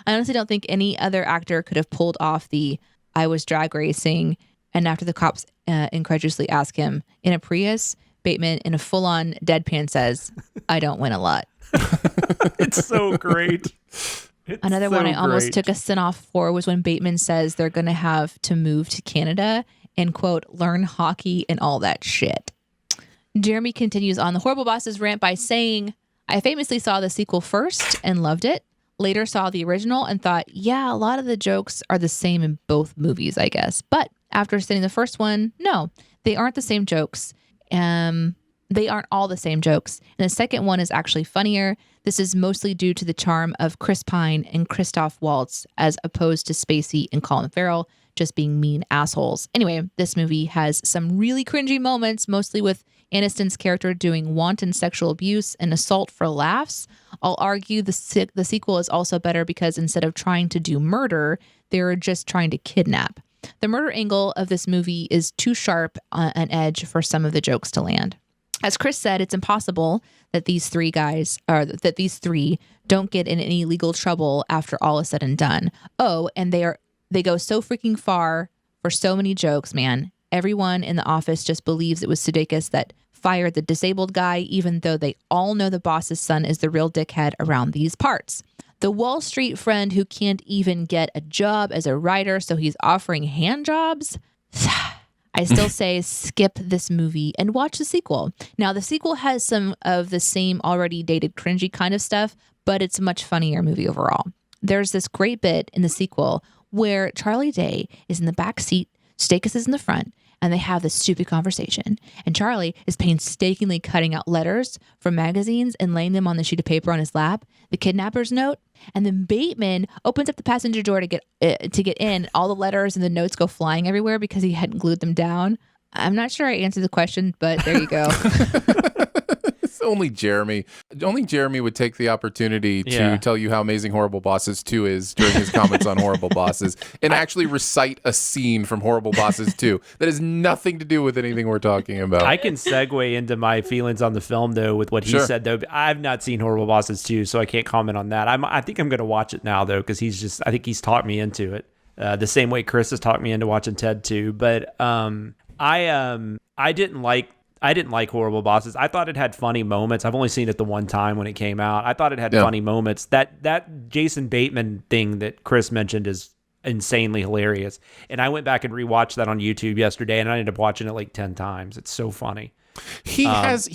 honestly don't think any other actor could have pulled off the I was drag racing, and after the cops incredulously ask him, in a Prius, Bateman in a full-on deadpan says, I don't win a lot.
It's so great.
Another one I almost took a sin off for was when Bateman says they're going to have to move to Canada and, quote, learn hockey and all that shit. Jeremy continues on the Horrible Bosses rant by saying, I famously saw the sequel first and loved it. Later saw the original and thought, yeah, a lot of the jokes are the same in both movies, I guess. But after seeing the first one, no, they aren't the same jokes. They aren't all the same jokes. And the second one is actually funnier. This is mostly due to the charm of Chris Pine and Christoph Waltz, as opposed to Spacey and Colin Farrell just being mean assholes. Anyway, this movie has some really cringy moments, mostly with Aniston's character doing wanton sexual abuse and assault for laughs. I'll argue the sequel is also better because instead of trying to do murder, they're just trying to kidnap. The murder angle of this movie is too sharp an edge for some of the jokes to land. As Chris said, it's impossible that these three don't get in any legal trouble after all is said and done. Oh, and they go so freaking far for so many jokes, man. Everyone in the office just believes it was Sudeikis that fired the disabled guy, even though they all know the boss's son is the real dickhead around these parts. The Wall Street friend who can't even get a job as a writer, so he's offering hand jobs. I still say skip this movie and watch the sequel. Now, the sequel has some of the same already dated cringy kind of stuff, but it's a much funnier movie overall. There's this great bit in the sequel where Charlie Day is in the back seat, Sudeikis is in the front, and they have this stupid conversation. And Charlie is painstakingly cutting out letters from magazines and laying them on the sheet of paper on his lap, the kidnapper's note. And then Bateman opens up the passenger door to get in. All the letters and the notes go flying everywhere because he hadn't glued them down. I'm not sure I answered the question, but there you go.
Only Jeremy would take the opportunity to tell you how amazing Horrible Bosses 2 is during his comments on Horrible Bosses and actually recite a scene from Horrible Bosses 2 that has nothing to do with anything we're talking about.
I can segue into my feelings on the film, though, with what he said, though. I've not seen Horrible Bosses 2, so I can't comment on that. I think I'm going to watch it now, though, because I think he's talked me into it. The same way Chris has talked me into watching Ted 2. But I didn't like Horrible Bosses. I thought it had funny moments. I've only seen it the one time when it came out. I thought it had funny moments. That Jason Bateman thing that Chris mentioned is insanely hilarious. And I went back and rewatched that on YouTube yesterday, and I ended up watching it like 10 times. It's so funny.
He has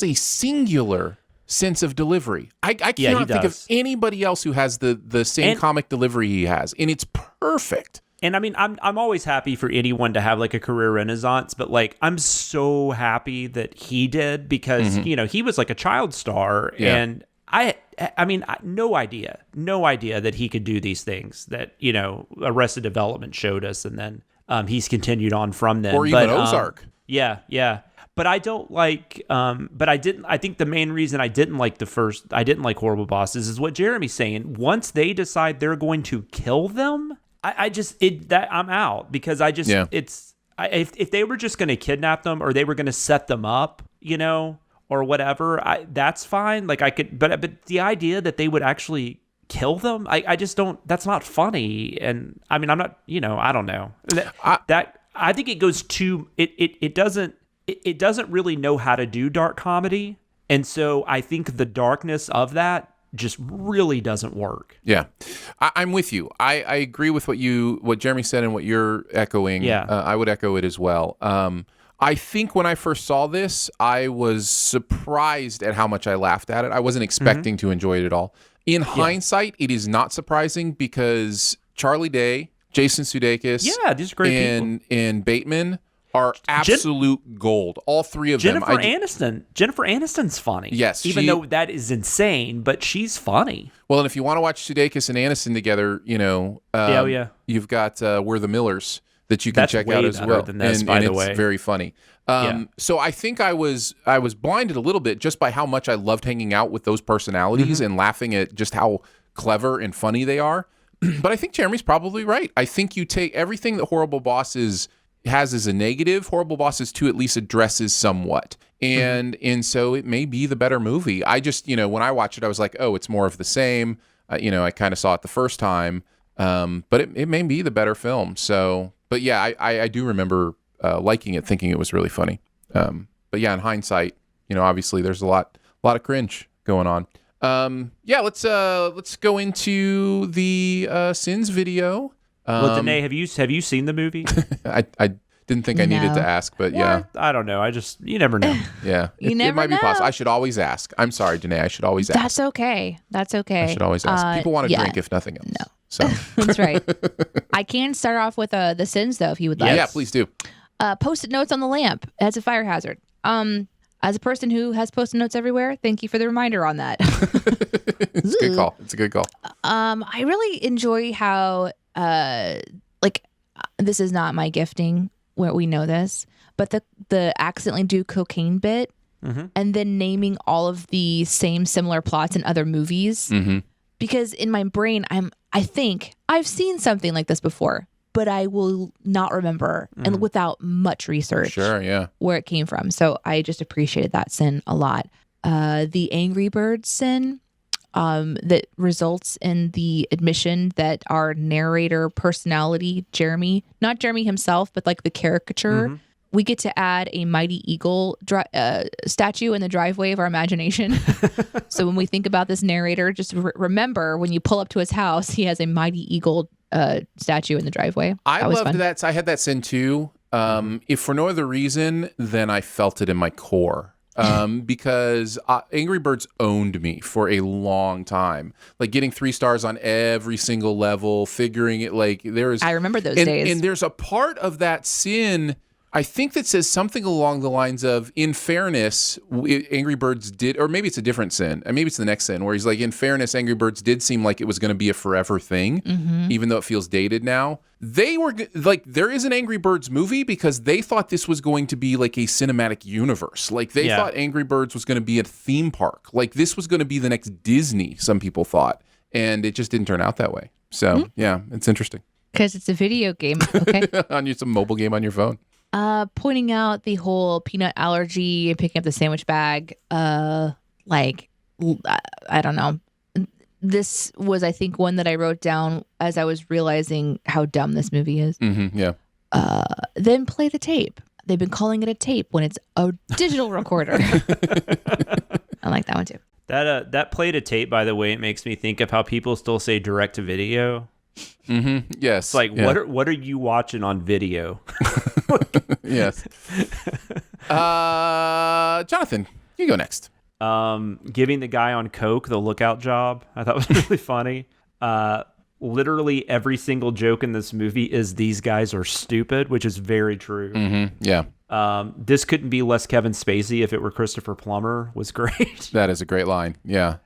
a singular sense of delivery. I cannot think of anybody else who has the same comic delivery he has, and it's perfect.
And I mean, I'm always happy for anyone to have like a career renaissance, but like I'm so happy that he did because he was like a child star, and I mean, no idea that he could do these things that Arrested Development showed us, and then he's continued on from then.
Or even Ozark.
Yeah. But I don't like. I think the main reason I didn't like Horrible Bosses is what Jeremy's saying. Once they decide they're going to kill them, I'm out because if they were just going to kidnap them or they were going to set them up, or whatever, that's fine. Like I could, but the idea that they would actually kill them, I just don't. That's not funny. And I mean, I'm not. I don't know. I think it goes too. It doesn't really know how to do dark comedy, and so I think the darkness of that just really doesn't work.
Yeah, I'm with you. I agree with what Jeremy said and what you're echoing.
Yeah,
I would echo it as well. I think when I first saw this, I was surprised at how much I laughed at it. I wasn't expecting to enjoy it at all. In hindsight, it is not surprising because Charlie Day, Jason Sudeikis,
these are great people,
and Bateman are absolute gold. All three of them.
Jennifer Aniston's funny.
Yes.
Even though that is insane, but she's funny.
Well, and if you want to watch Sudeikis and Aniston together, you've got We're the Millers that you can check out as well.
Than this, by the way.
It's very funny. So I think I was blinded a little bit just by how much I loved hanging out with those personalities and laughing at just how clever and funny they are. But I think Jeremy's probably right. I think you take everything that Horrible Bosses has as a negative, Horrible Bosses 2 at least addresses somewhat. And so it may be the better movie. I just, when I watched it, I was like, oh, it's more of the same. I kind of saw it the first time. But it may be the better film. So, but yeah, I do remember liking it, thinking it was really funny. But yeah, in hindsight, obviously there's a lot of cringe going on. Let's go into the Sins video.
Well, Danae, have you seen the movie?
I didn't think I needed to ask, but yeah.
I don't know. You never know.
Yeah. It might be possible. I should always ask. I'm sorry, Danae. I should always ask.
That's okay. I
should always ask. People want to drink if nothing else.
No.
So
that's right. I can start off with the Sins, though, if you would like.
Yeah, please do.
Post-it notes on the lamp. That's a fire hazard. As a person who has Post-it notes everywhere, thank you for the reminder on that.
It's a good call. It's a good call.
I really enjoy how this is not my gifting where we know this, but the accidentally do cocaine bit and then naming all of the similar plots in other movies because in my brain I think I've seen something like this before. but I will not remember and without much research where it came from. So I just appreciated that sin a lot. The Angry Bird sin that results in the admission that our narrator personality, Jeremy, not Jeremy himself, but like the caricature, we get to add a mighty eagle statue in the driveway of our imagination. So when we think about this narrator, just remember when you pull up to his house, he has a mighty eagle statue in the driveway.
I loved that. So I had that sin too. If for no other reason than I felt it in my core. Because Angry Birds owned me for a long time, like getting 3 stars on every single level, figuring it like I remember those days. And there's a part of that sin, I think, that says something along the lines of, in fairness, Angry Birds did, or maybe it's a different sin, and maybe it's the next sin, where he's like, in fairness, Angry Birds did seem like it was going to be a forever thing, even though it feels dated now. They were like, there is an Angry Birds movie because they thought this was going to be like a cinematic universe. Like they thought Angry Birds was going to be a theme park. Like this was going to be the next Disney, some people thought, and it just didn't turn out that way. So yeah, it's interesting.
Because it's a video game, okay?
It's a mobile game on your phone.
Pointing out the whole peanut allergy and picking up the sandwich bag, I don't know. This was, I think, one that I wrote down as I was realizing how dumb this movie is.
Yeah.
Then play the tape. They've been calling it a tape when it's a digital recorder. I like that one too.
That play to tape, by the way, it makes me think of how people still say direct to video.
Yes.
It's like, what are you watching on video?
Yes. Jonathan, you go next.
Giving the guy on coke the lookout job, I thought was really funny. Literally every single joke in this movie is these guys are stupid, which is very true.
Yeah.
This couldn't be less Kevin Spacey if it were Christopher Plummer was great.
That is a great line. Yeah.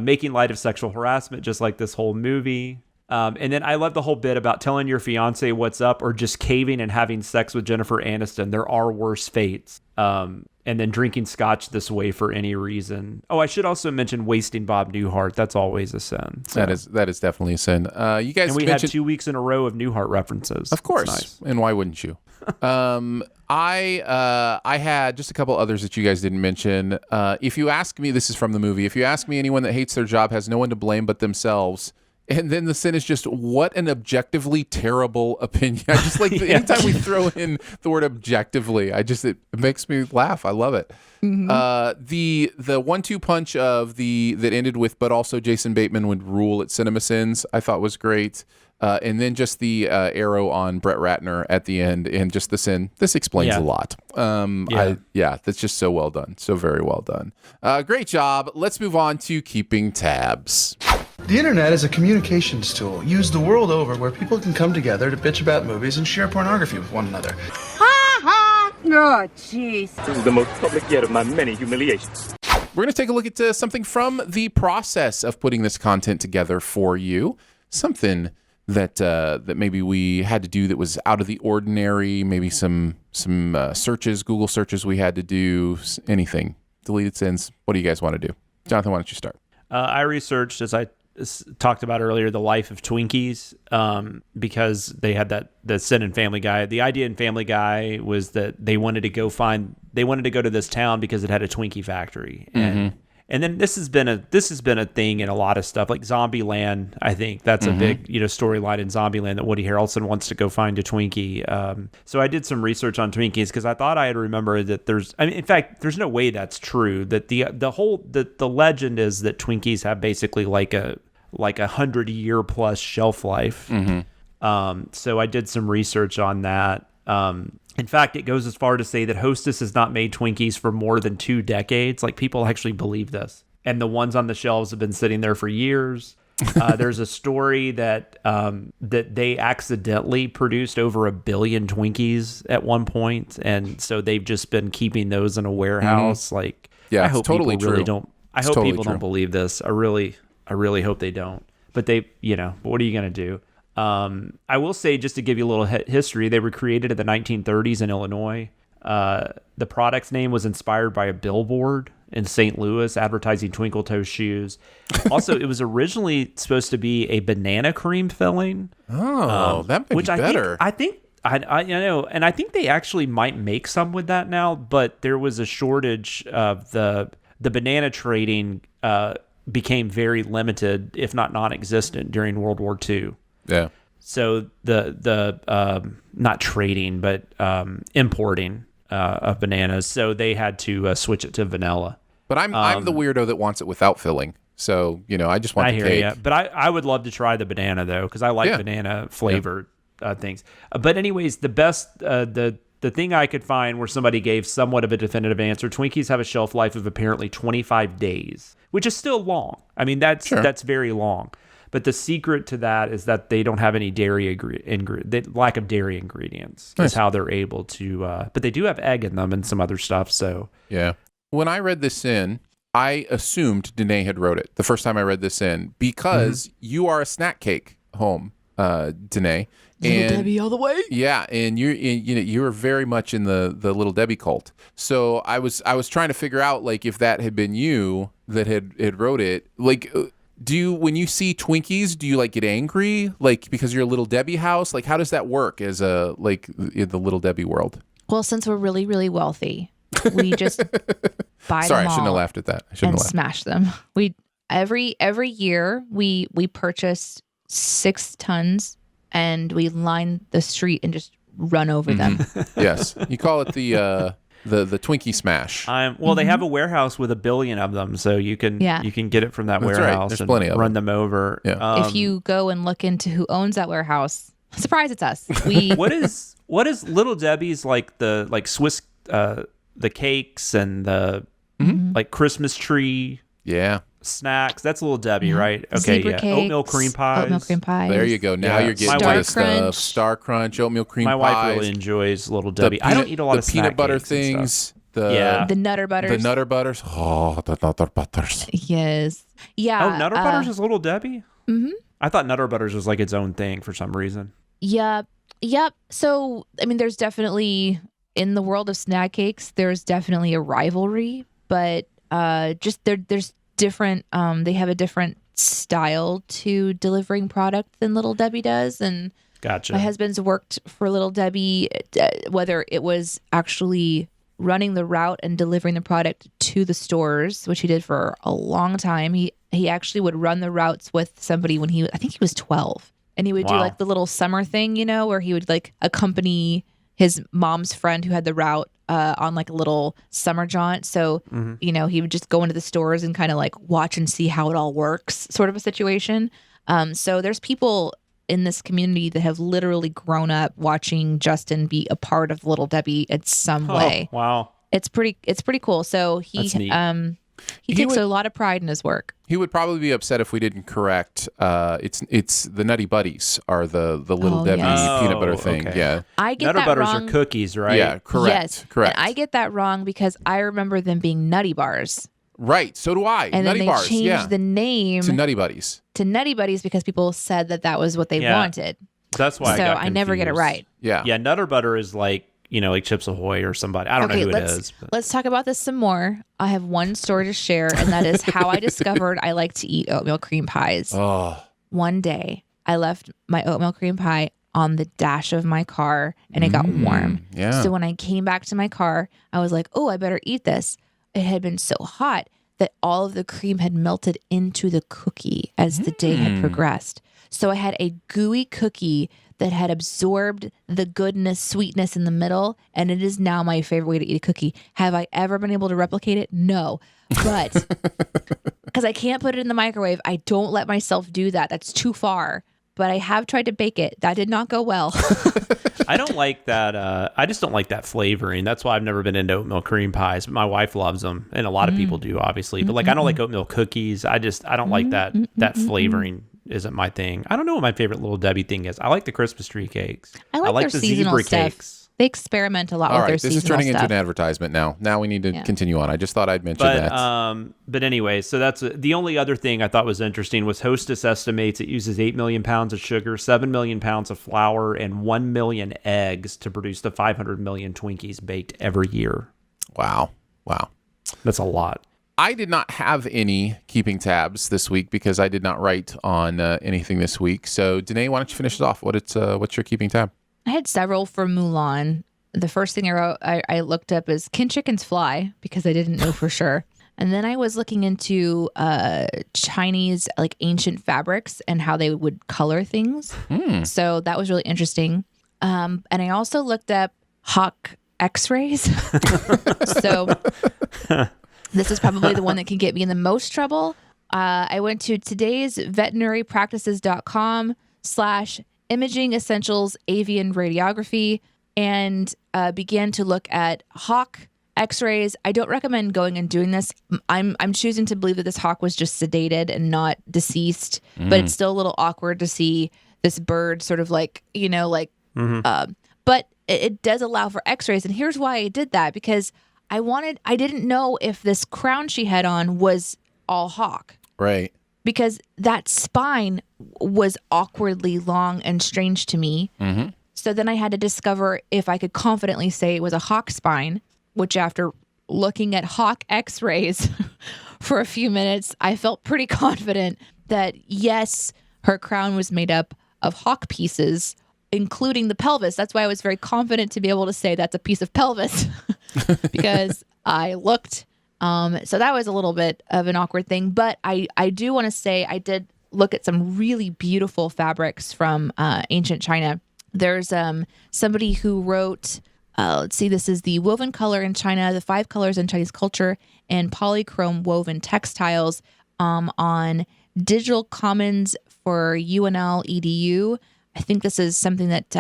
Making light of sexual harassment, just like this whole movie. And then I love the whole bit about telling your fiance what's up or just caving and having sex with Jennifer Aniston. There are worse fates. And then drinking scotch this way for any reason. Oh, I should also mention wasting Bob Newhart. That's always a sin. So.
That is definitely a sin. You guys,
and we had 2 weeks in a row of Newhart references.
Of course.
Nice.
And why wouldn't you? I had just a couple others that you guys didn't mention. If you ask me, this is from the movie. If you ask me, anyone that hates their job has no one to blame but themselves. And then the sin is just, what an objectively terrible opinion. I just like anytime we throw in the word objectively, it makes me laugh. I love it. The 1-2 punch of that ended with, but also Jason Bateman would rule at CinemaSins, I thought was great. And then just the arrow on Brett Ratner at the end, and just the sin. This explains a lot. That's just so well done. So very well done. Great job. Let's move on to keeping tabs.
The internet is a communications tool used the world over where people can come together to bitch about movies and share pornography with one another.
Oh, jeez.
This is the most public yet of my many humiliations.
We're going to take a look at something from the process of putting this content together for you. Something that maybe we had to do that was out of the ordinary. Maybe some searches, Google searches we had to do. Anything. Deleted sins. What do you guys want to do? Jonathan, why don't you start?
I researched, as I talked about earlier, the life of Twinkies, because they had the sin in Family Guy. The idea in Family Guy was that they wanted to go to this town because it had a Twinkie factory, and then this has been a thing in a lot of stuff, like Zombieland. I think that's a big storyline in Zombieland, that Woody Harrelson wants to go find a Twinkie. So I did some research on Twinkies because I thought I had remembered that in fact, there's no way that's true. That the legend is that Twinkies have basically like a 100-year plus shelf life. So I did some research on that. In fact, it goes as far to say that Hostess has not made Twinkies for more than 2 decades. Like, people actually believe this. And the ones on the shelves have been sitting there for years. There's a story that they accidentally produced over 1 billion Twinkies at one point. And so they've just been keeping those in a warehouse. Like,
yeah,
I hope
totally
people really
true.
Don't believe this. I really hope they don't. But what are you going to do? I will say, just to give you a little history, they were created in the 1930s in Illinois. The product's name was inspired by a billboard in St. Louis advertising Twinkle Toe shoes. Also, it was originally supposed to be a banana cream filling.
Oh, that might
which
be better.
I know, and I think they actually might make some with that now, but there was a shortage of the banana trading became very limited, if not non-existent, during World War II.
Yeah.
So the not trading, but importing of bananas. So they had to switch it to vanilla.
But I'm the weirdo that wants it without filling. So, I just want the cake. I hear you.
But I would love to try the banana, though, because I like banana flavored things. But anyways, the best, the thing I could find where somebody gave somewhat of a definitive answer, Twinkies have a shelf life of apparently 25 days, which is still long. I mean, that's very long. But the secret to that is that they don't have any dairy lack of dairy ingredients. Nice. Is how they're able to. But they do have egg in them and some other stuff. So
yeah. When I read this in, I assumed Danae had wrote it the first time I read this in because you are a snack cake home, Danae.
Little Debbie all the way.
Yeah, and you were very much in the Little Debbie cult. So I was trying to figure out like if that had been you that had wrote it, like. When you see Twinkies, do you like get angry, like because you're a Little Debbie house? Like, how does that work as in the Little Debbie world?
Well, since we're really, really wealthy, we just buy them all.
I shouldn't have laughed at that.
Smash them. We every year we purchase 6 tons and we line the street and just run over them.
Yes, you call it the Twinkie smash.
They have a warehouse with 1 billion of them, so you can get it from that warehouse and run them over.
Yeah.
If you go and look into who owns that warehouse, surprise, it's us.
What is Little Debbie's like Swiss the cakes and the like Christmas tree snacks? That's Little Debbie, right? Okay,
Zebra cakes,
oatmeal cream pies.
There you go. Now you're getting to the stuff. Star Crunch, oatmeal cream pies.
My wife really enjoys Little Debbie. I don't eat a lot of
the peanut butter things.
The Nutter Butters.
The Nutter Butters. Oh, the Nutter Butters.
Yes. Yeah.
Oh, Nutter Butters is Little Debbie? Mm-hmm. I thought Nutter Butters was like its own thing for some reason.
Yeah. Yep. So, I mean, there's definitely, in the world of snack cakes, there's definitely a rivalry, but there's different, they have a different style to delivering product than Little Debbie does. And
gotcha.
My husband's worked for Little Debbie, whether it was actually running the route and delivering the product to the stores, which he did for a long time. He actually would run the routes with somebody when I think he was 12. And he would do like the little summer thing, where he would like accompany his mom's friend who had the route on like a little summer jaunt. So, he would just go into the stores and kind of like watch and see how it all works, sort of a situation. So there's people in this community that have literally grown up watching Justin be a part of Little Debbie in some way.
Wow.
It's pretty cool. So he takes a lot of pride in his work.
He would probably be upset if we didn't correct. It's the Nutty Buddies are the Little Debbie peanut butter thing.
Okay.
Yeah,
I get
Nutter
that
Butters
wrong.
are cookies, right?
Yeah, correct.
Yes,
correct.
And I get that wrong because I remember them being Nutty Bars.
Right. So do I.
And
Nutty
then they
Bars.
changed the name
to Nutty Buddies.
To Nutty Buddies because people said that was what they wanted.
That's why.
So
I got
I never get it right.
Yeah.
Yeah. Nutter Butter is like like Chips Ahoy or somebody. I don't know who it is. But.
Let's talk about this some more. I have one story to share, and that is how I discovered I like to eat oatmeal cream pies.
Oh.
One day, I left my oatmeal cream pie on the dash of my car, and it got warm.
Yeah.
So when I came back to my car, I was like, "Oh, I better eat this." It had been so hot that all of the cream had melted into the cookie as the day had progressed. So I had a gooey cookie that had absorbed the goodness, sweetness in the middle, and it is now my favorite way to eat a cookie. Have I ever been able to replicate it? No. But because I can't put it in the microwave, I don't let myself do that. That's too far. But I have tried to bake it. That did not go well.
I don't like that. I just don't like that flavoring. That's why I've never been into oatmeal cream pies. My wife loves them, and a lot of people do, obviously. But I don't like oatmeal cookies. I don't like that flavoring. Isn't my thing. I don't know what my favorite Little Debbie thing is. I like the Christmas tree cakes.
I like
the
seasonal
zebra
stuff.
cakes.
They experiment a lot with their seasonal stuff.
This is turning into an advertisement now. Now we need to continue on. I just thought I'd mention that.
But anyway, so that's the only other thing I thought was interesting was Hostess estimates it uses 8 million pounds of sugar, 7 million pounds of flour, and 1 million eggs to produce the 500 million Twinkies baked every year.
Wow.
That's a lot.
I did not have any keeping tabs this week because I did not write on anything this week. So, Danae, why don't you finish it off? What's your keeping tab?
I had several for Mulan. The first thing I wrote, I looked up is, can chickens fly? Because I didn't know for sure. And then I was looking into Chinese like ancient fabrics and how they would color things. So that was really interesting. And I also looked up hawk x-rays. So this is probably the one that can get me in the most trouble. I went to todaysveterinarypractices.com/imaging essentials avian radiography and began to look at hawk x-rays. I don't recommend going and doing this. I'm choosing to believe that this hawk was just sedated and not deceased, but it's still a little awkward to see this bird sort of like, but it does allow for x-rays. And here's why I did that, because I didn't know if this crown she had on was all hawk.
Right.
Because that spine was awkwardly long and strange to me. So then I had to discover if I could confidently say it was a hawk spine, which after looking at hawk x-rays for a few minutes, I felt pretty confident that yes, her crown was made up of hawk pieces, including the pelvis. That's why I was very confident to be able to say that's a piece of pelvis because I looked. So that was a little bit of an awkward thing, but I do want to say I did look at some really beautiful fabrics from ancient China. There's somebody who wrote, let's see, this is the woven color in China, the 5 colors in Chinese culture, and polychrome woven textiles on Digital Commons for UNL EDU. I think this is something that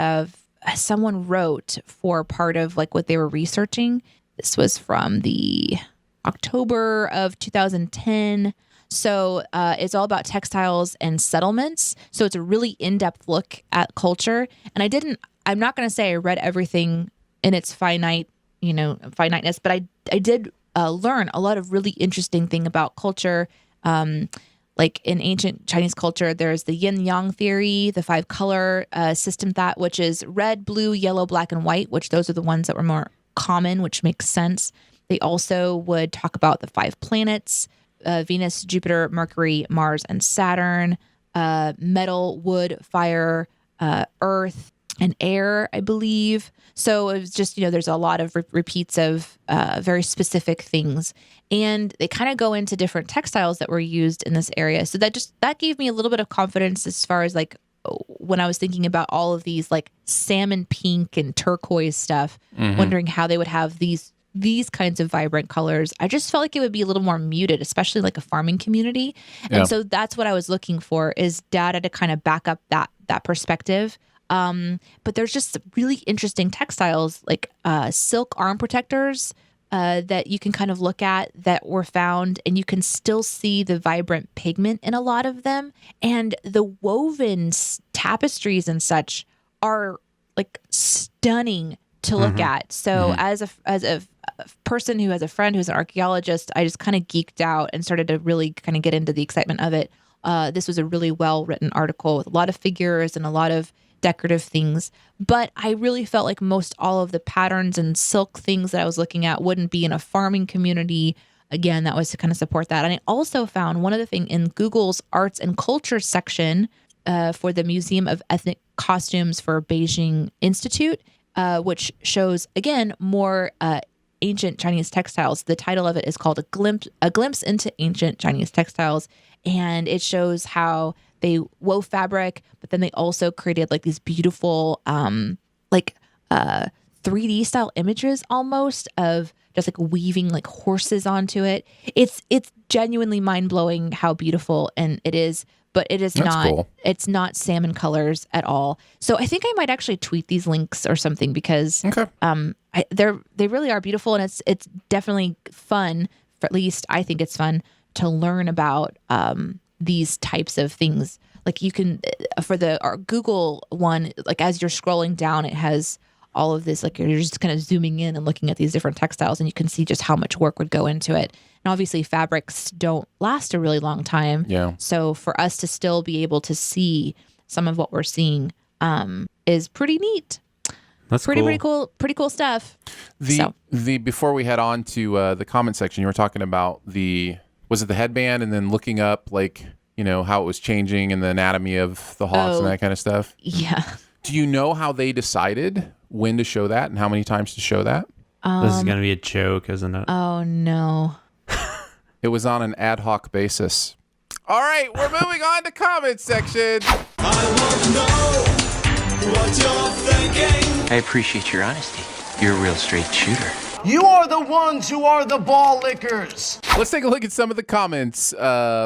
someone wrote for part of like what they were researching. This was from the October of 2010. So it's all about textiles and settlements. So it's a really in-depth look at culture. And I'm not going to say I read everything in its finiteness, but I did learn a lot of really interesting thing about culture. Like in ancient Chinese culture, there's the yin yang theory, the 5 color system, which is red, blue, yellow, black, and white, which those are the ones that were more common, which makes sense. They also would talk about the 5 planets, Venus, Jupiter, Mercury, Mars, and Saturn, metal, wood, fire, earth, and air, I believe. So it was just, there's a lot of repeats of very specific things. And they kind of go into different textiles that were used in this area. So that gave me a little bit of confidence as far as like when I was thinking about all of these like salmon pink and turquoise stuff, wondering how they would have these kinds of vibrant colors. I just felt like it would be a little more muted, especially like a farming community. And so that's what I was looking for, is data to kind of back up that perspective. But there's just really interesting textiles like silk arm protectors that you can kind of look at that were found, and you can still see the vibrant pigment in a lot of them. And the woven tapestries and such are like stunning to look at. So as a person who has a friend who's an archaeologist, I just kind of geeked out and started to really kind of get into the excitement of it. This was a really well-written article with a lot of figures and a lot of decorative things, but I really felt like most all of the patterns and silk things that I was looking at wouldn't be in a farming community. Again, that was to kind of support that. And I also found one other thing in Google's arts and culture section for the Museum of Ethnic Costumes for Beijing Institute, which shows, again, more ancient Chinese textiles. The title of it is called A Glimpse into Ancient Chinese Textiles. And it shows how they wove fabric, but then they also created like these beautiful, 3D style images almost of just like weaving like horses onto it. It's genuinely mind blowing how beautiful and it is, but it is not. Cool. It's not salmon colors at all. So I think I might actually tweet these links or something because they really are beautiful, and it's definitely fun. For at least I think it's fun to learn about these types of things. Like you can, for our Google one, like as you're scrolling down, it has all of this, like you're just kind of zooming in and looking at these different textiles, and you can see just how much work would go into it. And obviously fabrics don't last a really long time. Yeah. So for us to still be able to see some of what we're seeing is pretty neat.
That's
pretty cool stuff.
Before we head on to the comment section, you were talking about was it the headband and then looking up like, how it was changing and the anatomy of the hawks and that kind of stuff?
Yeah.
Do you know how they decided when to show that and how many times to show that?
This is going to be a joke, isn't it?
Oh, no.
It was on an ad hoc basis. All right, we're moving on to comment section.
I want to know what you're thinking.
I appreciate your honesty. You're a real straight shooter.
You are the ones who are the ball lickers.
Let's take a look at some of the comments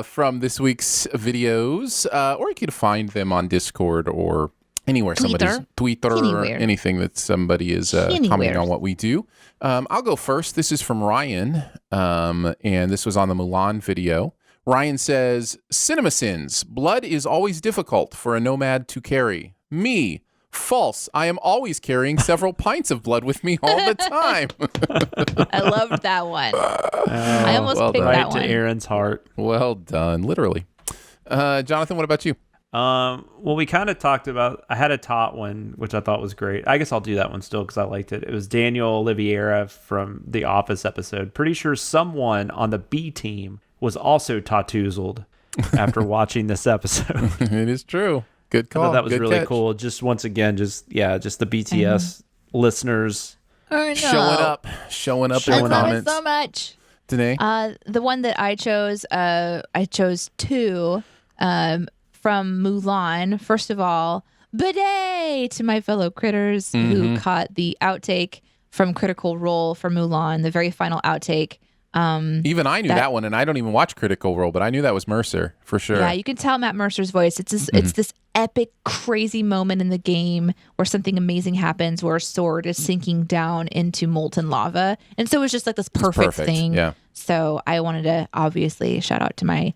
from this week's videos, or you can find them on Discord or anywhere somebody's Twitter or anything that somebody is commenting on what we do. I'll go first. This is from Ryan, and this was on the Mulan video. Ryan says, CinemaSins, blood is always difficult for a nomad to carry. Me, false. I am always carrying several pints of blood with me all the time.
I loved that one. I almost picked that one.
Right to Aaron's heart.
Well done, literally. Jonathan, what about you?
Well, we kind of talked about, I had a Tot one, which I thought was great. I guess I'll do that one still because I liked it. It was Daniel Oliveira from the Office episode. Pretty sure someone on the B team was also tattoozled after watching this episode.
It is true. Good call.
I thought that was
Good
really
catch.
cool. Just once again, just the BTS listeners
showing up in the comments.
I love it so much.
Danae?
The one that I chose two from Mulan. First of all, bidet to my fellow critters who caught the outtake from Critical Role for Mulan, the very final outtake.
Even I knew that one, and I don't even watch Critical Role, but I knew that was Mercer for sure.
Yeah, you can tell Matt Mercer's voice. It's this epic, crazy moment in the game where something amazing happens, where a sword is sinking down into molten lava, and so it was just like this perfect thing.
Yeah.
So I wanted to obviously shout out to my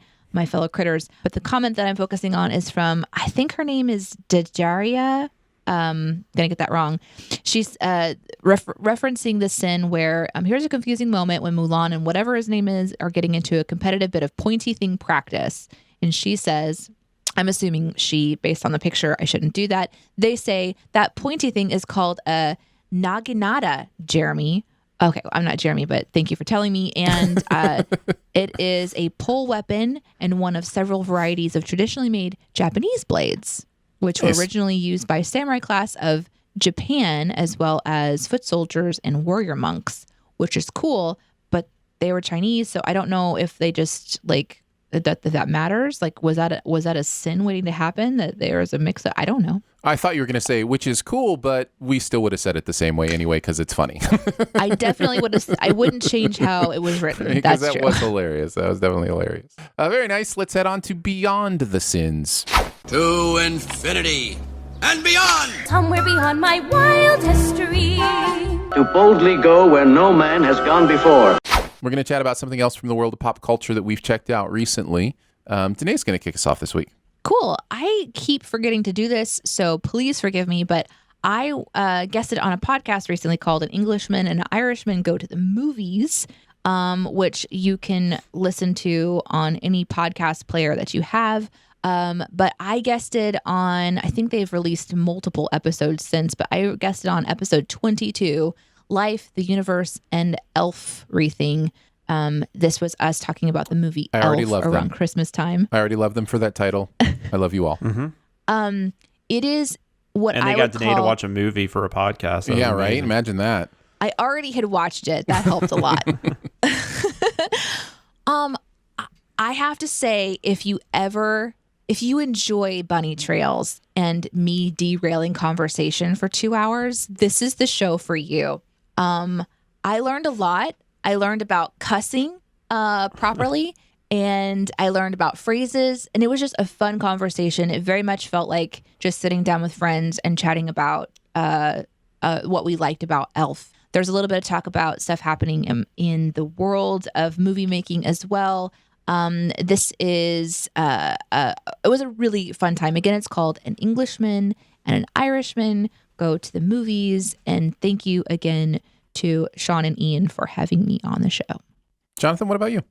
fellow critters. But the comment that I'm focusing on is from, I think her name is Dajaria. Gonna get that wrong. She's referencing the sin where here's a confusing moment when Mulan and whatever his name is are getting into a competitive bit of pointy thing practice. And she says, I'm assuming she, based on the picture, I shouldn't do that. They say that pointy thing is called a naginata, Jeremy. Okay, I'm not Jeremy, but thank you for telling me. And it is a pole weapon and one of several varieties of traditionally made Japanese blades, which were originally used by samurai class of Japan, as well as foot soldiers and warrior monks, which is cool, but they were Chinese, so I don't know if they just like that matters. Like, was that a sin waiting to happen, that there was a mix up? I don't know.
I thought you were going to say, which is cool, but we still would have said it the same way anyway because it's funny.
I definitely would have. I wouldn't change how it was written.
Because
That's
that
true.
was hilarious. That was definitely hilarious. Very nice. Let's head on to Beyond the Sins.
To infinity and beyond.
Somewhere beyond my wild history.
To boldly go where no man has gone before.
We're going to chat about something else from the world of pop culture that we've checked out recently. Danae's going to kick us off this week.
Cool. I keep forgetting to do this, so please forgive me, but I guested on a podcast recently called An Englishman and an Irishman Go to the Movies, which you can listen to on any podcast player that you have. But I guested on, I think they've released multiple episodes since, but I guested on episode 22, Life, the Universe, and Elf-Wreathing. This was us talking about the movie Elf around Christmas time.
I already love them for that title. I love you all.
It is what I would call...
And they got Danae to watch a movie for a podcast.
Yeah, right? Imagine that.
I already had watched it. That helped a lot. I have to say, if you enjoy bunny trails and me derailing conversation for 2 hours, this is the show for you. I learned a lot. I learned about cussing properly, and I learned about phrases, and it was just a fun conversation. It very much felt like just sitting down with friends and chatting about what we liked about Elf. There's a little bit of talk about stuff happening in the world of movie making as well. This is it was a really fun time. Again, it's called An Englishman and an Irishman Go to the Movies, and thank you again to Sean and Ian for having me on the show.
Jonathan, what about you?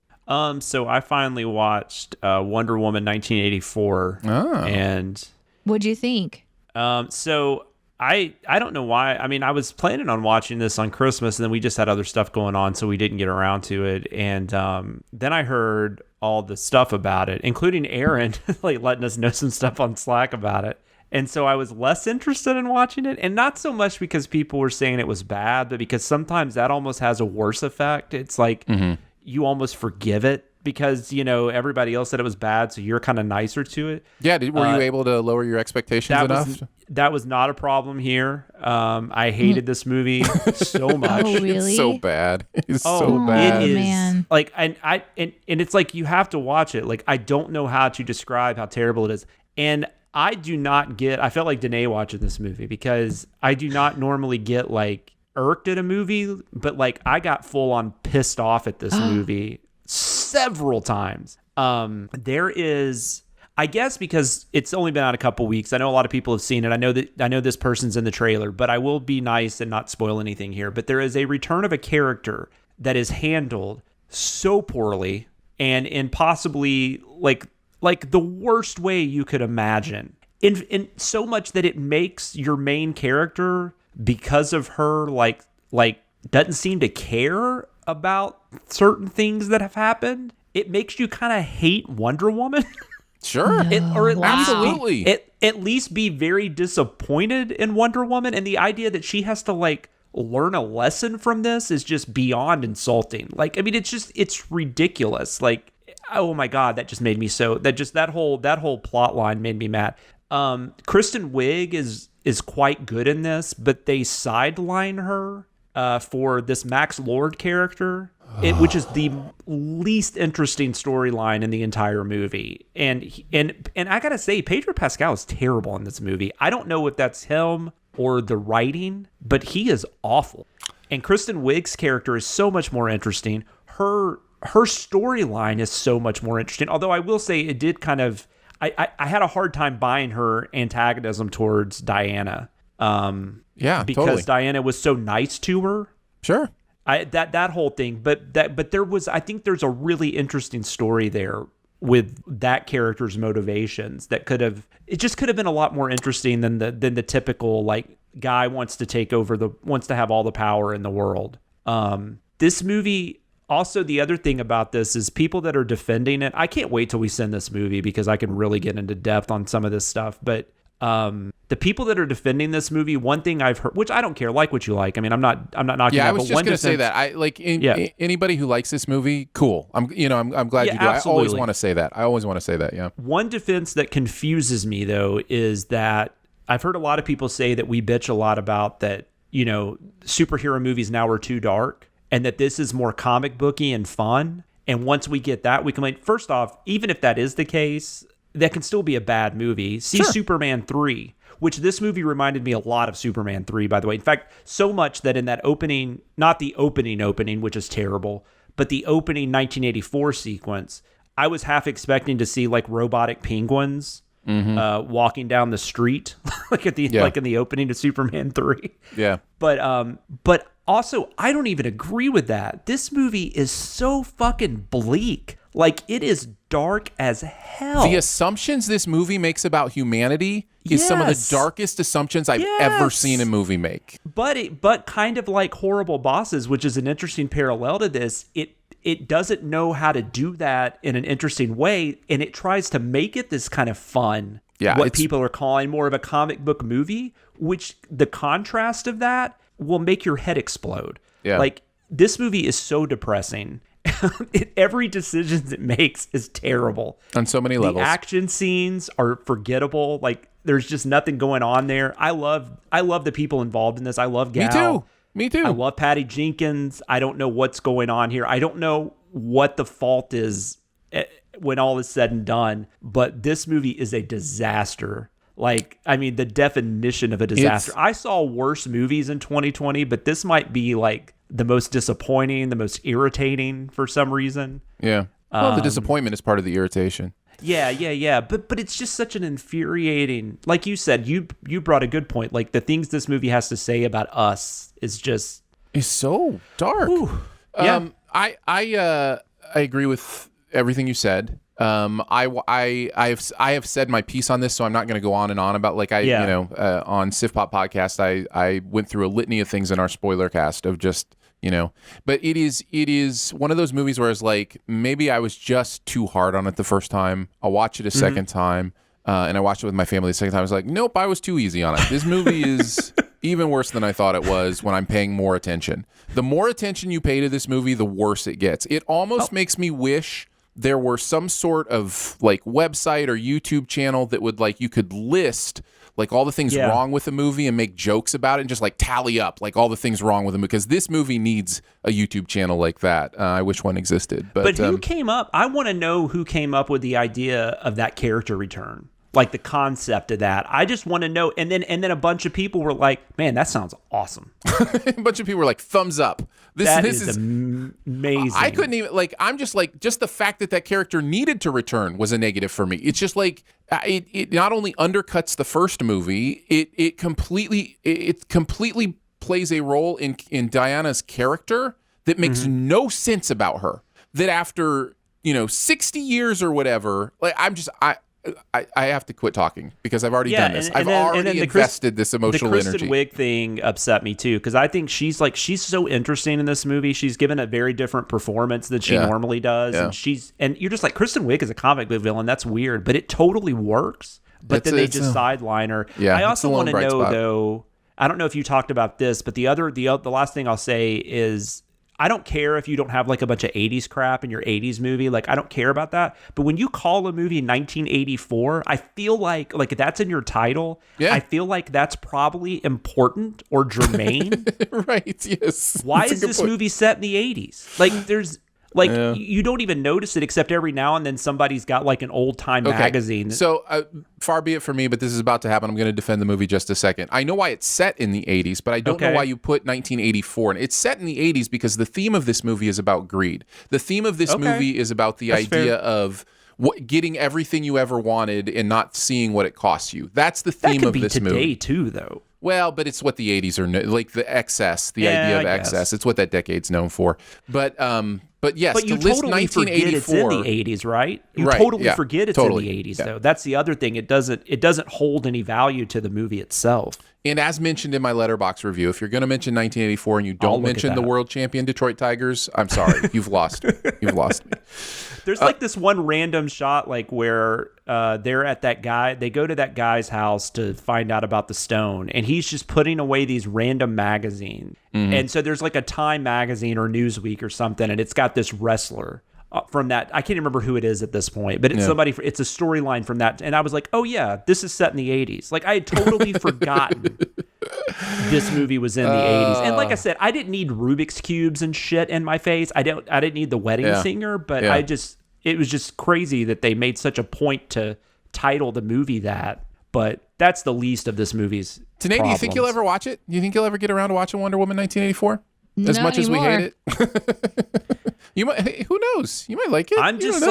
So I finally watched Wonder Woman 1984.
Oh.
And
what'd you think?
So I don't know why. I mean, I was planning on watching this on Christmas, and then we just had other stuff going on, so we didn't get around to it. And then I heard all the stuff about it, including Aaron like letting us know some stuff on Slack about it. And so I was less interested in watching it, and not so much because people were saying it was bad, but because sometimes that almost has a worse effect. It's like you almost forgive it because, you know, everybody else said it was bad, so you're kind of nicer to it.
Yeah, were you able to lower your expectations enough?
That was not a problem here. I hated this movie so much.
Oh, really?
It's so bad. It's so bad.
It is.
Man.
Like, and it's like you have to watch it. Like, I don't know how to describe how terrible it is. And I do not get, I felt like Danae watching this movie because I do not normally get like irked at a movie, but like I got full on pissed off at this movie several times. There is, I guess because it's only been out a couple weeks. I know a lot of people have seen it. I know this person's in the trailer, but I will be nice and not spoil anything here. But there is a return of a character that is handled so poorly and possibly like the worst way you could imagine. In so much that it makes your main character, because of her, like doesn't seem to care about certain things that have happened. It makes you kind of hate Wonder Woman.
Sure.
Or at least
absolutely.
At least be very disappointed in Wonder Woman. And the idea that she has to like learn a lesson from this is just beyond insulting. Like, I mean, it's ridiculous. Like, oh my God, that just made me so, that whole plot line made me mad. Kristen Wiig is quite good in this, but they sideline her for this Max Lord character, which is the least interesting storyline in the entire movie. And I gotta say, Pedro Pascal is terrible in this movie. I don't know if that's him or the writing, but he is awful. And Kristen Wiig's character is so much more interesting. Her storyline is so much more interesting. Although I will say it did kind of, I had a hard time buying her antagonism towards Diana.
Yeah,
because
totally.
Diana was so nice to her.
Sure.
That whole thing, but there was, I think there's a really interesting story there with that character's motivations that could have been a lot more interesting than the typical like guy wants to have all the power in the world. This movie. Also, the other thing about this is people that are defending it. I can't wait till we send this movie because I can really get into depth on some of this stuff. But the people that are defending this movie, one thing I've heard, which I don't care, like what you like. I mean, I'm not knocking.
Yeah,
that,
I was
but
just going to say that. I like anybody who likes this movie. Cool. I'm glad you do.
Absolutely.
I always want to say that. Yeah.
One defense that confuses me though is that I've heard a lot of people say that we bitch a lot about that. You know, superhero movies now are too dark. And that this is more comic booky and fun. And once we get that, we can like, first off, even if that is the case, that can still be a bad movie. See Superman 3, which this movie reminded me a lot of Superman 3, by the way. In fact, so much that in that opening, not the opening, which is terrible, but the opening 1984 sequence, I was half expecting to see like robotic penguins walking down the street, like in the opening to Superman 3.
Yeah.
But also, I don't even agree with that. This movie is so fucking bleak. Like, it is dark as hell.
The assumptions this movie makes about humanity is some of the darkest assumptions I've ever seen a movie make.
But kind of like Horrible Bosses, which is an interesting parallel to this, it doesn't know how to do that in an interesting way, and it tries to make it this kind of fun, what people are calling more of a comic book movie, which the contrast of that will make your head explode. Yeah. Like, this movie is so depressing. Every decision it makes is terrible.
On so many levels.
The action scenes are forgettable. Like, there's just nothing going on there. I love the people involved in this. I love Gal.
Me too.
I love Patty Jenkins. I don't know what's going on here. I don't know what the fault is when all is said and done, but this movie is a disaster. Like, I mean, the definition of a disaster. I saw worse movies in 2020, but this might be like the most disappointing, the most irritating for some reason.
Yeah. Well, the disappointment is part of the irritation.
Yeah. But it's just such an infuriating, like you said, you brought a good point. Like, the things this movie has to say about us is just...
It's so dark.
Yeah.
I agree with everything you said. I have said my piece on this, so I'm not going to go on and on about on Sif Pop podcast. I went through a litany of things in our spoiler cast of just but it is one of those movies where it's like maybe I was just too hard on it the first time. I'll watch it a second time, and I watched it with my family the second time. I was like, nope, I was too easy on it. This movie is even worse than I thought it was when I'm paying more attention. The more attention you pay to this movie, the worse it gets. It almost makes me wish there were some sort of like website or YouTube channel that would you could list like all the things wrong with the movie and make jokes about it and just like tally up like all the things wrong with the movie, because this movie needs a YouTube channel like that. I wish one existed. But
who came up? I want to know who came up with the idea of that character return, like the concept of that. I just want to know. And then a bunch of people were like, "Man, that sounds awesome."
A bunch of people were like, "Thumbs up." This is
amazing.
I couldn't even I'm just just the fact that character needed to return was a negative for me. It's just it not only undercuts the first movie, it completely plays a role in Diana's character that makes no sense about her. That after 60 years or whatever, I have to quit talking because I've already done this. I've already invested this emotional energy.
The Kristen Wiig thing upset me too, because I think she's so interesting in this movie. She's given a very different performance than she normally does, and you're just like, Kristen Wiig is a comic book villain. That's weird, but it totally works. But then they just sideline her.
Yeah,
I also want to know though. I don't know if you talked about this, but the last thing I'll say is, I don't care if you don't have a bunch of 80s crap in your 80s movie. I don't care about that. But when you call a movie 1984, I feel like that's in your title. Yeah. I feel like that's probably important or germane.
Right, yes.
Why is this movie set in the 80s? You don't even notice it, except every now and then somebody's got an old time magazine.
So far be it for me, but this is about to happen. I'm going to defend the movie just a second. I know why it's set in the 80s, but I don't know why you put 1984. And it's set in the 80s because the theme of this movie is about greed. The theme of this movie is about the idea of getting everything you ever wanted and not seeing what it costs you. That's the theme of this movie.
That could be today too, though.
Well, but it's what the 80s are the excess, the idea of excess. It's what that decade's known for. But yes,
but you
to list
totally
1984,
forget it's in the 80s, right? You totally forget it's in the 80s, though. That's the other thing. It doesn't hold any value to the movie itself.
And as mentioned in my Letterboxd review, if you're going to mention 1984 and you don't mention the world champion Detroit Tigers, I'm sorry, you've lost me. You've lost me.
There's this one random shot where they're at that guy. They go to that guy's house to find out about the stone, and he's just putting away these random magazines. Mm-hmm. And so there's a Time magazine or Newsweek or something, and it's got this wrestler from that. I can't remember who it is at this point, but it's somebody. It's a storyline from that, and I was like, oh yeah, this is set in the 80s. I had totally forgotten this movie was in the 80s. And like I said, I didn't need Rubik's cubes and shit in my face. I didn't need the wedding singer, but it was just crazy that they made such a point to title the movie that. But that's the least of this movie's
Tanae, do you think you'll ever watch it? Do you think you'll ever get around to watching Wonder Woman 1984? As much as we hate it? You might. Who knows? You might like it.
I'm just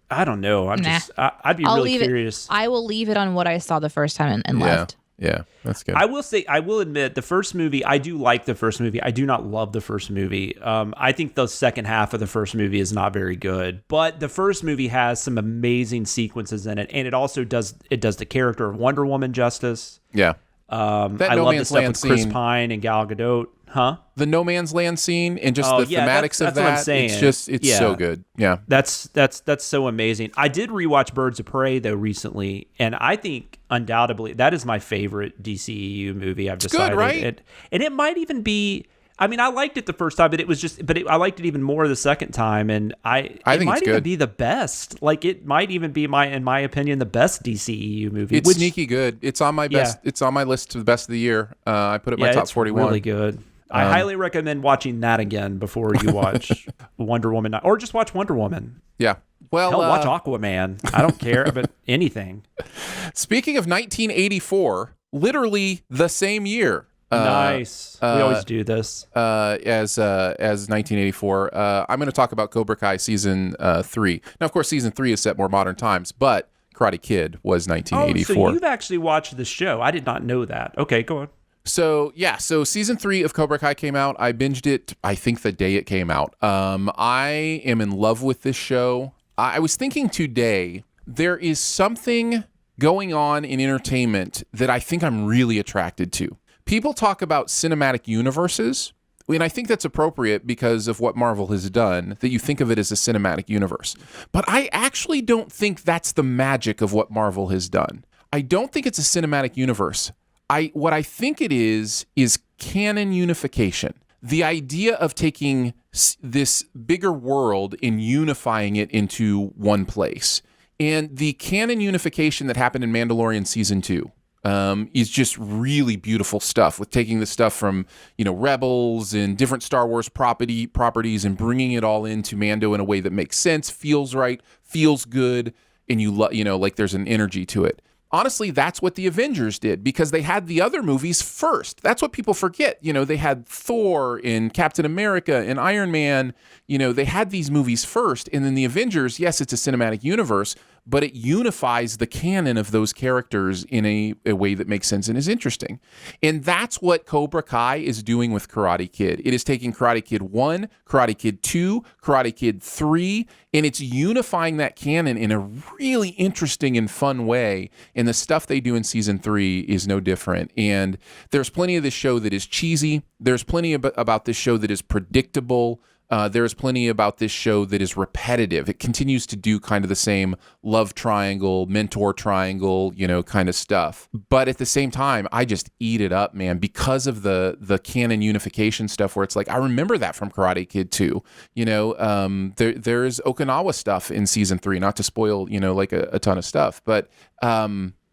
I don't know. I'd be really curious.
I will leave it on what I saw the first time and left.
Yeah, that's good.
I will admit, the first movie, I do like the first movie. I do not love the first movie. I think the second half of the first movie is not very good. But the first movie has some amazing sequences in it, and it also does the character of Wonder Woman justice.
Yeah.
I love the stuff with Chris Pine and Gal Gadot. Huh?
The No Man's Land scene and just the thematics of that.
What I'm saying.
It's so good. Yeah.
That's so amazing. I did rewatch Birds of Prey though recently, and I think undoubtedly that is my favorite DCEU movie. I've decided.
Good, right?
And it might even be. I mean, I liked it the first time, but I liked it even more the second time, and it might even be the best. It might even be in my opinion, the best DCEU movie.
It's sneaky good. It's on my best. It's on my list to the best of the year. I put it in my top 41.
Really good. I highly recommend watching that again before you watch Wonder Woman, or just watch Wonder Woman.
Yeah. Well,
hell, watch Aquaman. I don't care about anything.
Speaking of 1984, literally the same year.
Nice. We always do this.
As 1984. I'm going to talk about Cobra Kai season 3. Now, of course, season 3 is set more modern times, but Karate Kid was 1984.
Oh, so you've actually watched the show. I did not know that. Okay, go on.
So season 3 of Cobra Kai came out. I binged it, I think, the day it came out. I am in love with this show. I was thinking today, there is something going on in entertainment that I think I'm really attracted to. People talk about cinematic universes, and I think that's appropriate because of what Marvel has done, that you think of it as a cinematic universe. But I actually don't think that's the magic of what Marvel has done. I don't think it's a cinematic universe. What I think it is canon unification. The idea of taking this bigger world and unifying it into one place. And the canon unification that happened in Mandalorian Season 2 is just really beautiful stuff, with taking the stuff from, Rebels and different Star Wars properties and bringing it all into Mando in a way that makes sense, feels right, feels good, and like there's an energy to it. Honestly, that's what the Avengers did, because they had the other movies first. That's what people forget. They had Thor and Captain America and Iron Man. They had these movies first. And then the Avengers, yes, it's a cinematic universe, but it unifies the canon of those characters in a way that makes sense and is interesting. And that's what Cobra Kai is doing with Karate Kid. It is taking Karate Kid 1, Karate Kid 2, Karate Kid 3, and it's unifying that canon in a really interesting and fun way. And the stuff they do in Season 3 is no different. And there's plenty of this show that is cheesy. There's plenty about this show that is predictable. There's plenty about this show that is repetitive. It continues to do kind of the same love triangle, mentor triangle, kind of stuff. But at the same time, I just eat it up, man, because of the canon unification stuff where it's like, I remember that from Karate Kid 2. There's Okinawa stuff in Season 3, not to spoil, like a ton of stuff. But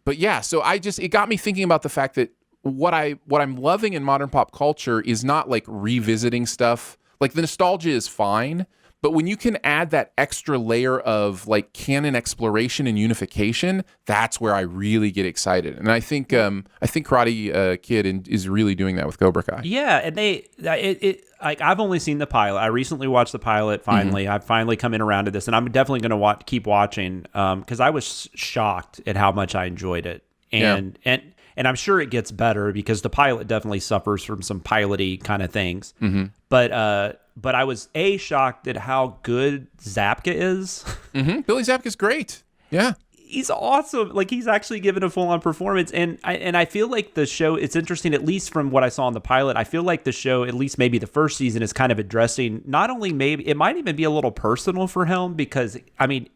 yeah, so it got me thinking about the fact that what I'm loving in modern pop culture is not like revisiting stuff. Like, the nostalgia is fine, but when you can add that extra layer of like canon exploration and unification, that's where I really get excited. And I think Karate Kid is really doing that with Cobra Kai.
Yeah, and I've only seen the pilot. I recently watched the pilot. Finally, I've finally come in around to this, and I'm definitely going to keep watching because I was shocked at how much I enjoyed it, and I'm sure it gets better because the pilot definitely suffers from some piloty kind of things. Mm-hmm. But I was shocked at how good Zabka is.
Mm-hmm. Billy Zabka's great. Yeah.
He's awesome. Like, he's actually given a full-on performance. And I feel like the show, it's interesting, at least from what I saw in the pilot, I feel like the show, at least maybe the first season, is kind of addressing, not only maybe, it might even be a little personal for him because, I mean,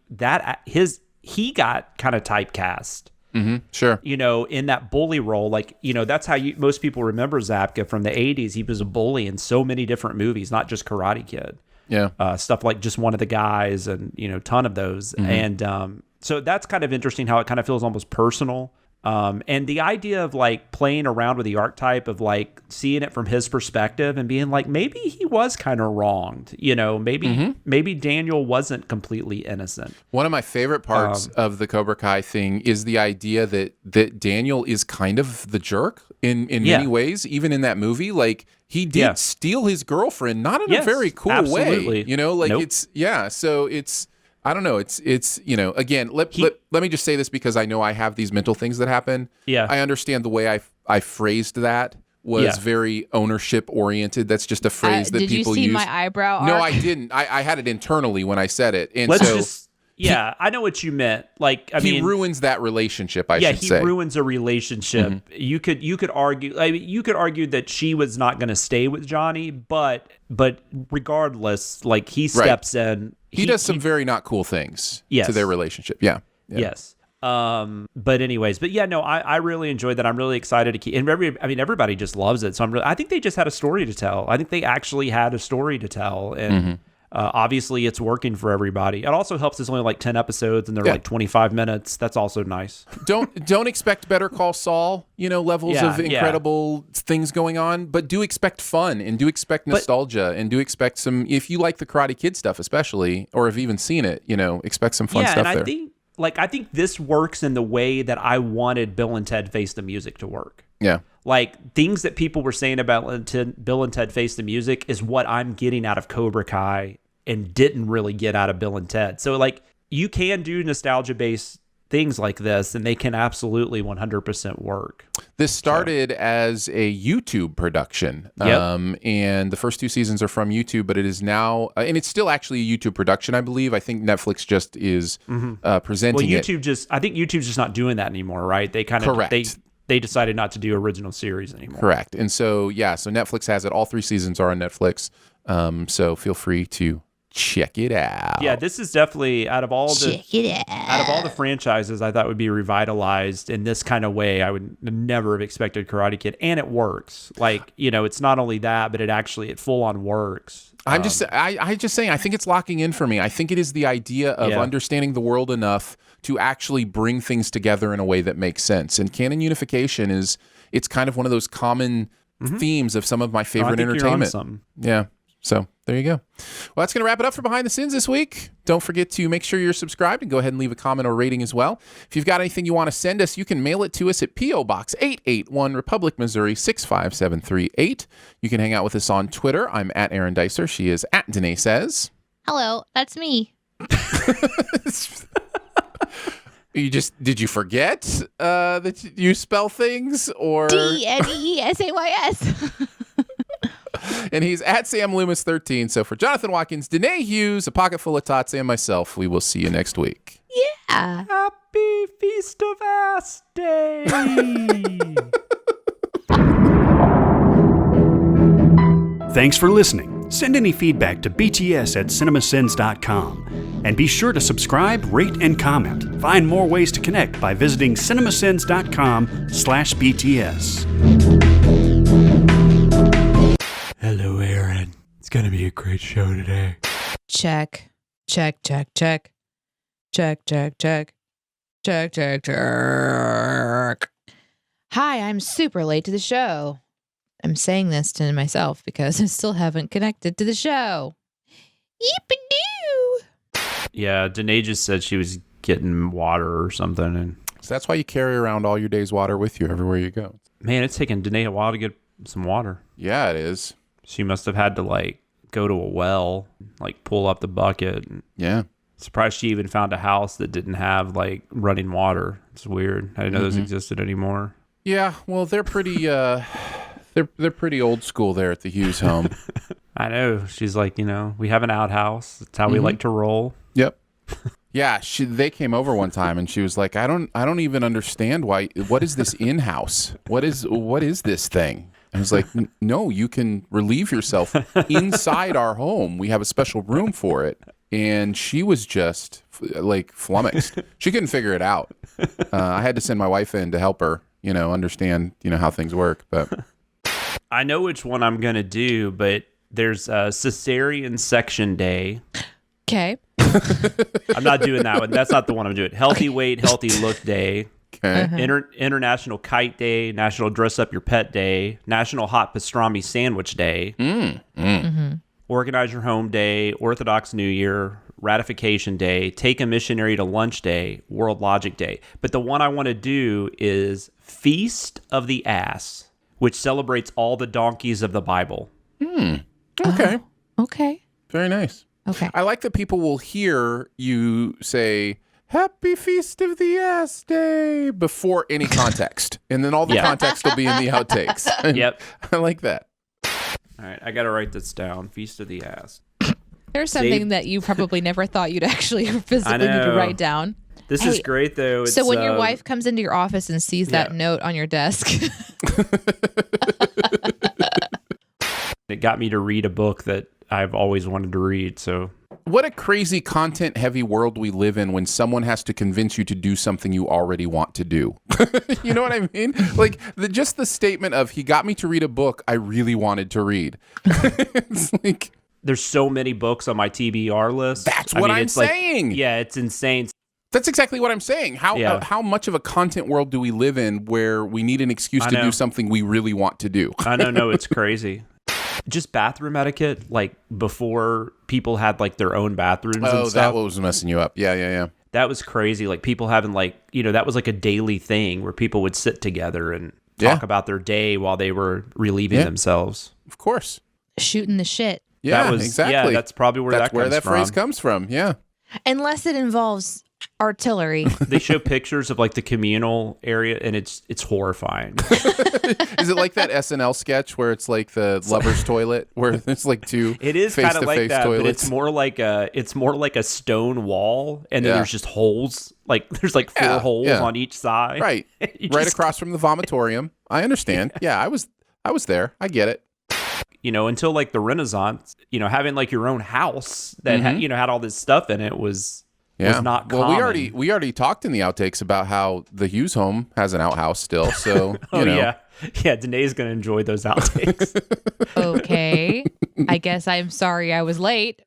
he got kind of typecast.
Mm-hmm. Sure.
In that bully role, that's how most people remember Zabka from the 80s. He was a bully in so many different movies, not just Karate Kid.
Yeah.
Stuff like Just One of the Guys and, ton of those. Mm-hmm. And so that's kind of interesting how it kind of feels almost personal. And the idea of like playing around with the archetype of like seeing it from his perspective and being like, maybe he was kind of wronged, maybe Daniel wasn't completely innocent.
One of my favorite parts of the Cobra Kai thing is the idea that Daniel is kind of the jerk in many ways, even in that movie. Like, he did steal his girlfriend, not in a very cool
absolutely.
way, nope. So it's, I don't know. It's again, let me just say this because I know I have these mental things that happen.
Yeah.
I understand the way I phrased that was very ownership oriented. That's just a phrase that people use.
Did you see my eyebrow arc?
No, I didn't. I had it internally when I said it. And
I know what you meant. Like,
he ruins that relationship, I should say.
Yeah, he ruins a relationship. Mm-hmm. You could argue. You could argue that she was not going to stay with Johnny, but regardless, like, he steps in.
He does some very not cool things to their relationship. Yeah.
Yes. But anyways, I really enjoyed that. I'm really excited to keep. And everybody just loves it. So I think they just had a story to tell. I think they actually had a story to tell, and obviously it's working for everybody. It also helps. It's only like 10 episodes, and they're like 25 minutes. That's also nice.
Don't expect Better Call Saul, levels of incredible things going on, but do expect fun and do expect nostalgia and do expect some. If you like the Karate Kid stuff, especially, or have even seen it, expect some fun stuff there.
I think this works in the way that I wanted Bill and Ted Face the Music to work.
Yeah.
Like, things that people were saying about Bill and Ted Face the Music is what I'm getting out of Cobra Kai and didn't really get out of Bill and Ted. So, like, you can do nostalgia-based things like this, then they can absolutely 100% work.
This started as a YouTube production, and the first 2 seasons are from YouTube, but it is now, and it's still actually a YouTube production, I believe. I think Netflix just is presenting it.
I think YouTube's just not doing that anymore, right? They kind of, they decided not to do original series anymore.
Correct. And so, so Netflix has it. All 3 seasons are on Netflix, so feel free to check it out.
Yeah, this is definitely out of all the franchises I thought would be revitalized in this kind of way. I would never have expected Karate Kid, and it works. Like, it's not only that, but it full on works.
I'm just saying, I think it's locking in for me. I think it is the idea of understanding the world enough to actually bring things together in a way that makes sense. And canon unification it's kind of one of those common themes of some of my favorite entertainment. Yeah. So there you go. Well, that's going to wrap it up for Behind the Sins this week. Don't forget to make sure you're subscribed and go ahead and leave a comment or rating as well. If you've got anything you want to send us, you can mail it to us at P.O. Box 881, Republic, Missouri 65738. You can hang out with us on Twitter. I'm at Aaron Dicer. She is at Danae Says.
Hello, that's me.
Did you forget that you spell things? Or
DNEESAYS.
And he's at Sam Loomis 13. So for Jonathan Watkins, Danae Hughes, a pocket full of tots, and myself, we will see you next week.
Yeah.
Happy Feast of Ass Day.
Thanks for listening. Send any feedback to bts@cinemasins.com. And be sure to subscribe, rate, and comment. Find more ways to connect by visiting cinemasins.com/BTS.
Hello, Aaron. It's going to be a great show today.
Check. Check. Hi, I'm super late to the show. I'm saying this to myself because I still haven't connected to the show. Yeep-a-doo!
Yeah, Danae just said she was getting water or something. And
so that's why you carry around all your day's water with you everywhere you go.
Man, it's taken Danae a while to get some water.
Yeah, it is.
She must have had to go to a well, pull up the bucket.
Yeah.
Surprised she even found a house that didn't have running water. It's weird. I didn't know those existed anymore.
Yeah, well, they're pretty they're pretty old school there at the Hughes home.
I know. She's we have an outhouse. That's how we like to roll.
Yep. Yeah, they came over one time and she was like, I don't even understand what is this in-house? What is this thing? I was like, no, you can relieve yourself inside our home. We have a special room for it. And she was just flummoxed. She couldn't figure it out. I had to send my wife in to help her, understand, how things work. But
I know which one I'm going to do, but there's a cesarean section day.
Okay.
I'm not doing that one. That's not the one I'm doing. Healthy weight, healthy look day.
Okay.
International Kite Day, National Dress Up Your Pet Day, National Hot Pastrami Sandwich Day, Organize Your Home Day, Orthodox New Year, Ratification Day, Take a Missionary to Lunch Day, World Logic Day. But the one I want to do is Feast of the Ass, which celebrates all the donkeys of the Bible.
Okay.
Oh, okay.
Very nice.
Okay.
I like that people will hear you say, Happy Feast of the Ass Day before any context. And then all the context will be in the outtakes.
Yep.
I like that.
All right, I got to write this down. Feast of the Ass.
There's something that you probably never thought you'd actually physically need to write down.
This is great, though.
So when your wife comes into your office and sees that note on your desk.
It got me to read a book that I've always wanted to read, so...
What a crazy content-heavy world we live in when someone has to convince you to do something you already want to do. You know what I mean? Just the statement of, he got me to read a book I really wanted to read. It's like...
There's so many books on my TBR list.
That's what I'm saying.
It's insane.
That's exactly what I'm saying. How much of a content world do we live in where we need an excuse to do something we really want to do?
I don't know. It's crazy. Just bathroom etiquette, before people had their own bathrooms and stuff. Oh,
that was messing you up. Yeah.
That was crazy. People having that was a daily thing where people would sit together and talk about their day while they were relieving themselves.
Of course.
Shooting the shit.
Yeah, exactly.
Yeah, that's probably where that
phrase comes from. Yeah.
Unless it involves artillery.
They show pictures of like the communal area, and it's horrifying.
Is it like that SNL sketch where it's like the lover's toilet, where there's like two
It is kind of like that,
toilets?
but it's more like a stone wall, and then there's just holes. Like there's like 4 holes on each side.
Right, right across from the vomitorium. I understand. Yeah, I was there. I get it.
Until like the Renaissance, having like your own house that had all this stuff in it was not common.
Well, we already talked in the outtakes about how the Hughes home has an outhouse still. So
yeah, Danae's gonna enjoy those outtakes.
Okay, I guess I'm sorry I was late.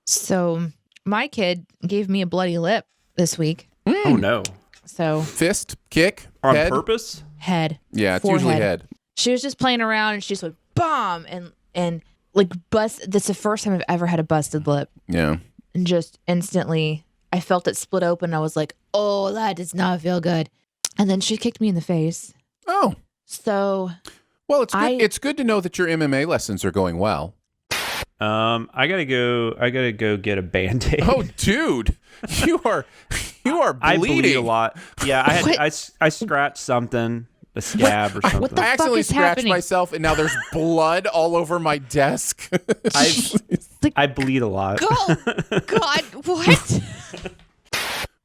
So my kid gave me a bloody lip this week.
Oh no!
So
fist kick
on
head?
purpose?
Head.
Yeah, it's
Forehead.
usually head.
She was just playing around and she just went bomb and like bust. That's the first time I've ever had a busted lip.
Yeah.
And just instantly I felt it split open. I was like, oh, that does not feel good. And then she kicked me in the face.
Oh.
So.
Well, it's good to know that your MMA lessons are going well.
I gotta go get a Band-Aid.
Oh, dude, you are bleeding.
I bleed a lot. Yeah, I scratched something, a scab or something.
What the
I accidentally
fuck is
scratched
happening?
myself, and now there's blood all over my desk.
I bleed a lot.
God, what?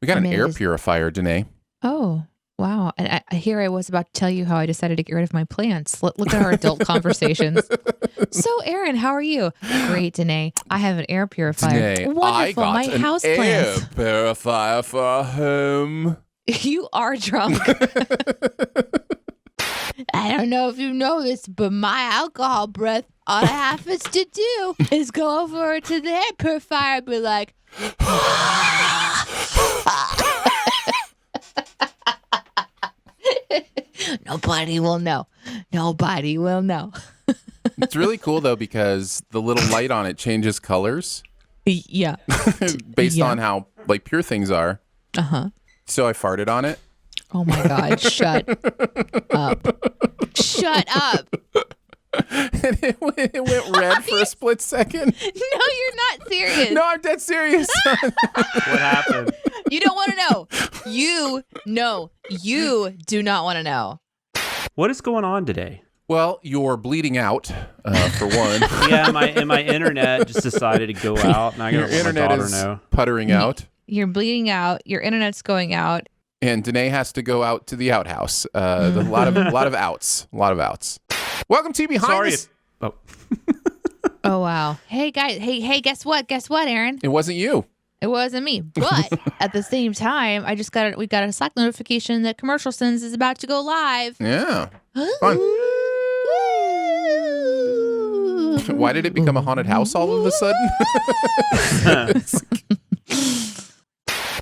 We got an air purifier, Danae.
Oh, wow. And here I was about to tell you how I decided to get rid of my plants. Look at our adult conversations. So, Aaron, how are you? Great, Danae. I have an air purifier.
Danae,
Wonderful.
I got
my
an
house
air
plants.
purifier for home.
You are drunk. I don't know if you know this, but my alcohol breath, all it happens to do is go over to the air purifier and be like, nobody will know. Nobody will know.
It's really cool, though, because the little light on it changes colors.
Yeah.
Based on how like pure things are.
Uh-huh.
So I farted on it.
Oh my God, shut up. Shut up.
And it went red for a split second.
No, you're not serious.
No, I'm dead serious.
What happened?
You don't want to know. You do not want to know.
What is going on today?
Well, you're bleeding out, for one.
Yeah, my internet just decided to go out, and I gotta let my daughter know.
Puttering out.
You're bleeding out. Your internet's going out.
And Danae has to go out to the outhouse. A lot of outs. Welcome to Behind the...
Oh.
Oh, wow. Hey, guys. Hey, guess what? Guess what, Aaron?
It wasn't you.
It wasn't me. But at the same time, we got a Slack notification that CinemaSins is about to go live.
Yeah. Fun. Why did it become a haunted house all of a sudden?